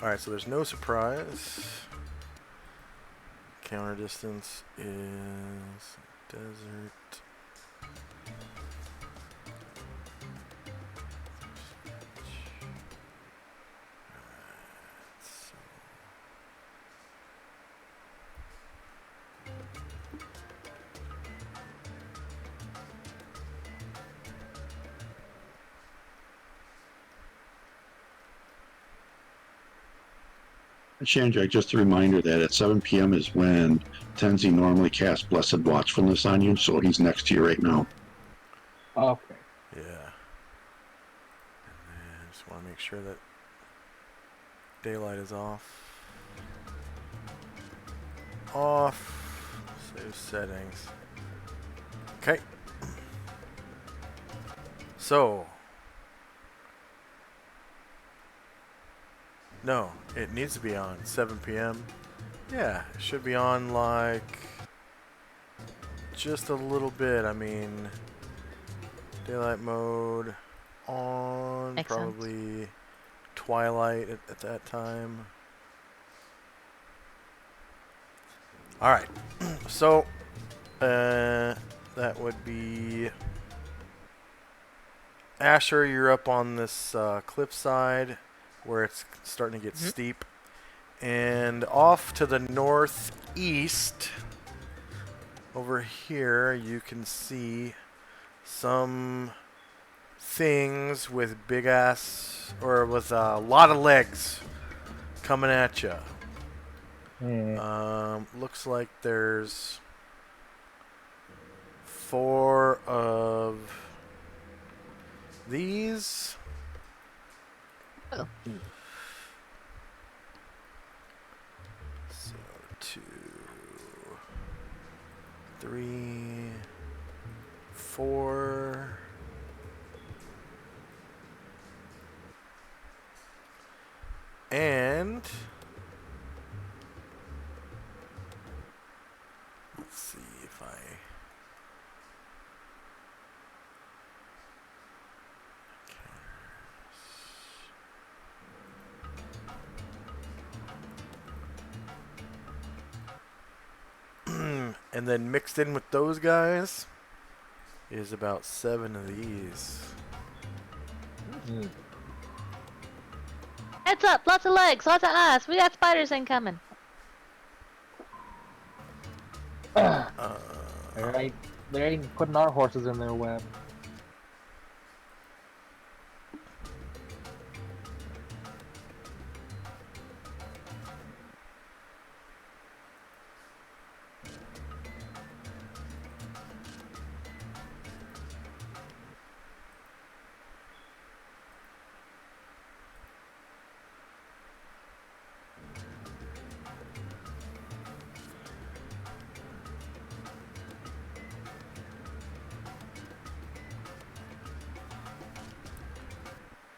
Alright, so there's no surprise. Counter distance is desert. Shanjak, just a reminder that at 7 p.m. is when Tenzi normally casts Blessed Watchfulness on you, so he's next to you right now. Okay. Yeah. And then just want to make sure that daylight is off. Off. Save settings. Okay. So. No, it needs to be on 7 p.m. Yeah, it should be on like just a little bit. I mean, daylight mode on, Makes sense. probably twilight at that time. All right, so that would be Asher. You're up on this cliffside where it's starting to get steep. And off to the northeast, over here, you can see some things with big ass, or with a lot of legs coming at you. Looks like there's 4 of these. Oh. So 2, 3, 4. And let's see if I and then mixed in with those guys is about 7 of these. Heads up! Lots of legs, lots of eyes. We got spiders incoming. They ain't putting our horses in their web.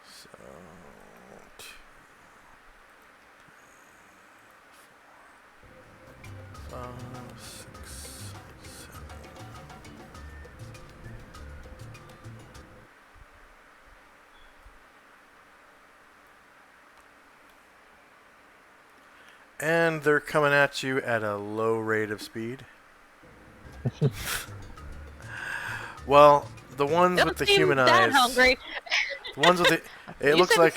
So 2, 3, 4, 5, 6, 7. And they're coming at you at a low rate of speed. Well, the ones with the human that eyes. hungry. The ones with the it You looks said like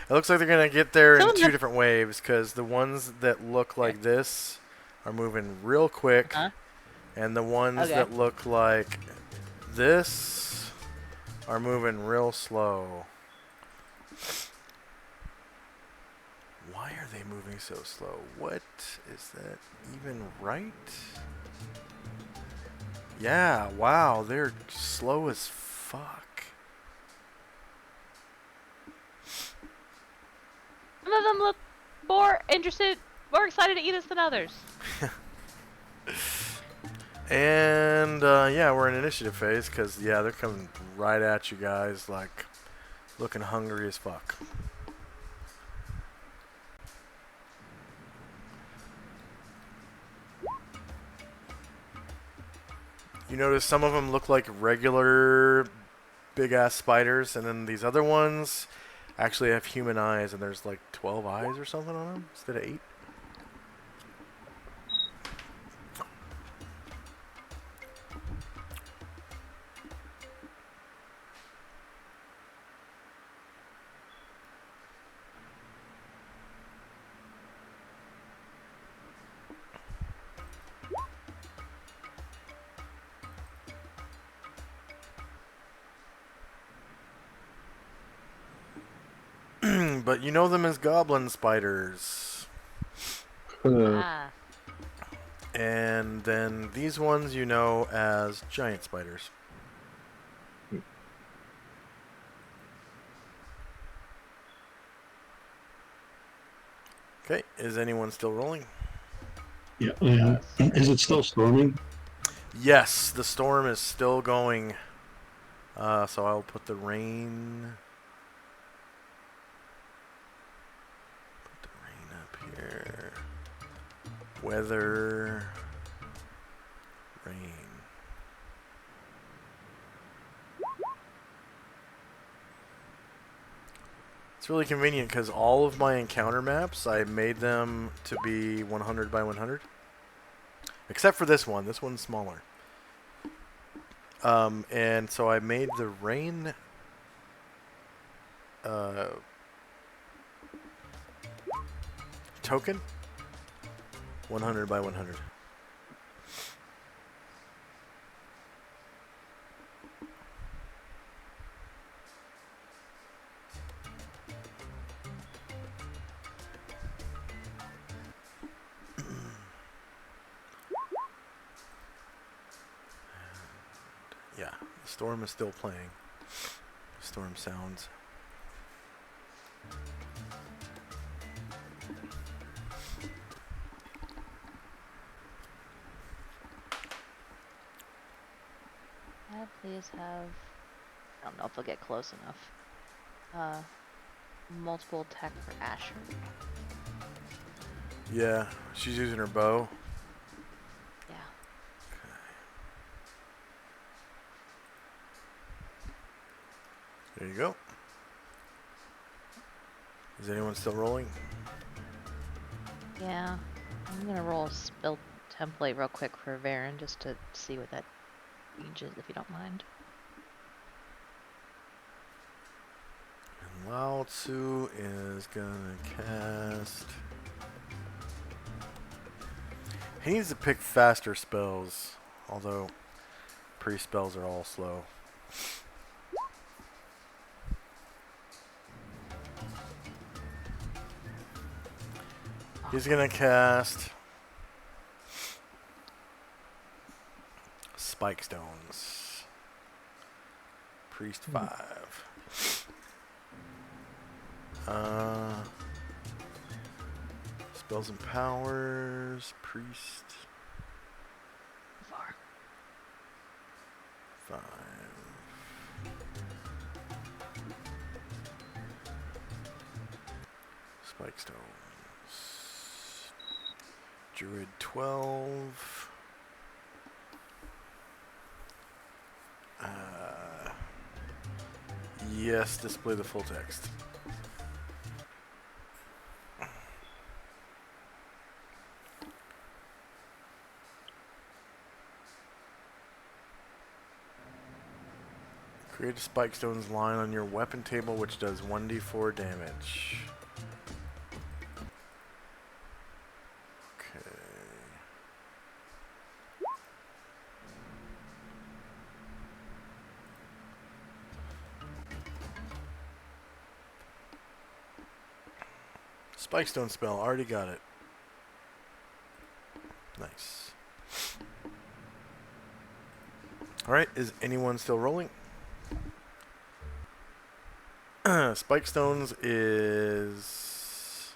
they're gonna get there in Some of 2 them- different waves, because the ones that look like this are moving real quick, and the ones that look like this are moving real slow. Why are they moving so slow? What is that even right? Yeah, wow, they're slow as fuck. Some of them look more interested, more excited to eat us than others. And yeah, we're in initiative phase, because yeah, they're coming right at you guys, like looking hungry as fuck. You notice some of them look like regular big-ass spiders, and then these other ones actually have human eyes, and there's like 12 eyes or something on them instead of 8. But you know them as goblin spiders. Ah. And then these ones you know as giant spiders. Okay, is anyone still rolling? Yeah. Yes. Is it still storming? Yes, the storm is still going. So I'll put the rain. Put the rain up here. Weather. Rain. It's really convenient because all of my encounter maps, I made them to be 100 by 100. Except for this one. This one's smaller. And so I made the rain token 100 by 100. Yeah, the storm is still playing. Storm sounds. Please have. I don't know if I'll get close enough. Multiple attack for Asher. Yeah, she's using her bow. Yeah. There you go. Is anyone still rolling? Yeah. I'm gonna roll a spell template real quick for Varen just to see what that changes, if you don't mind. And Lao Tzu is gonna cast. He needs to pick faster spells, although pre-spells are all slow. He's gonna cast Spike Stones. Priest 5. Spells and powers. Priest Far. 5. Spike Stones. Druid 12. Yes, display the full text. Create a Spike Stones line on your weapon table which does 1d4 damage. Okay. Spike Stone spell, already got it. Nice. Alright, is anyone still rolling? Spike Stones is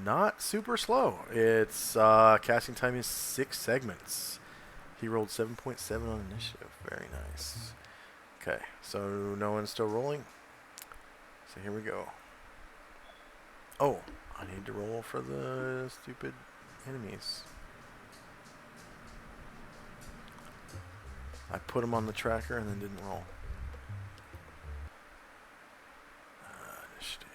not super slow. Its casting time is 6 segments. He rolled 7.7 on initiative. Very nice. Okay, so no one's still rolling. So here we go. Oh, I need to roll for the stupid enemies. I put them on the tracker and then didn't roll. Initiative.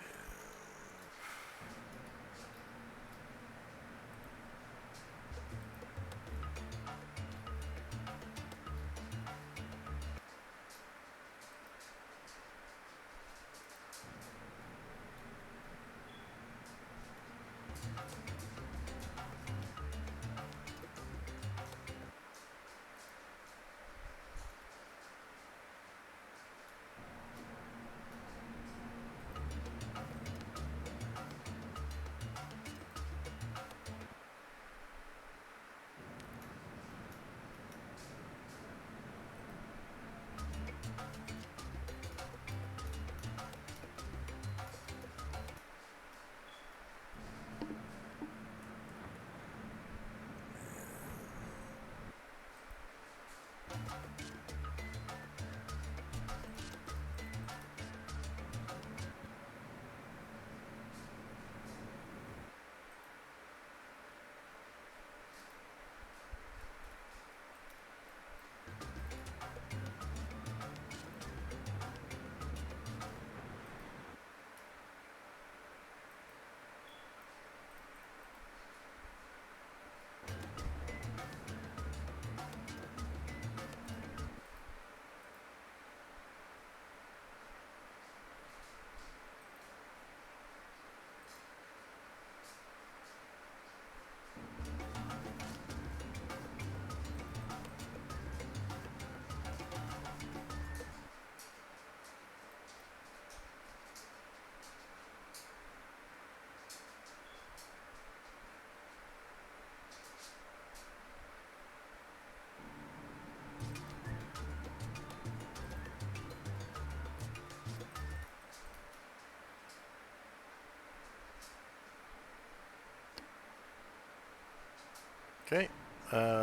Okay,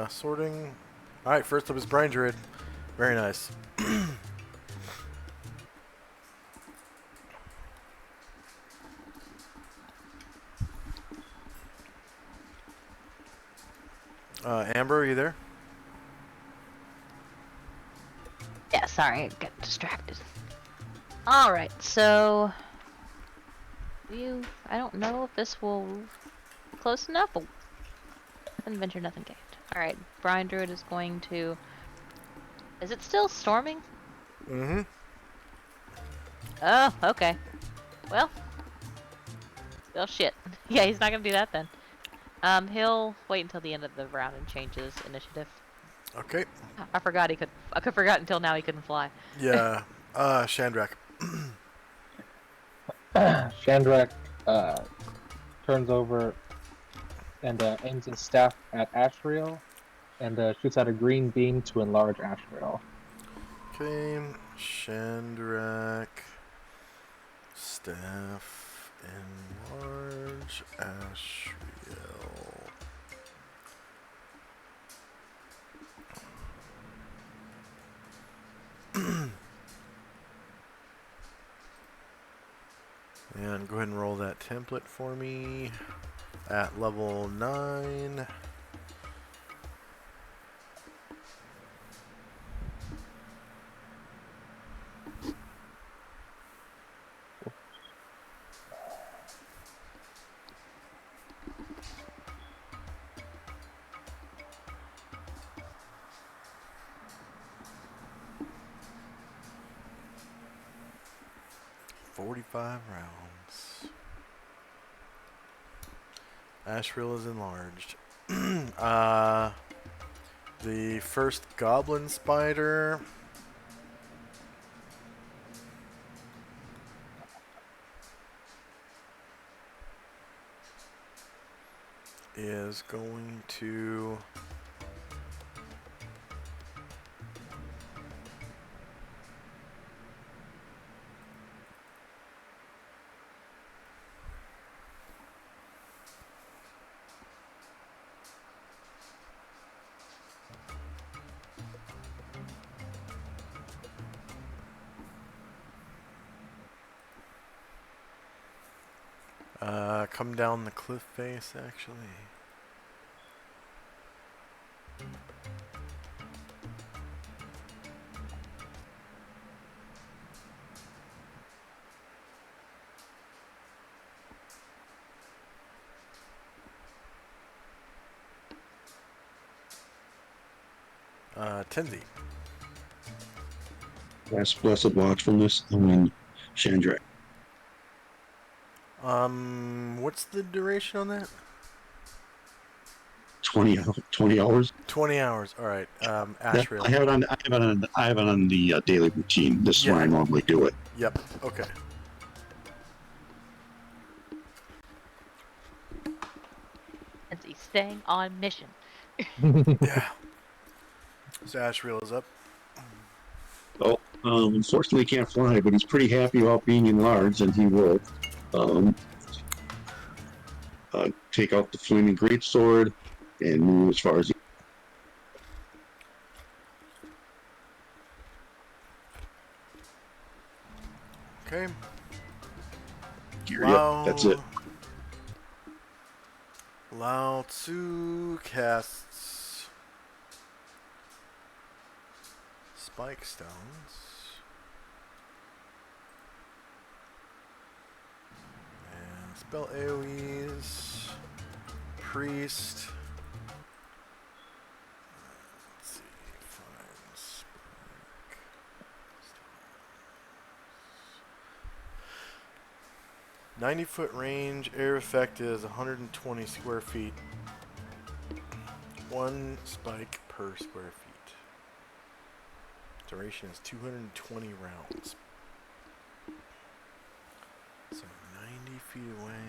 sorting. Alright, first up is Brine Druid. Very nice. Amber, are you there? Yeah, sorry, I got distracted. Alright, so... I don't know if this will... Close enough, but... Nothing ventured, nothing gained. Alright, Brian Druid is going to... Is it still storming? Mm-hmm. Oh, okay. Well... Well, shit. Yeah, he's not gonna do that then. He'll wait until the end of the round and change his initiative. Okay. I forgot he could... I could forgot until now he couldn't fly. Yeah. Shandrak. Shandrak turns over and aims his staff at Ashriel and shoots out a green beam to enlarge Ashriel. Okay. Shandrak. Staff. Enlarge. Ashriel. And go ahead and roll that template for me at level 9. "45 rounds. Ashriel is enlarged. The first goblin spider is going to come down the cliff face, actually. Tenzi. Last blessed watchfulness on Chandra. What's the duration on that? 20 hours. 20 hours. All right. Ashriel. I have it on the daily routine. This is when I Yeah. normally do it. Yep. Okay. As he's staying on mission. Yeah. So Ashriel is up. Oh, unfortunately, he can't fly, but he's pretty happy about being enlarged, and he will take out the flaming greatsword and move as far as. Okay. Yep, that's it. Lao Tzu casts Spike Stones. And spell AoEs. Priest. Let's see. Find Spike. 90-foot range. Air effect is 120 square feet. 1 spike per square feet. Duration is 220 rounds. So 90 feet away.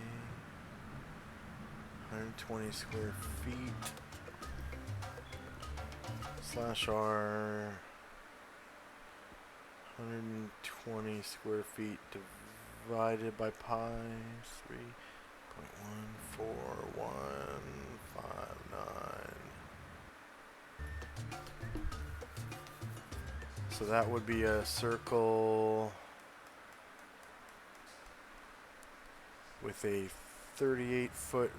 120 square feet. Slash R. 120 square feet divided by pi. 3.14159. So that would be a circle with a 38-foot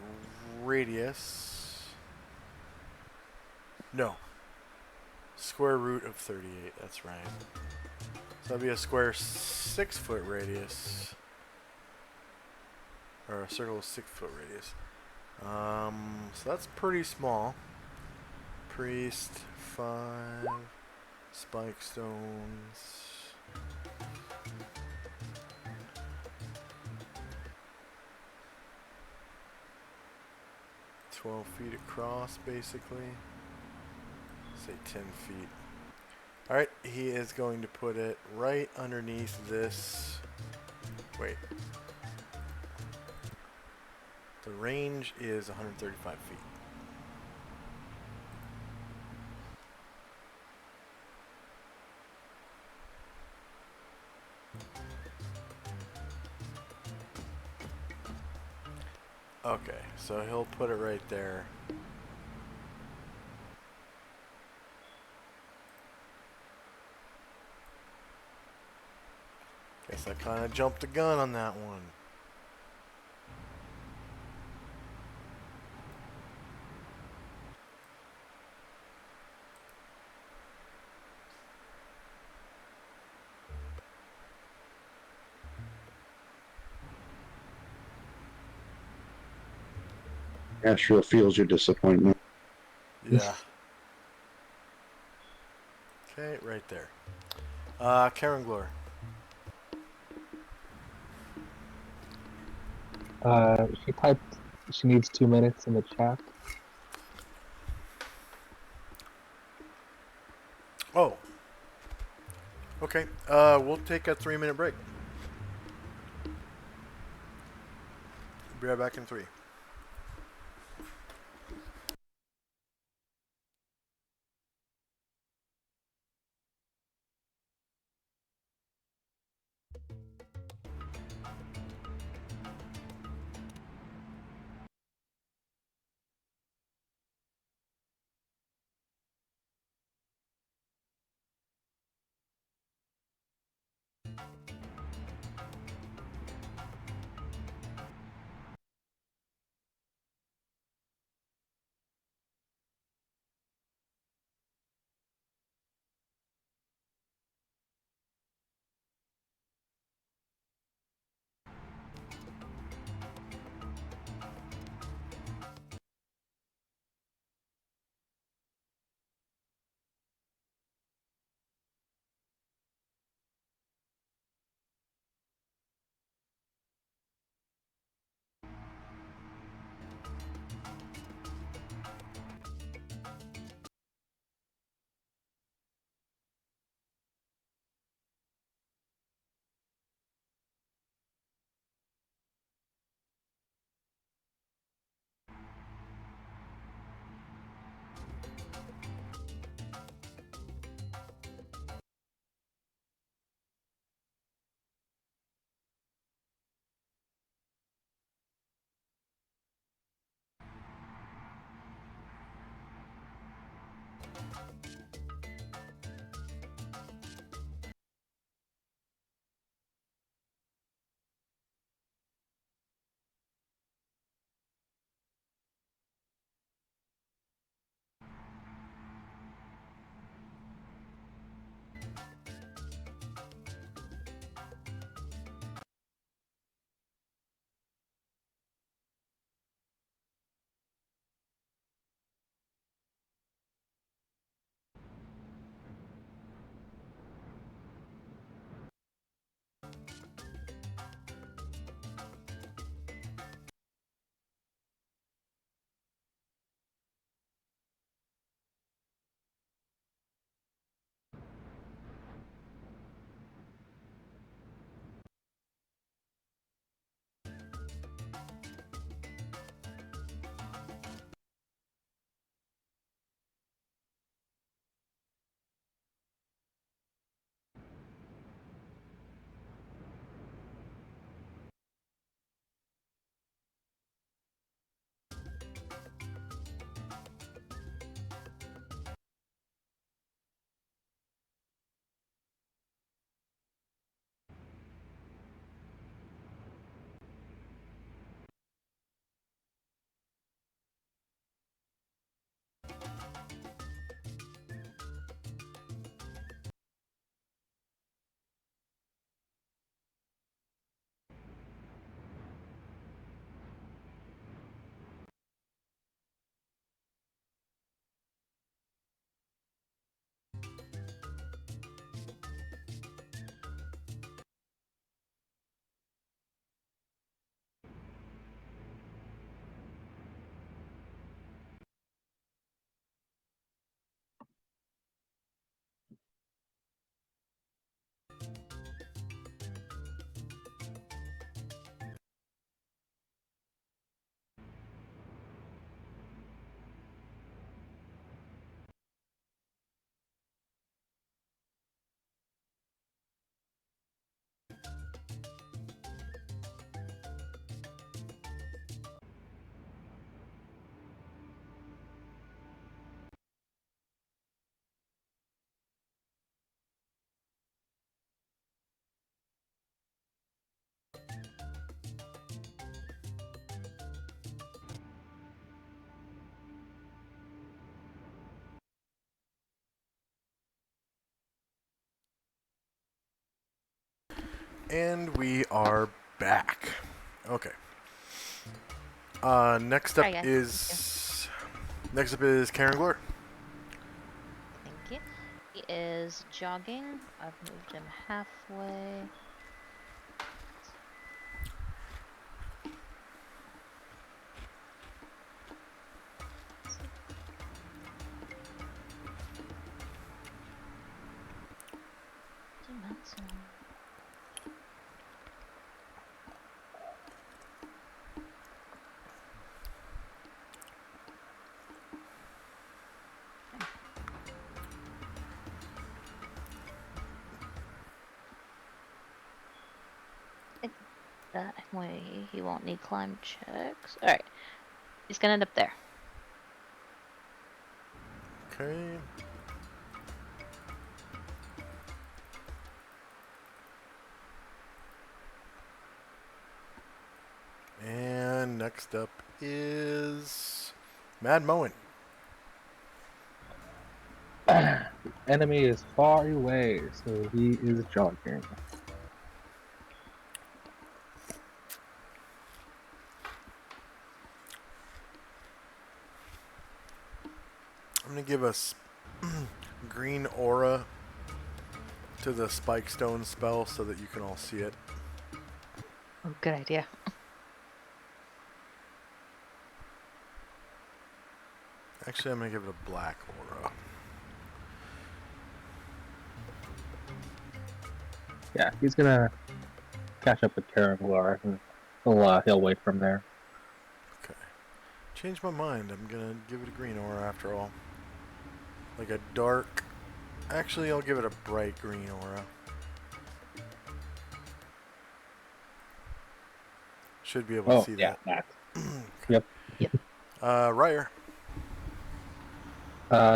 radius. No. Square root of 38, that's right. So that'd be a square 6-foot radius. Or a circle with 6-foot radius. So that's pretty small. Priest, 5. Spike stones. $12 feet across, basically. Say 10 feet. Alright, he is going to put it right underneath this. Wait. The range is 135 feet. Okay, so he'll put it right there. Guess I kind of jumped the gun on that one. Astral feels your disappointment. Yeah. Okay, right there. Karen Glor. She typed she needs 2 minutes in the chat. Oh. Okay. We'll take a 3-minute break. Be right back in 3. And we are back. Okay. Next up Sorry, guys. is Karen Glore. Thank you. He is jogging. I've moved him halfway. That way he won't need climb checks. Alright. He's gonna end up there. Okay. And next up is Mad Moen. Enemy is far away, so he is jogging. I'm going to give us green aura to the Spike Stone spell so that you can all see it. Oh, good idea. Actually, I'm going to give it a black aura. Yeah, he's gonna catch up with Karamlar, and he'll wait from there. Okay. Change my mind. I'm going to give it a green aura after all. Like a dark... Actually, I'll give it a bright green aura. Should be able to see yeah, that. that. Yep. Ryer.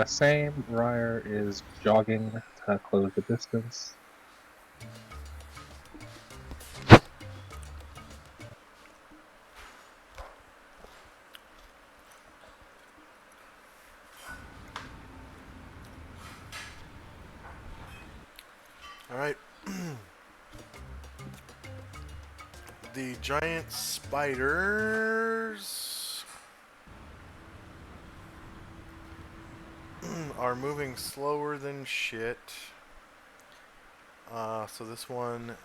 Same. Ryer is jogging to close the distance. All right. The giant spiders are moving slower than shit. So this one,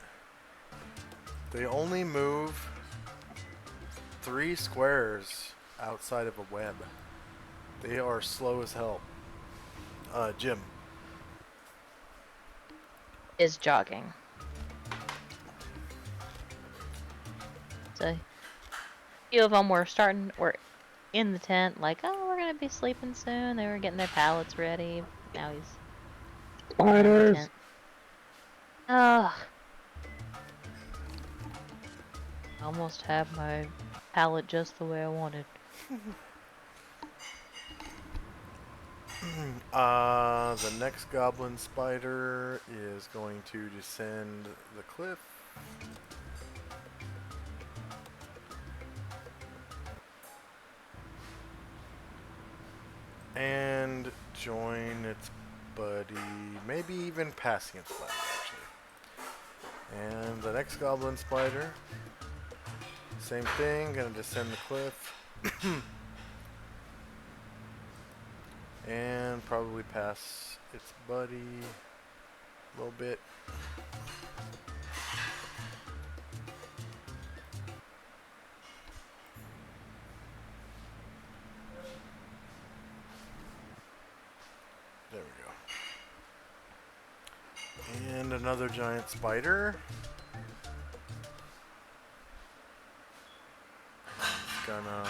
they only move 3 squares outside of a web. They are slow as hell. Jim. Is jogging. So, a few of them were in the tent, like, oh, we're gonna be sleeping soon. They were getting their pallets ready. Now he's out of the Spiders! tent. Ugh. Almost have my pallet just the way I wanted. The next goblin spider is going to descend the cliff. And join its buddy, maybe even passing its buddy, actually. And the next goblin spider, same thing, gonna descend the cliff. And probably pass its buddy a little bit. There we go. And another giant spider. It's gonna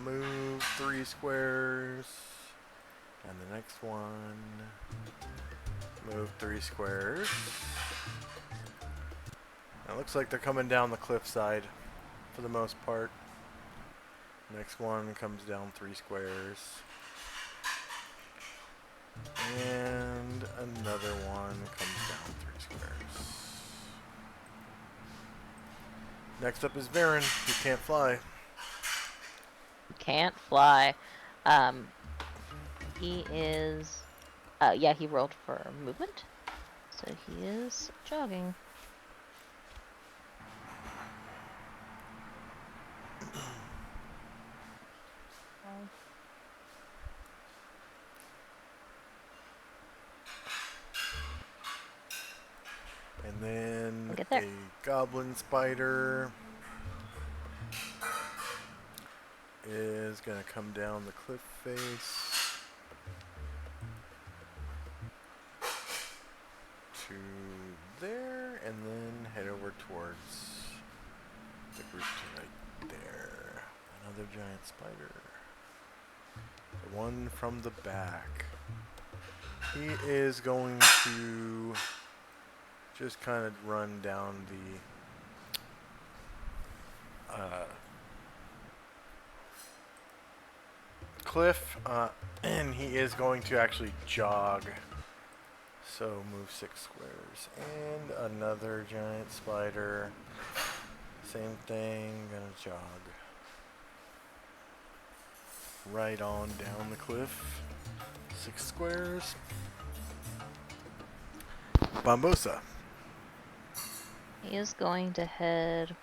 move 3 squares. And the next one, move 3 squares. It looks like they're coming down the cliffside for the most part. Next one comes down 3 squares. And another one comes down 3 squares. Next up is Varen, who can't fly. Can't fly. He is... yeah, he rolled for movement. So he is jogging. And then Get there. a goblin spider is going to come down the cliff face to there and then head over towards the group to right there. Another giant spider. The one from the back. He is going to just kind of run down the cliff, and he is going to actually jog. So move 6 squares. And another giant spider. Same thing, gonna jog. Right on down the cliff. 6 squares. Bambosa. He is going to head...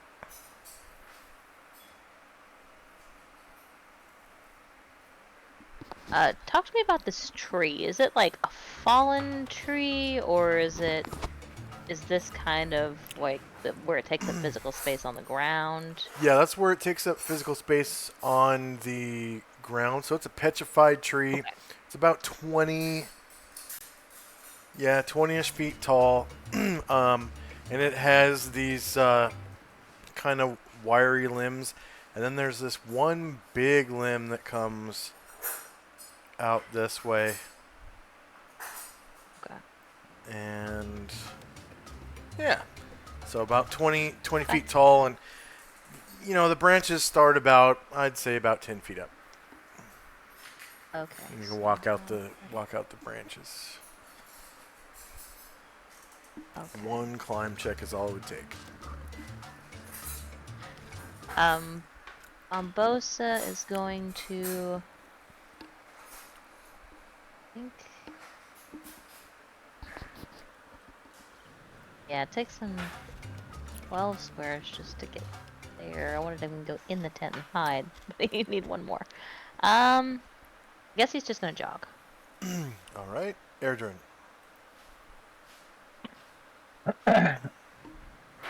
talk to me about this tree. Is it like a fallen tree, or is this kind of like where it takes up physical space on the ground? Yeah, that's where it takes up physical space on the ground. So it's a petrified tree. Okay. It's about 20-ish feet tall. And it has these kind of wiry limbs. And then there's this one big limb that comes out this way. Okay. And yeah, so about 20 feet tall, and you know the branches start about, I'd say, about 10 feet up. Okay. You so can walk out the branches. Okay. One climb check is all it would take. Ambosa is going to. I think. Yeah, it takes him 12 squares just to get there. I wanted him to go in the tent and hide, but you need one more. I guess he's just gonna jog. All right, Airdrin.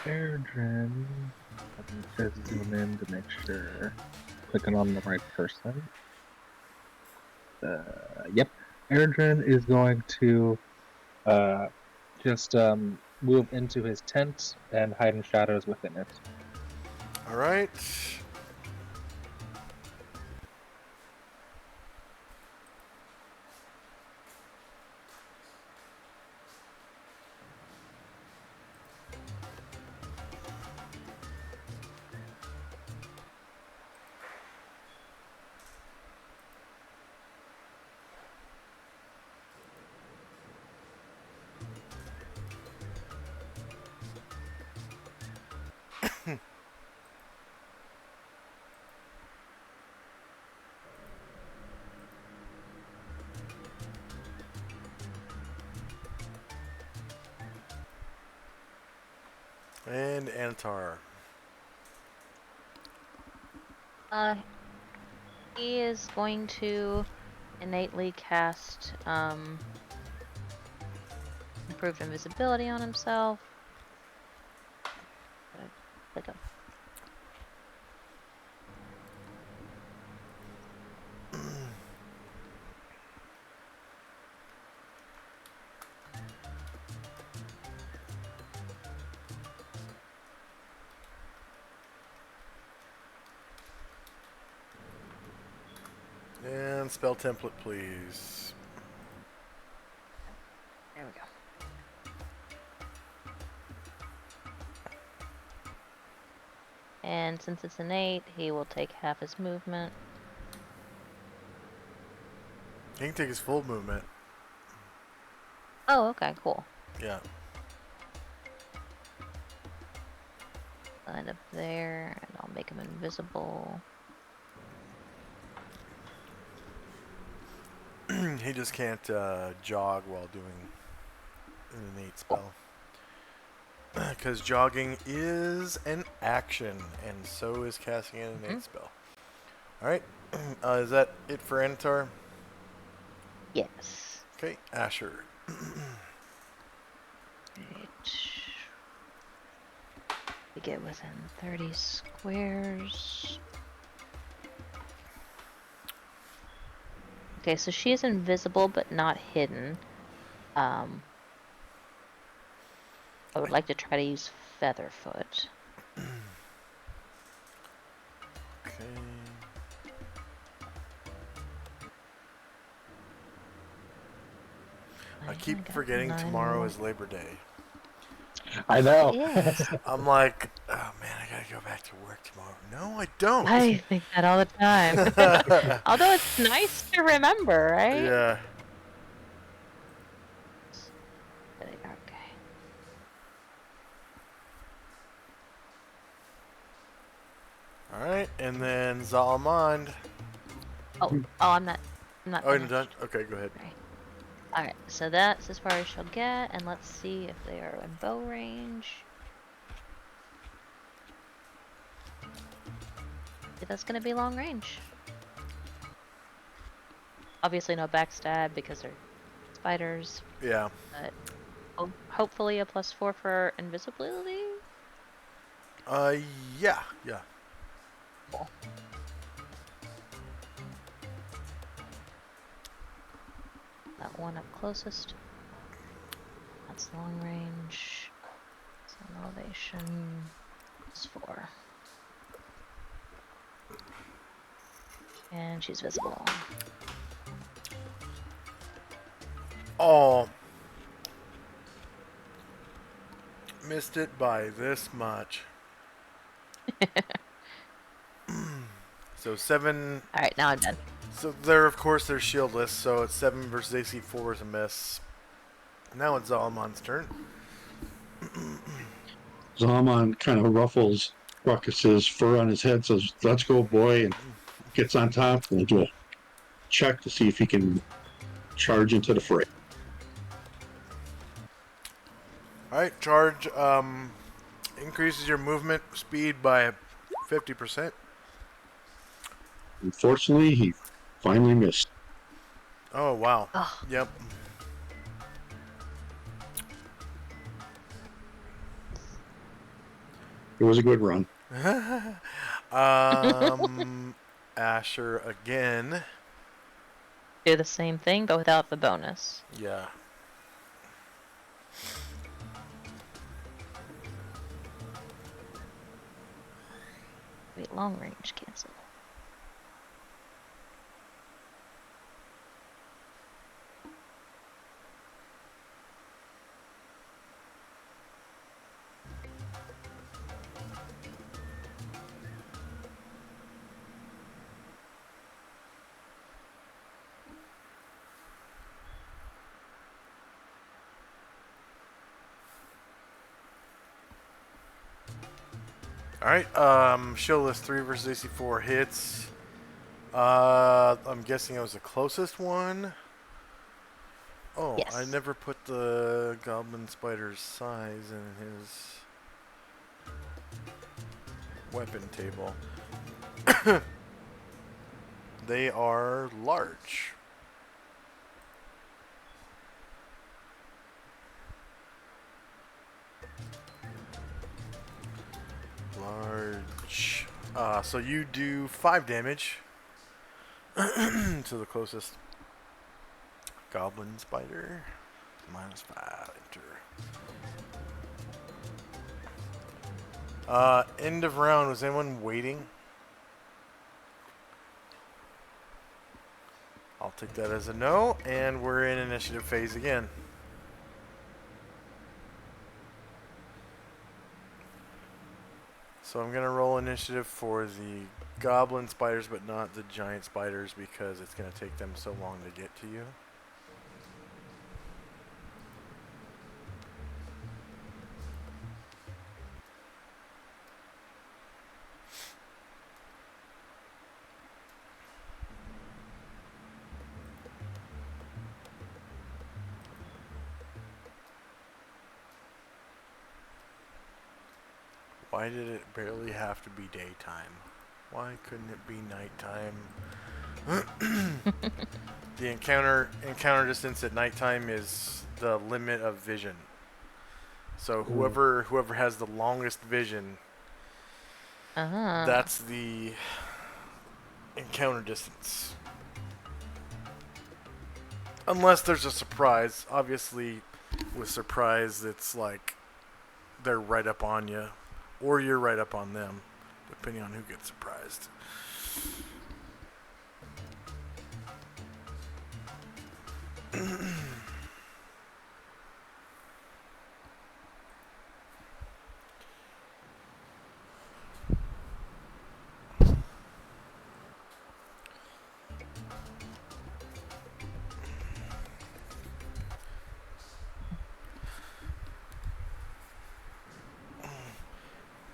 Airdrin. Let me just zoom in to make sure. Clicking on the right person. Yep. Airdrin is going to just move into his tent and hide in shadows within it. All right. And Antar. He is going to innately cast improved invisibility on himself. Click him. And spell template, please. There we go. And since it's innate, he will take half his movement. He can take his full movement. Oh, okay, cool. Yeah. Line up there, and I'll make him invisible. He just can't jog while doing an innate spell. Because jogging is an action, and so is casting an innate spell. Alright, is that it for Antar? Yes. Okay, Asher. Right. We get within 30 squares. Okay, so she is invisible but not hidden. I would like to try to use Featherfoot. Okay. I keep got forgetting 9 tomorrow more. is Labor Day. I know. Yes. I'm like, oh man, I gotta go back to work tomorrow. No, I don't. I think that all the time. Although it's nice to remember, right? Yeah. Okay. Alright, and then Zalamand. Oh, I'm not Oh, you're finished. done? Okay, go ahead. Right. Alright, so that's as far as she'll get, and let's see if they are in bow range. Yeah, that's gonna be long range. Obviously no backstab because they're spiders, Yeah. but hopefully a +4 for invisibility? Yeah, yeah. Cool. That one up closest. That's long range. Some elevation. +4. And she's visible. Oh. Missed it by this much. So 7. Alright, now I'm done. So there, of course, they're shieldless, so it's 7 versus AC 4 is a miss. Now it's Zalamon's turn. Zalman kind of ruffles Ruckus's fur on his head, says, "Let's go, boy," and gets on top and do a check to see if he can charge into the fray. Alright, charge increases your movement speed by 50%. Unfortunately, he finally missed. Oh, wow. Ugh. Yep. It was a good run. Asher again. Do the same thing, but without the bonus. Yeah. Wait, long range cancel. Alright, shieldless 3 versus AC 4 hits. I'm guessing it was the closest one. Oh, Yes. I never put the goblin spider's size in his weapon table. They are large. Large. So you do 5 damage to the closest goblin spider. -5. Enter. End of round. Was anyone waiting? I'll take that as a no, and we're in initiative phase again. So I'm going to roll initiative for the goblin spiders, but not the giant spiders, because it's going to take them so long to get to you. Why did it barely have to be daytime? Why couldn't it be nighttime? The encounter distance at nighttime is the limit of vision. So whoever has the longest vision, that's the encounter distance. Unless there's a surprise. Obviously, with surprise, it's like they're right up on you. Or you're right up on them, depending on who gets surprised.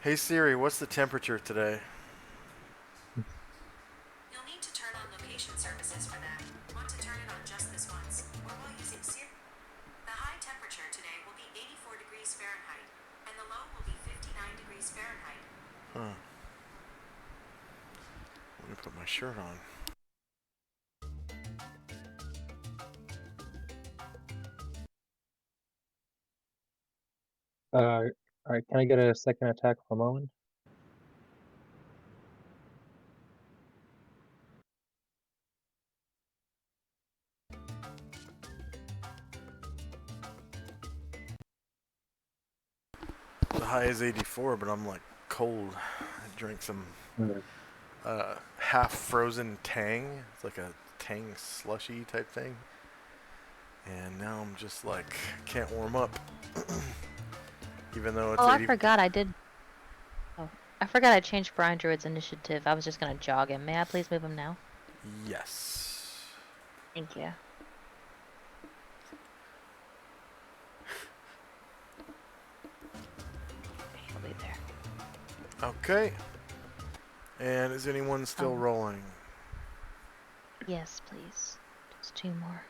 Hey Siri, what's the temperature today? You'll need to turn on location services for that. Want to turn it on just this once, or while using Siri. The high temperature today will be 84 degrees Fahrenheit, and the low will be 59 degrees Fahrenheit. Huh. Let me put my shirt on. Alright, can I get a second attack from Owen? The high is 84, but I'm like cold. I drank some half frozen Tang. It's like a Tang slushy type thing. And now I'm just like, can't warm up. Even though it's Oh, 80. I forgot I did. Oh, I forgot I changed Brian Druid's initiative. I was just gonna jog him. May I please move him now? Yes. Thank you. I'll be there. Okay. And is anyone still Um, rolling? Yes, please. Just 2 more.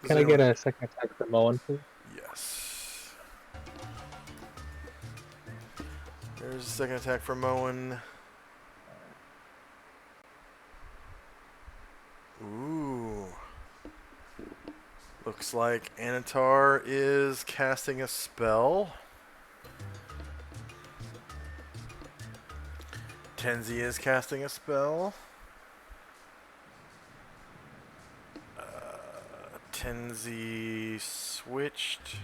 Can I get a second attack from Owen, please? Yes. There's a second attack from Owen. Ooh. Looks like Anatar is casting a spell. Tenzi is casting a spell. Tenzi switched.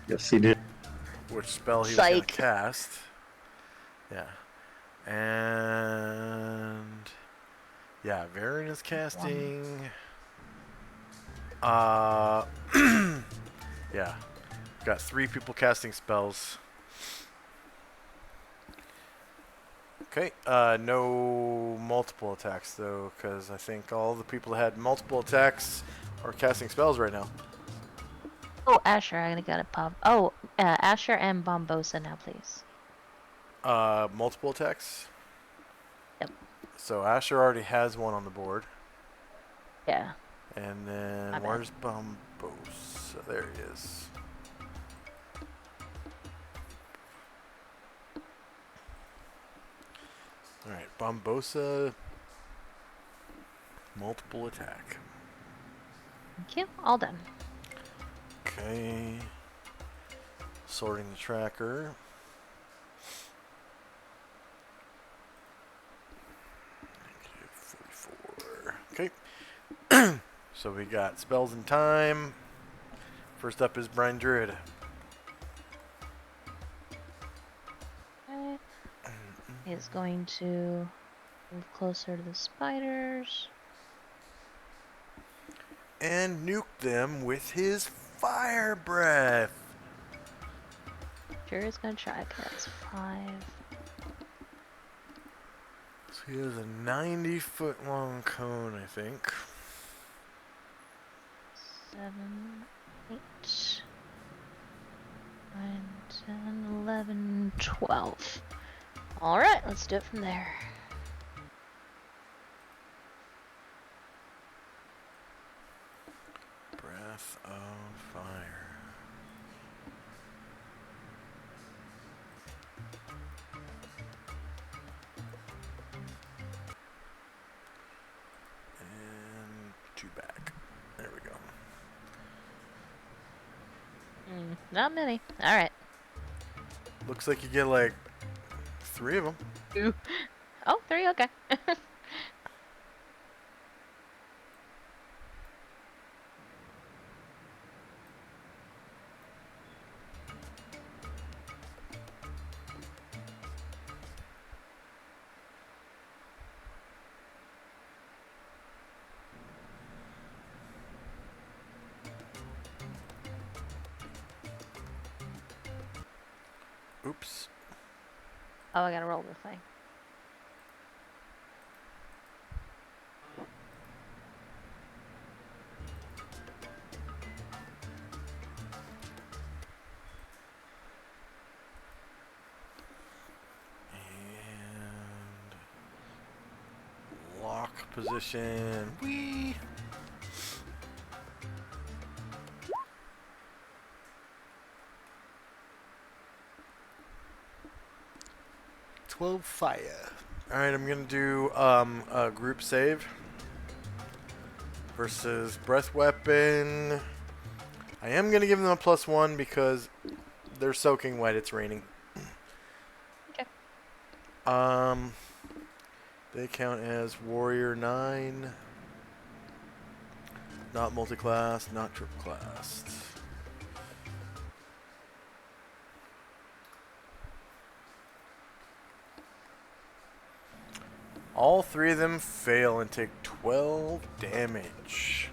Yes, he did. Which spell he was going to Psych. cast. Yeah. And... yeah, Varen is casting... yeah. Got 3 people casting spells. Okay, no multiple attacks though, because I think all the people that had multiple attacks are casting spells right now. Oh, Asher, I got it, Bob. Oh, Asher and Bombosa now, please. Multiple attacks? Yep. So Asher already has one on the board. Yeah. And My then bad. where's Bombosa? There he is. Alright, Bombosa. Multiple attack. Thank you. All done. Okay. Sorting the tracker. -44. Okay. So we got spells in time. First up is Brine Druid. Okay. He's going to move closer to the spiders. And nuke them with his fire breath. Sure is gonna try. Okay, that's 5. So he has a 90-foot long cone, I think. 7, 8, 9, 10, 11, 12. Alright, let's do it from there. Breath of fire. And 2 back. There we go. Not many. Alright. Looks like you get like 3 of them. 2. Oh, 3, okay. Oops. Oh, I gotta roll the thing. And lock position. Whee! Fire. Alright, I'm gonna do a group save versus breath weapon. I am gonna give them a +1 because they're soaking wet, it's raining. Okay. They count as Warrior 9. Not multi-class, not triple classed. All 3 of them fail and take 12 damage.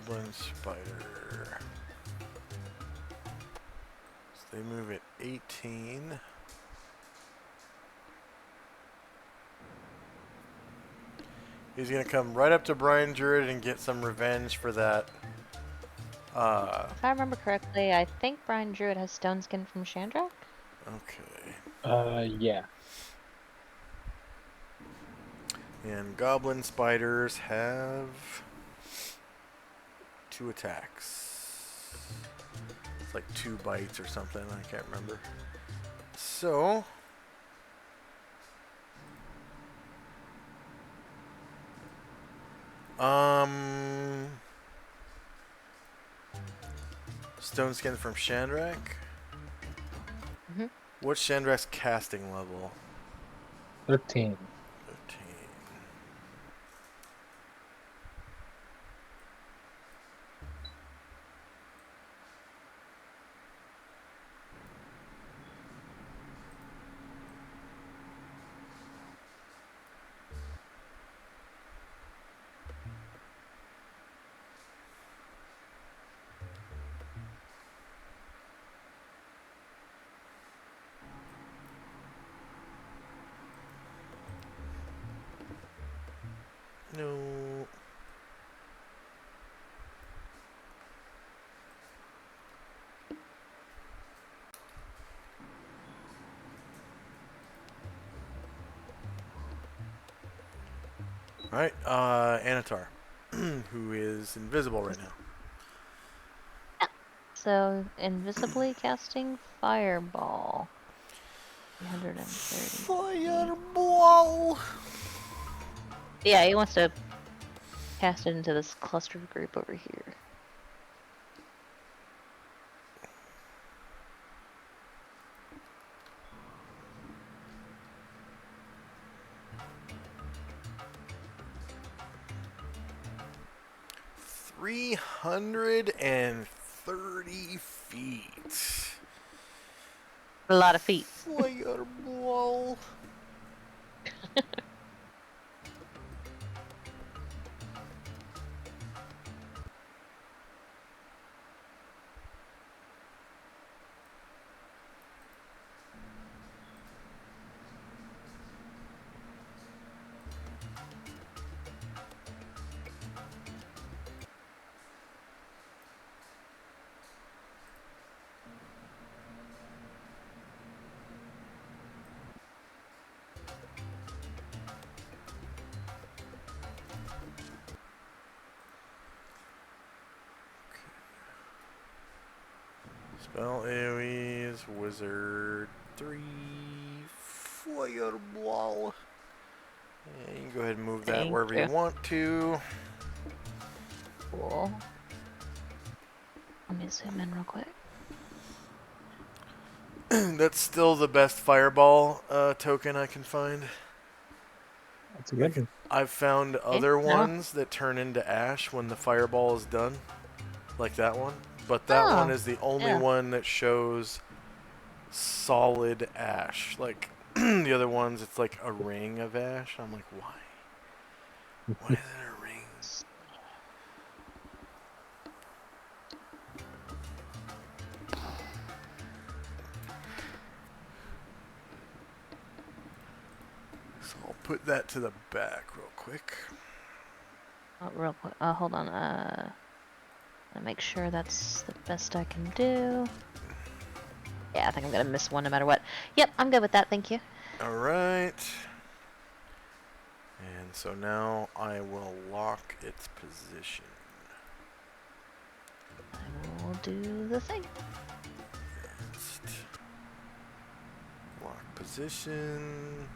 Goblin Spider. So they move at 18. He's gonna come right up to Brian Druid and get some revenge for that. If I remember correctly, I think Brian Druid has stone skin from Chandrak. Okay. Yeah. And Goblin Spiders have 2 attacks. It's like 2 bites or something, I can't remember. So... Stone Skin from Chandrak? Mhm. What's Chandrak's casting level? 13. 15. No. Alright, Anatar, who is invisible right now. So, invisibly casting Fireball. 330. Fireball! Yeah, he wants to cast it into this cluster group over here. $330 feet. A lot of feet. Fireball. Spell AoEs, Wizard 3, Fireball. And you can go ahead and move that Thank wherever you. you want to. Cool. Let me zoom in real quick. That's still the best Fireball token I can find. That's a good one. I've found other no. ones that turn into ash when the Fireball is done, like that one. But that Oh, one is the only yeah. one that shows solid ash. Like the other ones, it's like a ring of ash. I'm like, why? Why is it a ring? So I'll put that to the back real quick. Oh, real quick. Hold on. I'll make sure that's the best I can do. Yeah, I think I'm gonna miss one no matter what. Yep, I'm good with that. Thank you. All right. And so now I will lock its position. I will do the thing. Next. Lock position.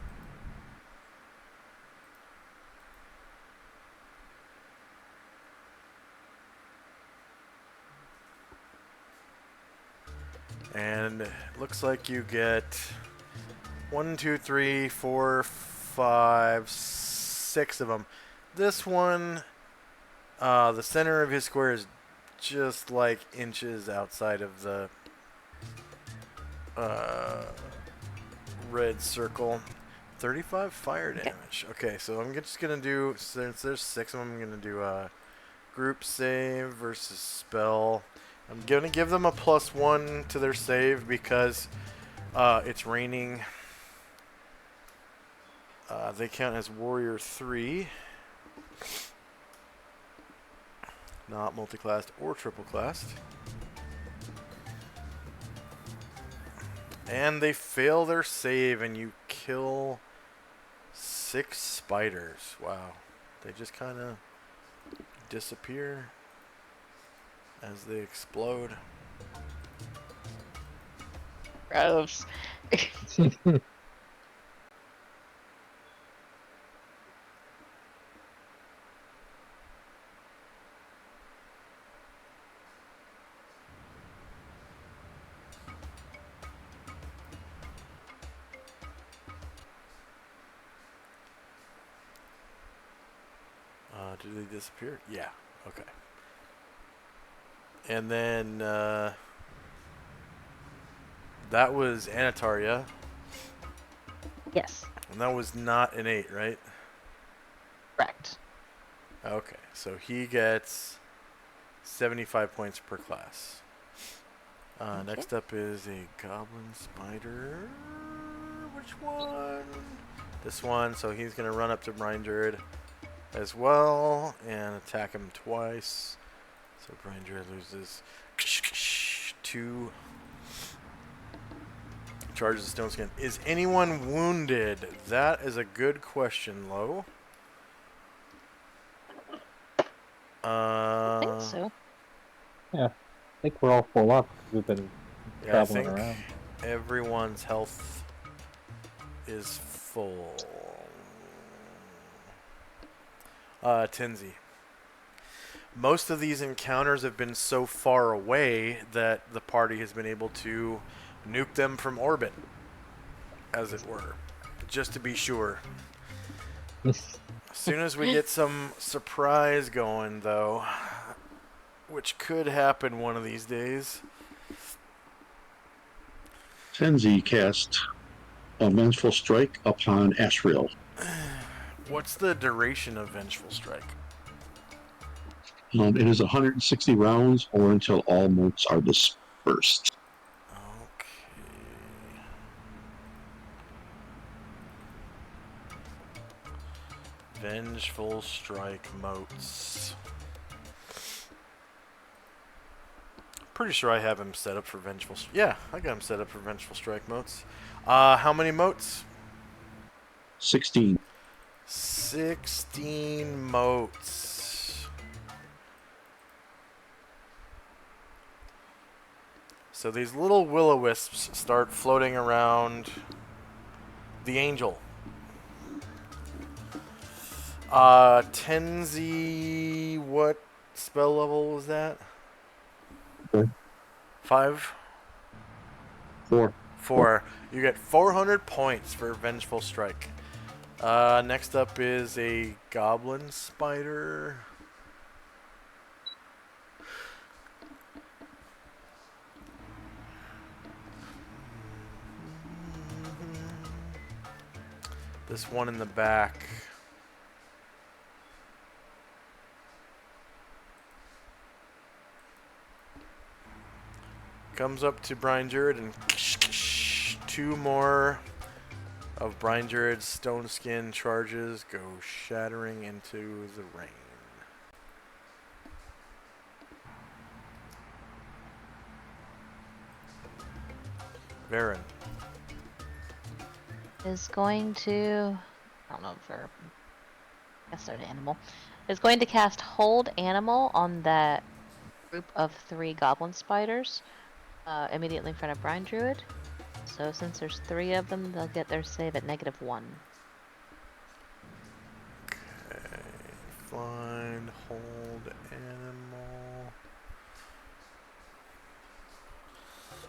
And it looks like you get 1, 2, 3, 4, 5, 6 of them. This one, the center of his square is just like inches outside of the red circle. 35 fire damage. Okay, so I'm just gonna do, since there's 6 of them, I'm gonna do group save versus spell. I'm going to give them a +1 to their save because it's raining. They count as Warrior 3. Not multi-classed or triple-classed. And they fail their save and you kill 6 spiders. Wow. They just kind of disappear as they explode. Gross. Did they disappear? Yeah. Okay. And then that was Anataria. Yes. And that was not an 8, right? Correct. Okay. So he gets 75 points per class. Okay. Next up is a Goblin Spider. Which one? This one. So he's going to run up to Brine Druid as well and attack him twice. So Brine Druid loses 2. Charges the Stone Skin. Is anyone wounded? That is a good question, Lo. I think so. I think we're all full up. We've been Yeah, I traveling think around. everyone's health is full. Tinsy. Most of these encounters have been so far away that the party has been able to nuke them from orbit, as it were, just to be sure. As soon as we get some surprise going, though, which could happen one of these days. Tenzi cast a Vengeful Strike upon Ashriel. What's the duration of Vengeful Strike? It is 160 rounds or until all motes are dispersed. Okay. Vengeful Strike motes. Pretty sure I have him set up for Vengeful Strike. Yeah, I got him set up for Vengeful Strike motes. How many motes? 16. 16 motes. So these little will-o-wisps start floating around the angel. Tenzi, what spell level was that? 5? 4. 4. You get 400 points for Vengeful Strike. Next up is a Goblin Spider. This one in the back. Comes up to Brine Druid and 2 more of Brine Druid's Stone Skin charges go shattering into the rain. Varen. Is going to, I don't know if they're, I guess they're an animal, is going to cast Hold Animal on that group of 3 goblin spiders immediately in front of Brine Druid. So since there's 3 of them, they'll get their save at -1. Okay. Find hold animal.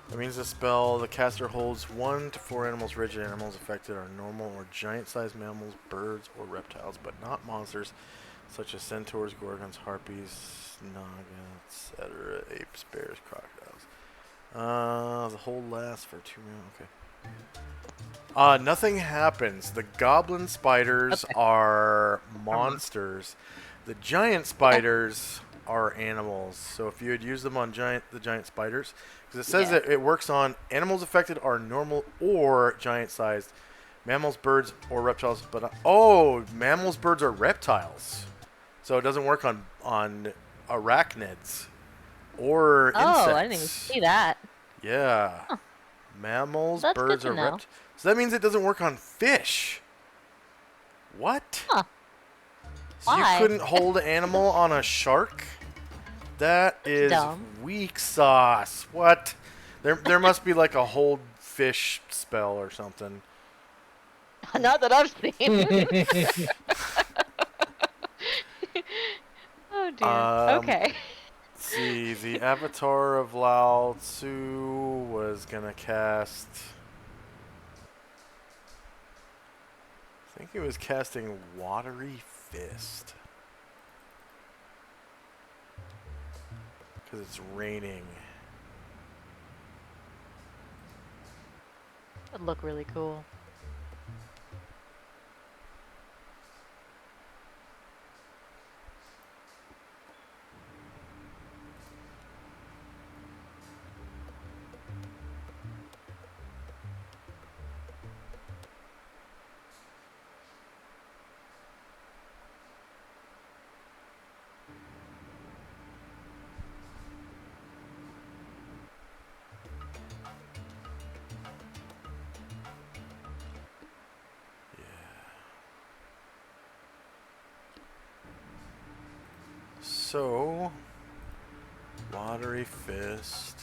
That means the spell, the caster holds 1 to 4 animals. Rigid animals affected are normal or giant-sized mammals, birds, or reptiles, but not monsters such as centaurs, gorgons, harpies, naga, etc., apes, bears, crocodiles. The hold lasts for 2 minutes. Okay. Nothing happens. The goblin spiders are monsters. The giant spiders are animals. So if you had used them on the giant spiders, because it says Yeah. that it works on animals affected are normal or giant-sized mammals, birds, or reptiles. But mammals, birds, or reptiles. So it doesn't work on arachnids or Oh, I didn't even insects. see that. Yeah, Huh. mammals, That's good birds, to or know. reptiles. So that means it doesn't work on fish. What? Huh. So you Why? couldn't hold an animal on a shark? That is dumb. weak sauce. What? There must be like a hold fish spell or something. Not that I've seen. Oh dear. Okay. Let's see, the avatar of Lao Tzu was gonna cast. I think he was casting Watery Fist. Because it's raining. Would look really cool. So, Watery Fist.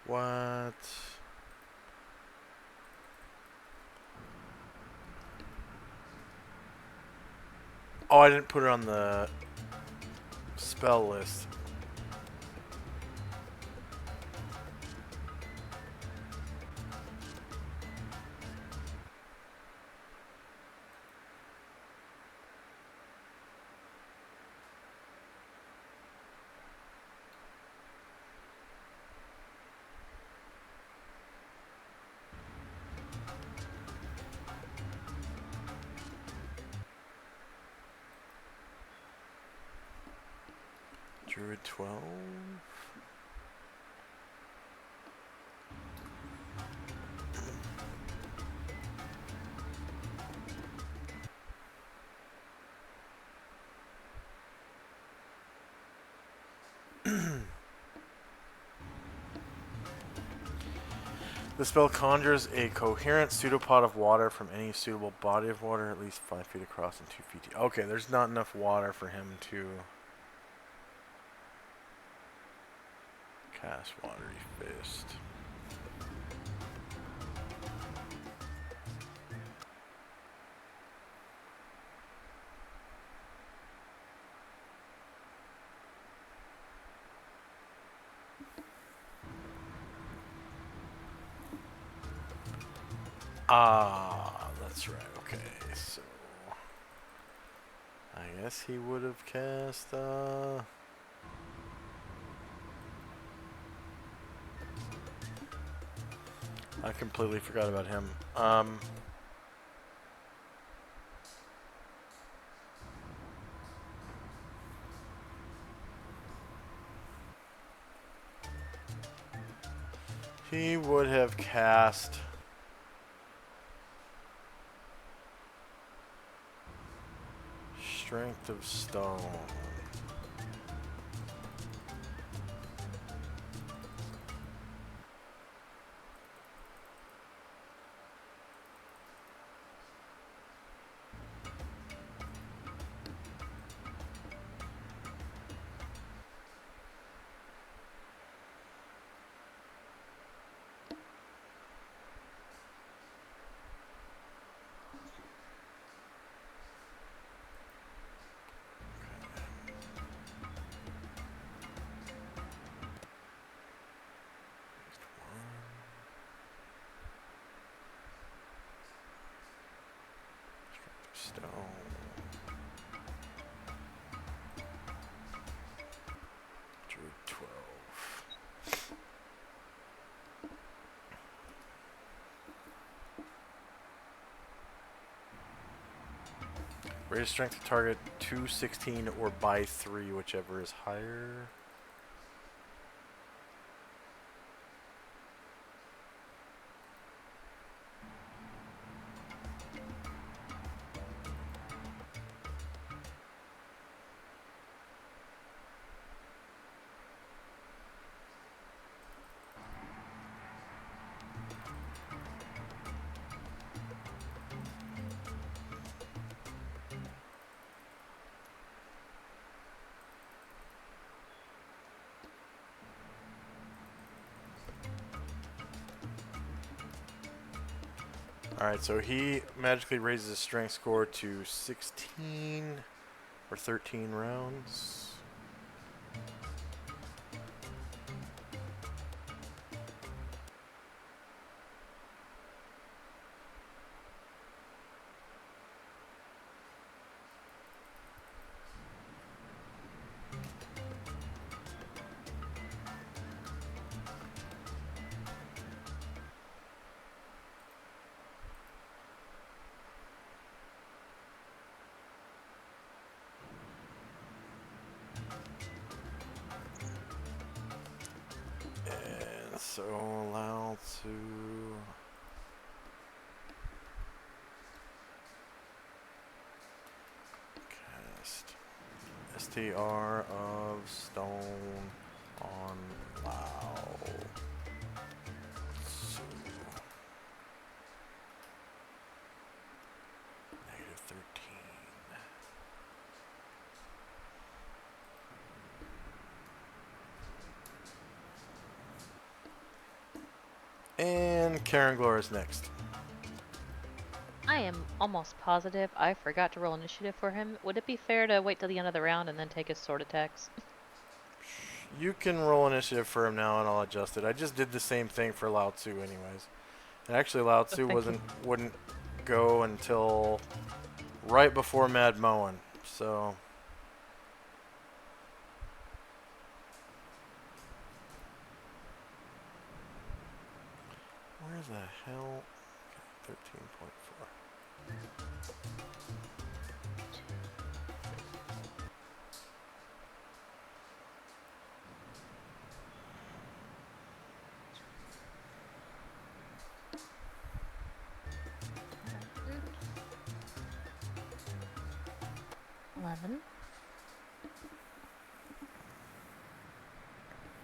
What? Oh, I didn't put it on the spell list. Druid 12. The spell conjures a coherent pseudopod of water from any suitable body of water, at least 5 feet across and 2 feet deep. Okay, there's not enough water for him to cast Watery Fist. Ah, that's right. Okay, so I guess he would have cast. I completely forgot about him. He would have cast. Strength of Stone. Stone. Raise strength to target 216 or by 3, whichever is higher. Alright, so he magically raises his strength score to 16 for 13 rounds. And so allow to cast STR of stone on Lao. So -13. And Karen Glor is next. I am almost positive I forgot to roll initiative for him. Would it be fair to wait till the end of the round and then take his sword attacks? You can roll initiative for him now and I'll adjust it. I just did the same thing for Lao Tzu anyways. And actually Lao Tzu wouldn't go until right before Mad Moen. So where the hell? Okay, 13.4. Mm. 11.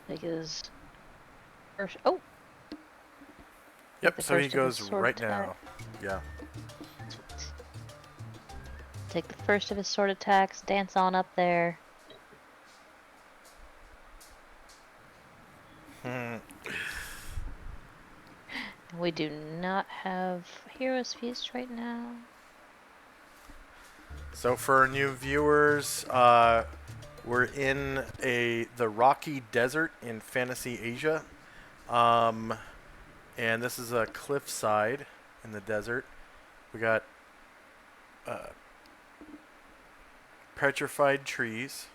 Take his first. Oh! Yep, the so he first of his goes sword right attack. now. Yeah. Sweet. Take the first of his sword attacks, dance on up there. We do not have Hero's Feast right now. So for new viewers, we're in the rocky desert in Fantasy Asia. And this is a cliffside in the desert. We got petrified trees.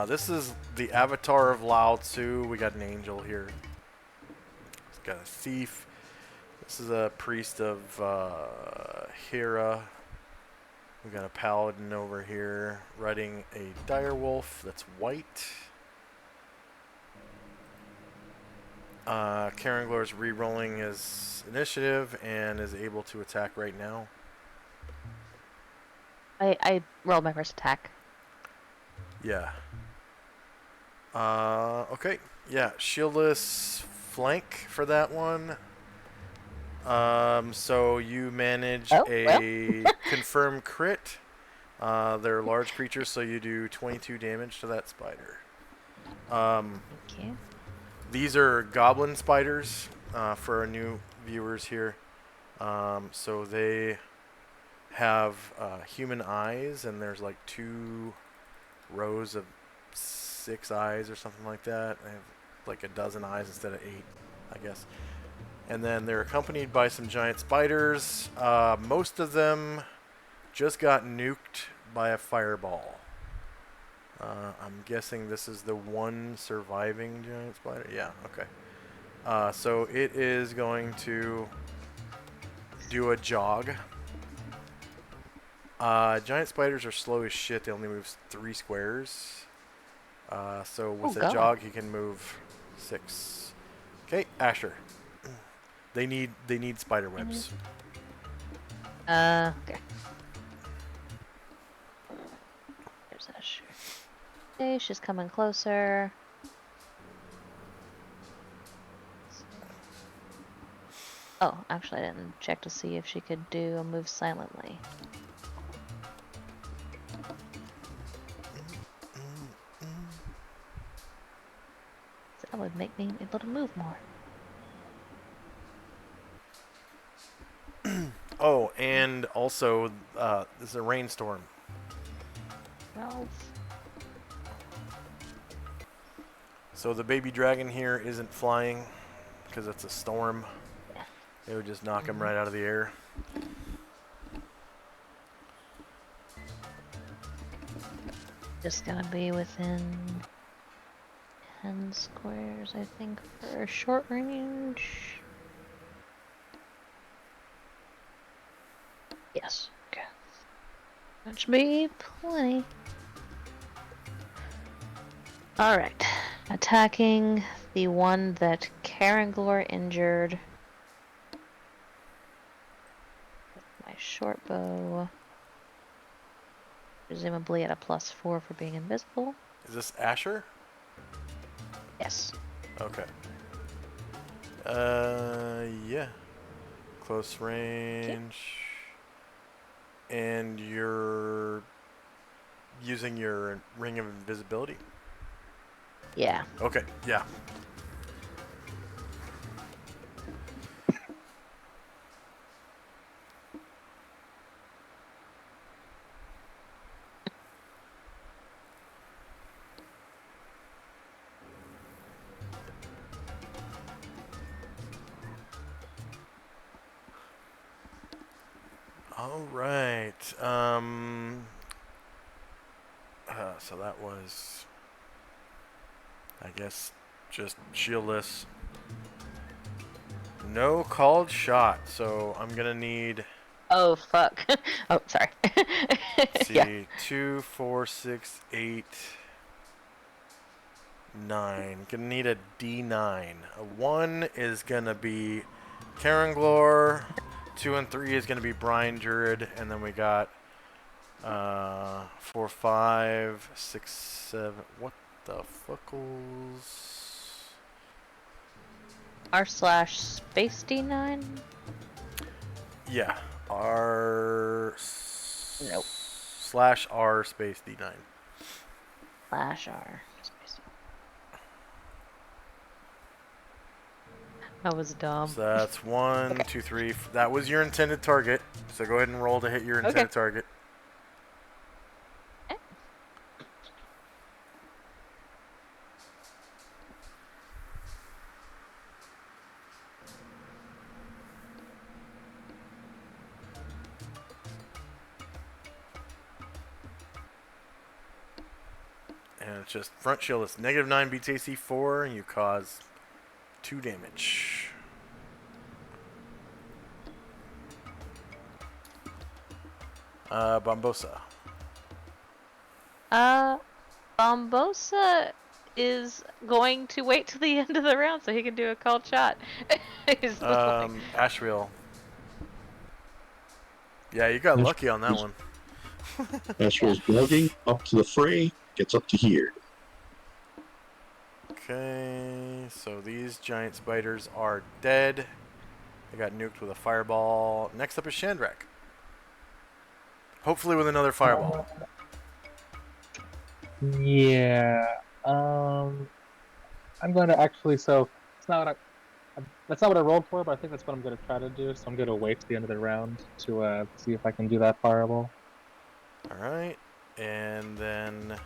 This is the avatar of Lao Tzu. We got an angel here. It's got a thief. This is a priest of Hera. We got a paladin over here riding a dire wolf that's white. Karen Glor's re-rolling his initiative and is able to attack right now. I rolled my first attack. Yeah. Okay. Yeah, shieldless flank for that one. So you manage a confirmed crit. They're large creatures, so you do 22 damage to that spider. Thank you. These are goblin spiders for our new viewers here. So they have human eyes, and there's like 2 rows of 6 eyes or something like that. They have like a dozen eyes instead of 8, I guess. And then they're accompanied by some giant spiders. Most of them just got nuked by a fireball. I'm guessing this is the one surviving giant spider. Yeah, okay. So it is going to do a jog. Giant spiders are slow as shit. They only move 3 squares. So with Oh, a God. jog, he can move 6. Okay, Asher. They need spider webs. Okay. There's Asher. Okay, she's coming closer. Oh, actually, I didn't check to see if she could do a move silently. So that would make me able to move more. Oh, and also, this is a rainstorm. 12. So the baby dragon here isn't flying because it's a storm. Yeah. It would just knock him right out of the air. Just gonna be within 10 squares, I think, for short range. Yes. Okay. That should be plenty. Alright. Attacking the one that Karanglor injured. With my short bow. Presumably at a +4 for being invisible. Is this Asher? Yes. Okay. Yeah. Close range. And you're using your ring of invisibility? Yeah. Okay, yeah. All right. So that was, I guess, just shieldless. No called shot, so I'm gonna need. Oh, fuck. Oh, sorry. Let's see, Yeah. 2, 4, 6, 8, 9. Gonna need a D9. A 1 is gonna be Karanglor. 2 and 3 is gonna be Brian Druid, and then we got 4, 5, 6, 7. What the fuckles? R/space D9? Yeah, R Nope. slash R space D9. /R. Space. That was dumb. So that's 1, 2, 3. That was your intended target. So go ahead and roll to hit your intended target. And it's just front shield. It's -9 beats AC 4, and you cause 2 damage. Bombosa. Bombosa is going to wait till the end of the round so he can do a called shot. He's like, Ashriel. Yeah, you got lucky on that one. Asher's jogging up to the fray, gets up to here. Okay, so these giant spiders are dead. They got nuked with a fireball. Next up is Shandrak. Hopefully with another fireball. Yeah. I'm going to actually. So it's not what that's not what I rolled for, but I think that's what I'm going to try to do. So I'm going to wait to the end of the round to see if I can do that fireball. All right, and then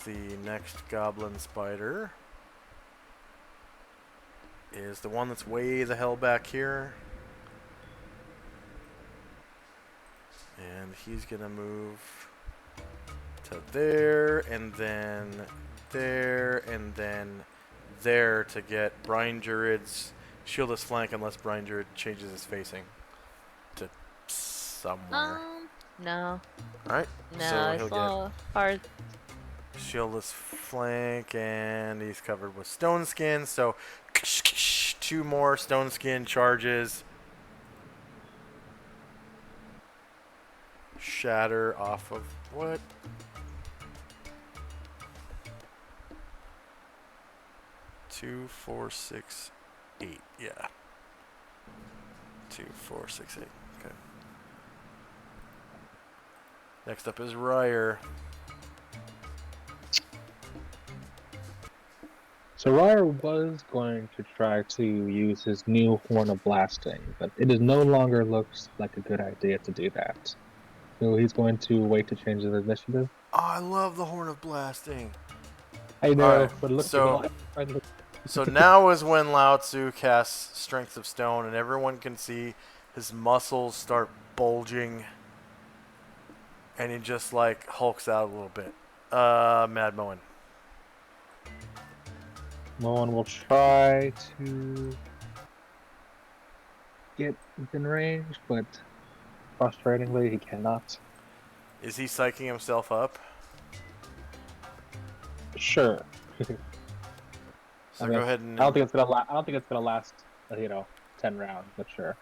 the next goblin spider is the one that's way the hell back here. And he's gonna move to there, and then there, and then there to get Brian Druid's shieldless flank, unless Brian Druid changes his facing to somewhere. No. Alright, No, so as he'll get long far as shieldless flank, and he's covered with stone skin, so 2 more stone skin charges. Shatter off of what? Two, 4, 6, 8. Yeah. 2, 4, 6, 8. Okay. Next up is Ryer. So Ryer was going to try to use his new Horn of Blasting, but it is no longer looks like a good idea to do that. So he's going to wait to change his initiative. Oh, I love the Horn of Blasting. I know, Alright, but look, so now is when Lao Tzu casts Strength of Stone, and everyone can see his muscles start bulging, and he just like hulks out a little bit. Mad Moen. Moen will try to get within range, but frustratingly, he cannot. Is he psyching himself up? Sure. So I mean, go ahead and. I don't think it's gonna last. I don't think it's gonna last. 10 rounds, but sure.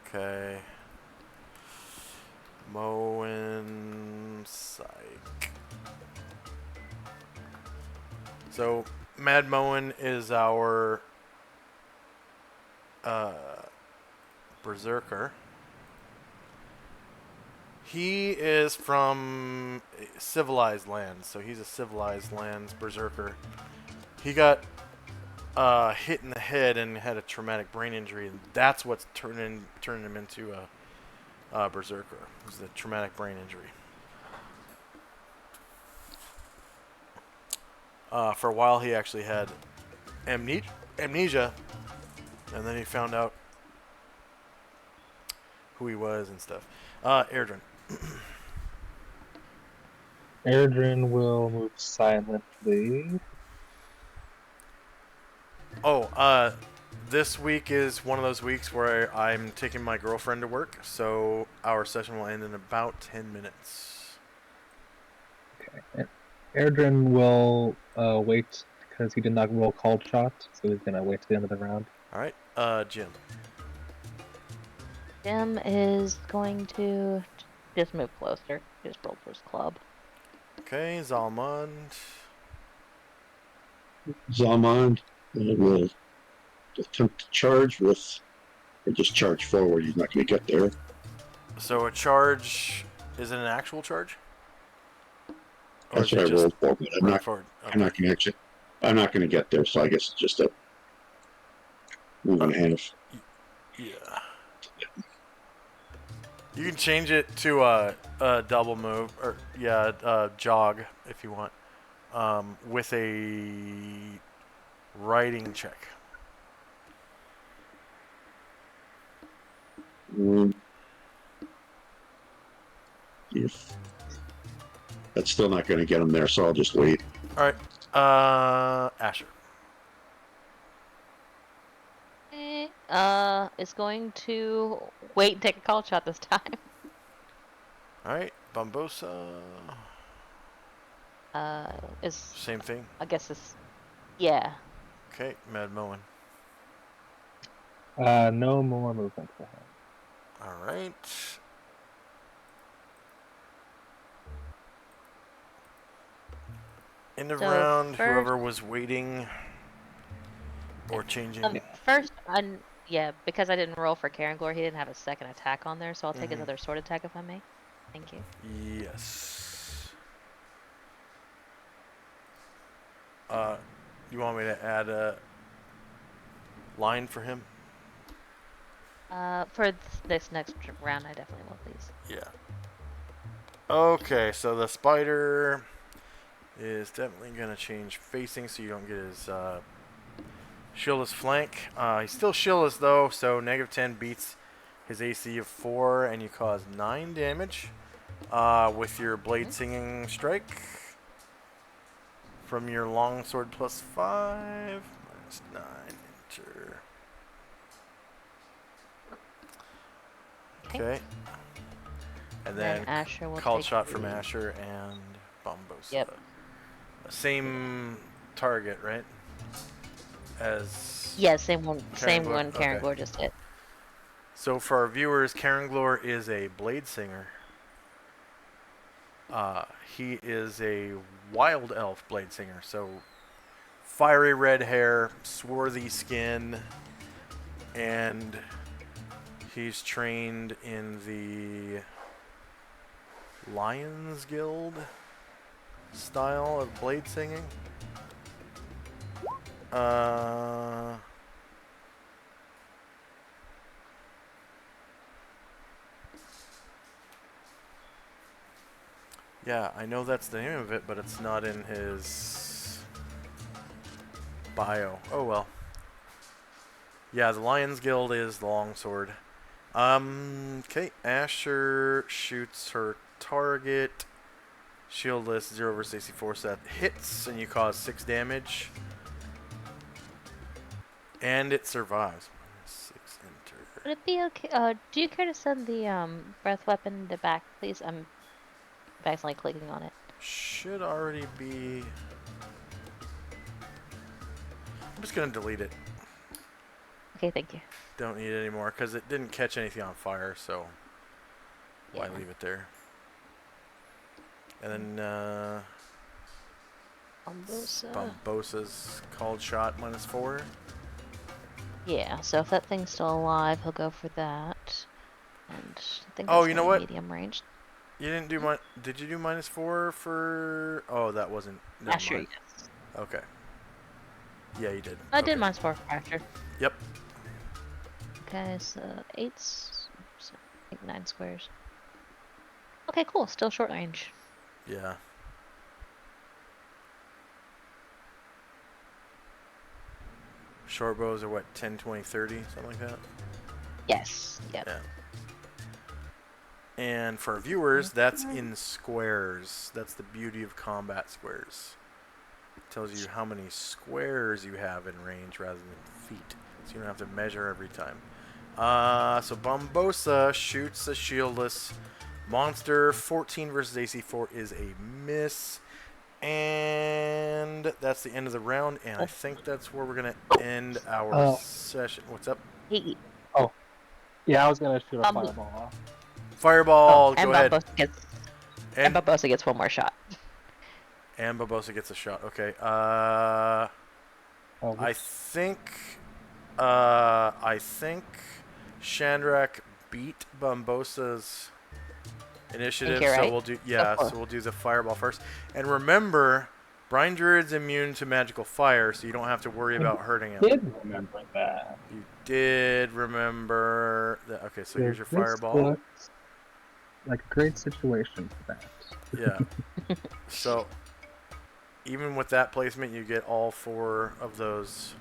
Okay. Moen psych. So Mad Moen is our berserker. He is from civilized lands, so he's a civilized lands berserker. He got hit in the head and had a traumatic brain injury, and that's what's turning him into a berserker. It was the traumatic brain injury. For a while, he actually had amnesia, and then he found out who he was and stuff. Erdrin. Erdrin will move silently. Oh, this week is one of those weeks where I'm taking my girlfriend to work, so our session will end in about 10 minutes. Okay. Erdrin will wait because he did not roll called shot, so he's gonna wait to the end of the round. All right, Jim. Jim is going to just move closer. Just roll for his club. Okay, Zalmond. Zalmond will attempt to charge with, or just charge forward. He's not going to get there. So a charge, is it an actual charge? Or That's is what it I just rolled for, but run forward? Okay. I'm not going to get there, so I guess it's just a move and a half. Yeah. You can change it to a double move, or jog if you want, with a riding check. If that's still not going to get him there, so I'll just wait. All right, Asher. Is going to wait and take a call shot this time. All right, Bombosa. Is Same thing. I guess it's yeah. Okay, Mad Moen. No more movement for him. All right. End of So round. first- Whoever was waiting or changing. First, because I didn't roll for Karen Glore, he didn't have a second attack on there, so I'll take his other sword attack if I may. Thank you. Yes. You want me to add a line for him? For this next round, I definitely will, please. Yeah. Okay, so the spider is definitely going to change facing so you don't get his shieldless flank. He's still shieldless though, so -10 beats his AC of 4 and you cause 9 damage with your blade singing strike from your longsword +5 -9 enter. Okay. And Then then Asher will called take shot from the- Asher and Bombosa. Yep. Same target, right? As Yeah, same one. Same Karen one. Glor- Karen okay. Glor just hit. So for our viewers, Karen Glor is a blade singer. He is a wild elf blade singer. So fiery red hair, swarthy skin, and he's trained in the Lions Guild style of blade singing. Yeah, I know that's the name of it, but it's not in his bio. Oh well. Yeah, the Lions Guild is the longsword. Okay, Asher shoots her target. Shieldless, 0 versus AC force that hits, and you cause 6 damage. And it survives. -6 enter. Would it be okay? Do you care to send the breath weapon to back, please? I'm accidentally clicking on it. Should already be. I'm just gonna delete it. Okay, thank you. Don't need it anymore because it didn't catch anything on fire, so why Yeah. leave it there? And then Bombosa's called shot -4. Yeah, so if that thing's still alive, he'll go for that. And I think Oh, that's you know only what? medium range. You didn't do Did you do -4 for? Oh, that wasn't. Never Asher, mind. yes. Okay. Yeah, you did. I did Okay. -4 for Asher. Yep. Okay, so 8's, so 9 squares. Okay, cool. Still short range. Yeah. Short bows are what, 10, 20, 30, something like that? Yes. Yep. Yeah. And for our viewers, that's in squares. That's the beauty of combat squares. It tells you how many squares you have in range rather than feet. So you don't have to measure every time. So Bombosa shoots a shieldless monster. 14 versus AC4 is a miss. And that's the end of the round. And I think that's where we're going to end our session. What's up? He, Yeah, I was gonna shoot a Um, fireball off. Fireball, and go ahead. Barbosa gets, and Barbosa gets one more shot. And Barbosa gets a shot. Okay. Oh, I think Shandrak beat Bombosa's initiative, you're so right. we'll do course. so we'll do the fireball first. And remember, Brine Druid's immune to magical fire, so you don't have to worry about hurting him. I did remember that. You did remember that. Okay, so here's your This fireball. looks like a great situation for that. Yeah. So even with that placement, you get all 4 of those.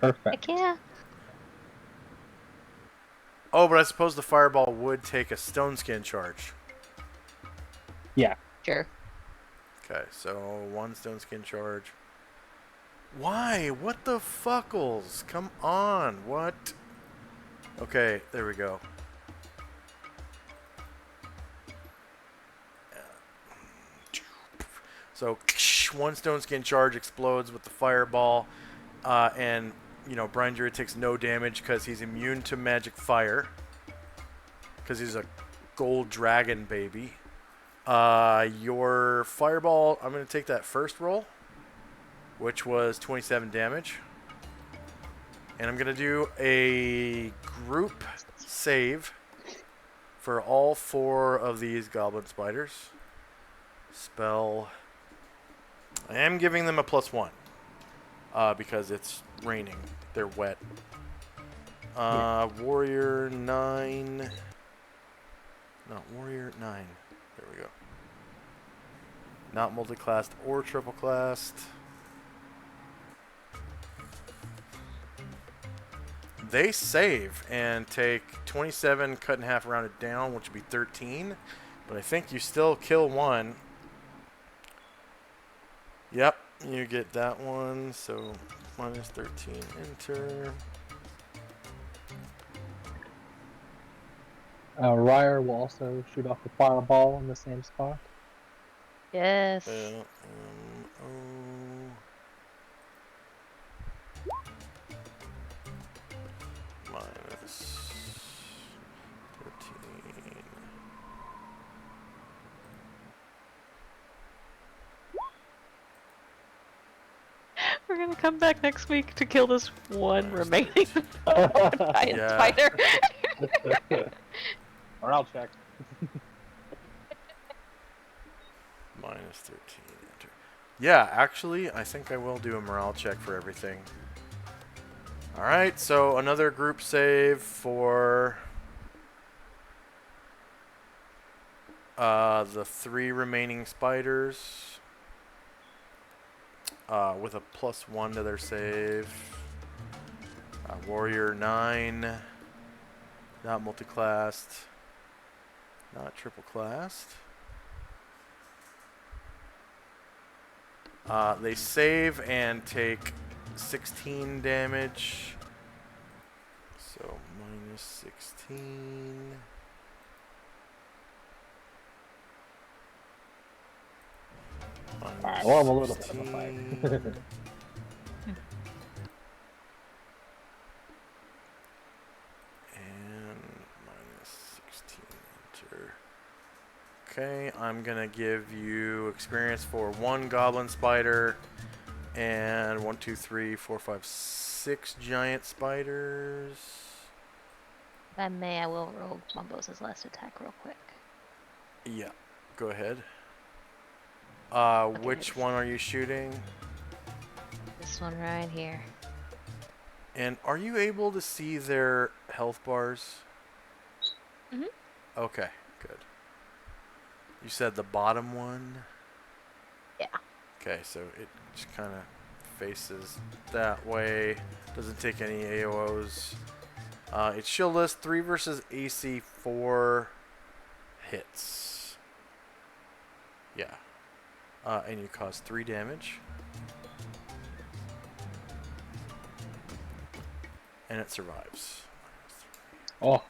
Perfect. Heck yeah. Oh, but I suppose the fireball would take a stone skin charge. Yeah. Sure. Okay, so 1 stone skin charge. Why? What the fuckles? Come on. What? Okay, there we go. So 1 stone skin charge explodes with the fireball, and you know Brine Druid takes no damage because he's immune to magic fire. Because he's a gold dragon baby. Your fireball, I'm going to take that first roll, which was 27 damage. And I'm going to do a group save for all 4 of these goblin spiders. Spell. I am giving them a +1 because it's raining. They're wet. Warrior 9. No, Warrior 9. There we go. Not multi-classed or triple-classed. They save and take 27, cut in half, rounded down, which would be 13. But I think you still kill 1. Yep, you get that one. So -13, enter. Ryer will also shoot off the fireball in the same spot. Yes. Minus 13. We're gonna come back next week to kill this one Minus remaining 13. giant Yeah. spider. Or I'll check. Minus 13. Enter. Yeah, actually, I think I will do a morale check for everything. Alright, so another group save for the 3 remaining spiders. With a +1 to their save. Warrior 9. Not multi-classed. Not triple-classed. They save and take 16 damage. So minus 16. Alright, we'll have a little bit of a fight. And minus 16 enter. Okay, I'm gonna give you experience for 1 goblin spider and 1, 2, 3, 4, 5, 6 giant spiders. If I may, I will roll Mumbo's last attack real quick. Yeah, go ahead. Which it's- one are you shooting? This one right here. And are you able to see their health bars? Mhm. Okay, good. You said the bottom one? Yeah. Okay, so it just kind of faces that way. Doesn't take any AOs. It's shieldless. 3 versus AC 4 hits. Yeah. And you cause 3 damage. And it survives. Oh,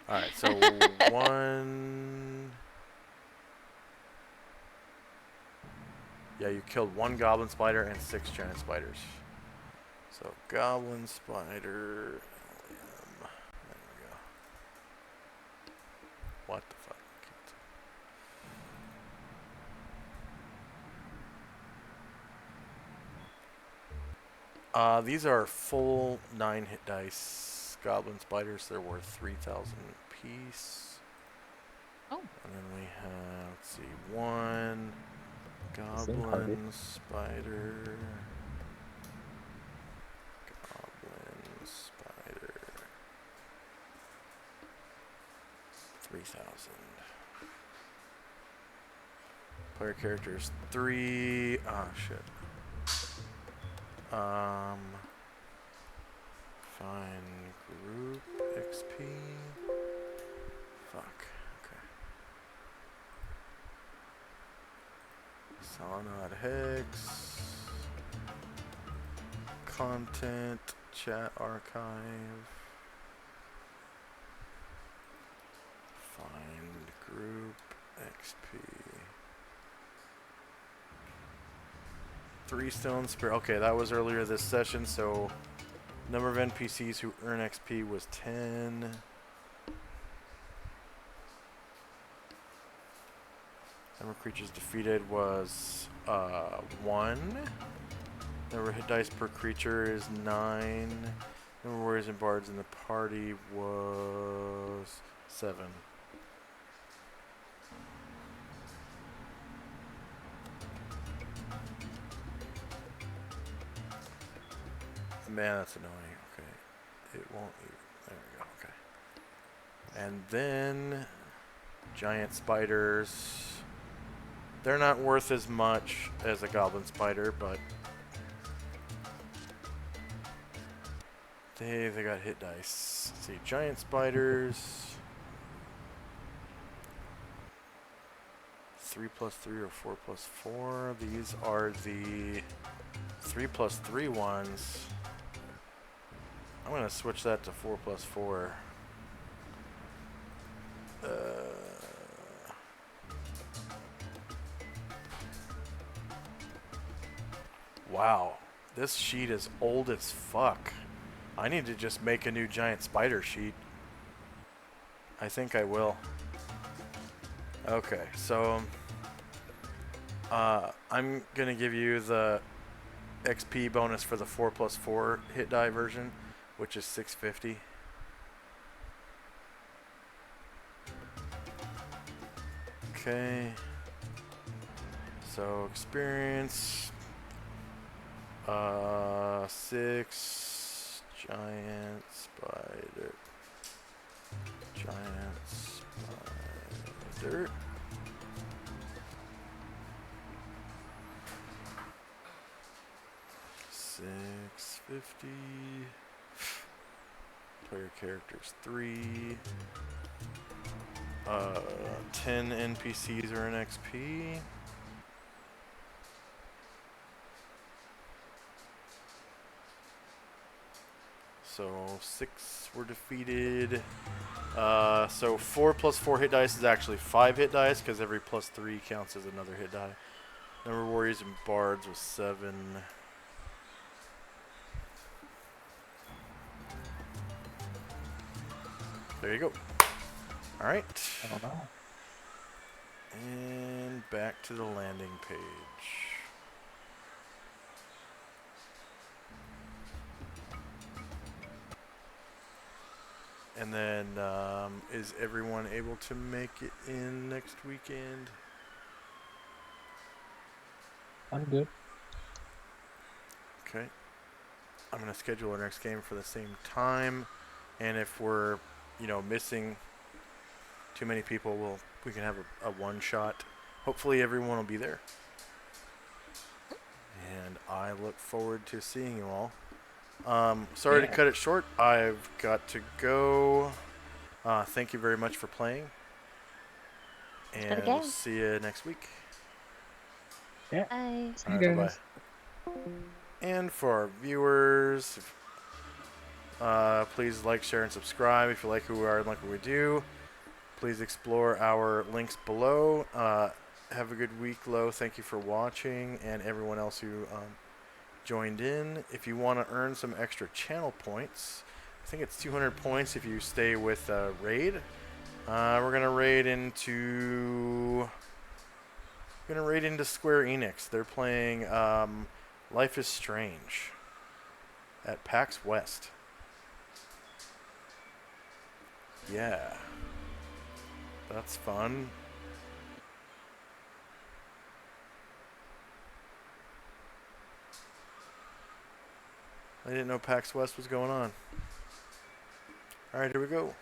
Alright, so 1... Yeah, you killed 1 goblin spider and 6 giant spiders. So, goblin spider... There we go. What the fuck? These are full 9 hit dice goblin spiders. They're worth 3,000 apiece. Oh. And then we have, let's see, 1 Seem hardy. goblin spider. Goblin spider. 3,000. Player characters 3. Oh shit. Find group XP. Fuck. Okay. Solynod Hex. Content. Chat archive. Find group XP. 3 stone spear. Okay, that was earlier this session, so number of NPCs who earn XP was 10. Number of creatures defeated was 1. Number of hit dice per creature is 9. Number of warriors and bards in the party was 7. Man, that's annoying. Okay. It won't even. There we go. Okay. And then giant spiders. They're not worth as much as a goblin spider, but they got hit dice. Let's see, giant spiders. 3+3 or 4+4. These are the 3+3 ones. I'm gonna switch that to 4+4. Wow, this sheet is old as fuck. I need to just make a new giant spider sheet. I think I will. Okay, so I'm gonna give you the XP bonus for the 4+4 hit die version, which is 650. Okay. So experience 6 giant spider. Giant spider. $650. Player characters 3. 10 NPCs are in XP. So 6 were defeated. So 4+4 hit dice is actually 5 hit dice because every +3 counts as another hit die. Number of warriors and bards was 7. There you go. Alright. I don't know. And back to the landing page. And then, is everyone able to make it in next weekend? I'm good. Okay. I'm going to schedule our next game for the same time. And if we're, missing too many people, we can have a one-shot. Hopefully everyone will be there. And I look forward to seeing you all. Sorry to cut it short. I've got to go. Thank you very much for playing. And we'll see you next week. Yeah. Bye. See you All right, guys. bye-bye. And for our viewers, please like, share, and subscribe if you like who we are and like what we do. Please explore our links below. Have a good week, Lo. Thank you for watching, and everyone else who joined in. If you want to earn some extra channel points, I think it's 200 points if you stay with Raid. We're gonna raid into Square Enix. They're playing Life is Strange at PAX West. Yeah, that's fun. I didn't know PAX West was going on. Alright, here we go.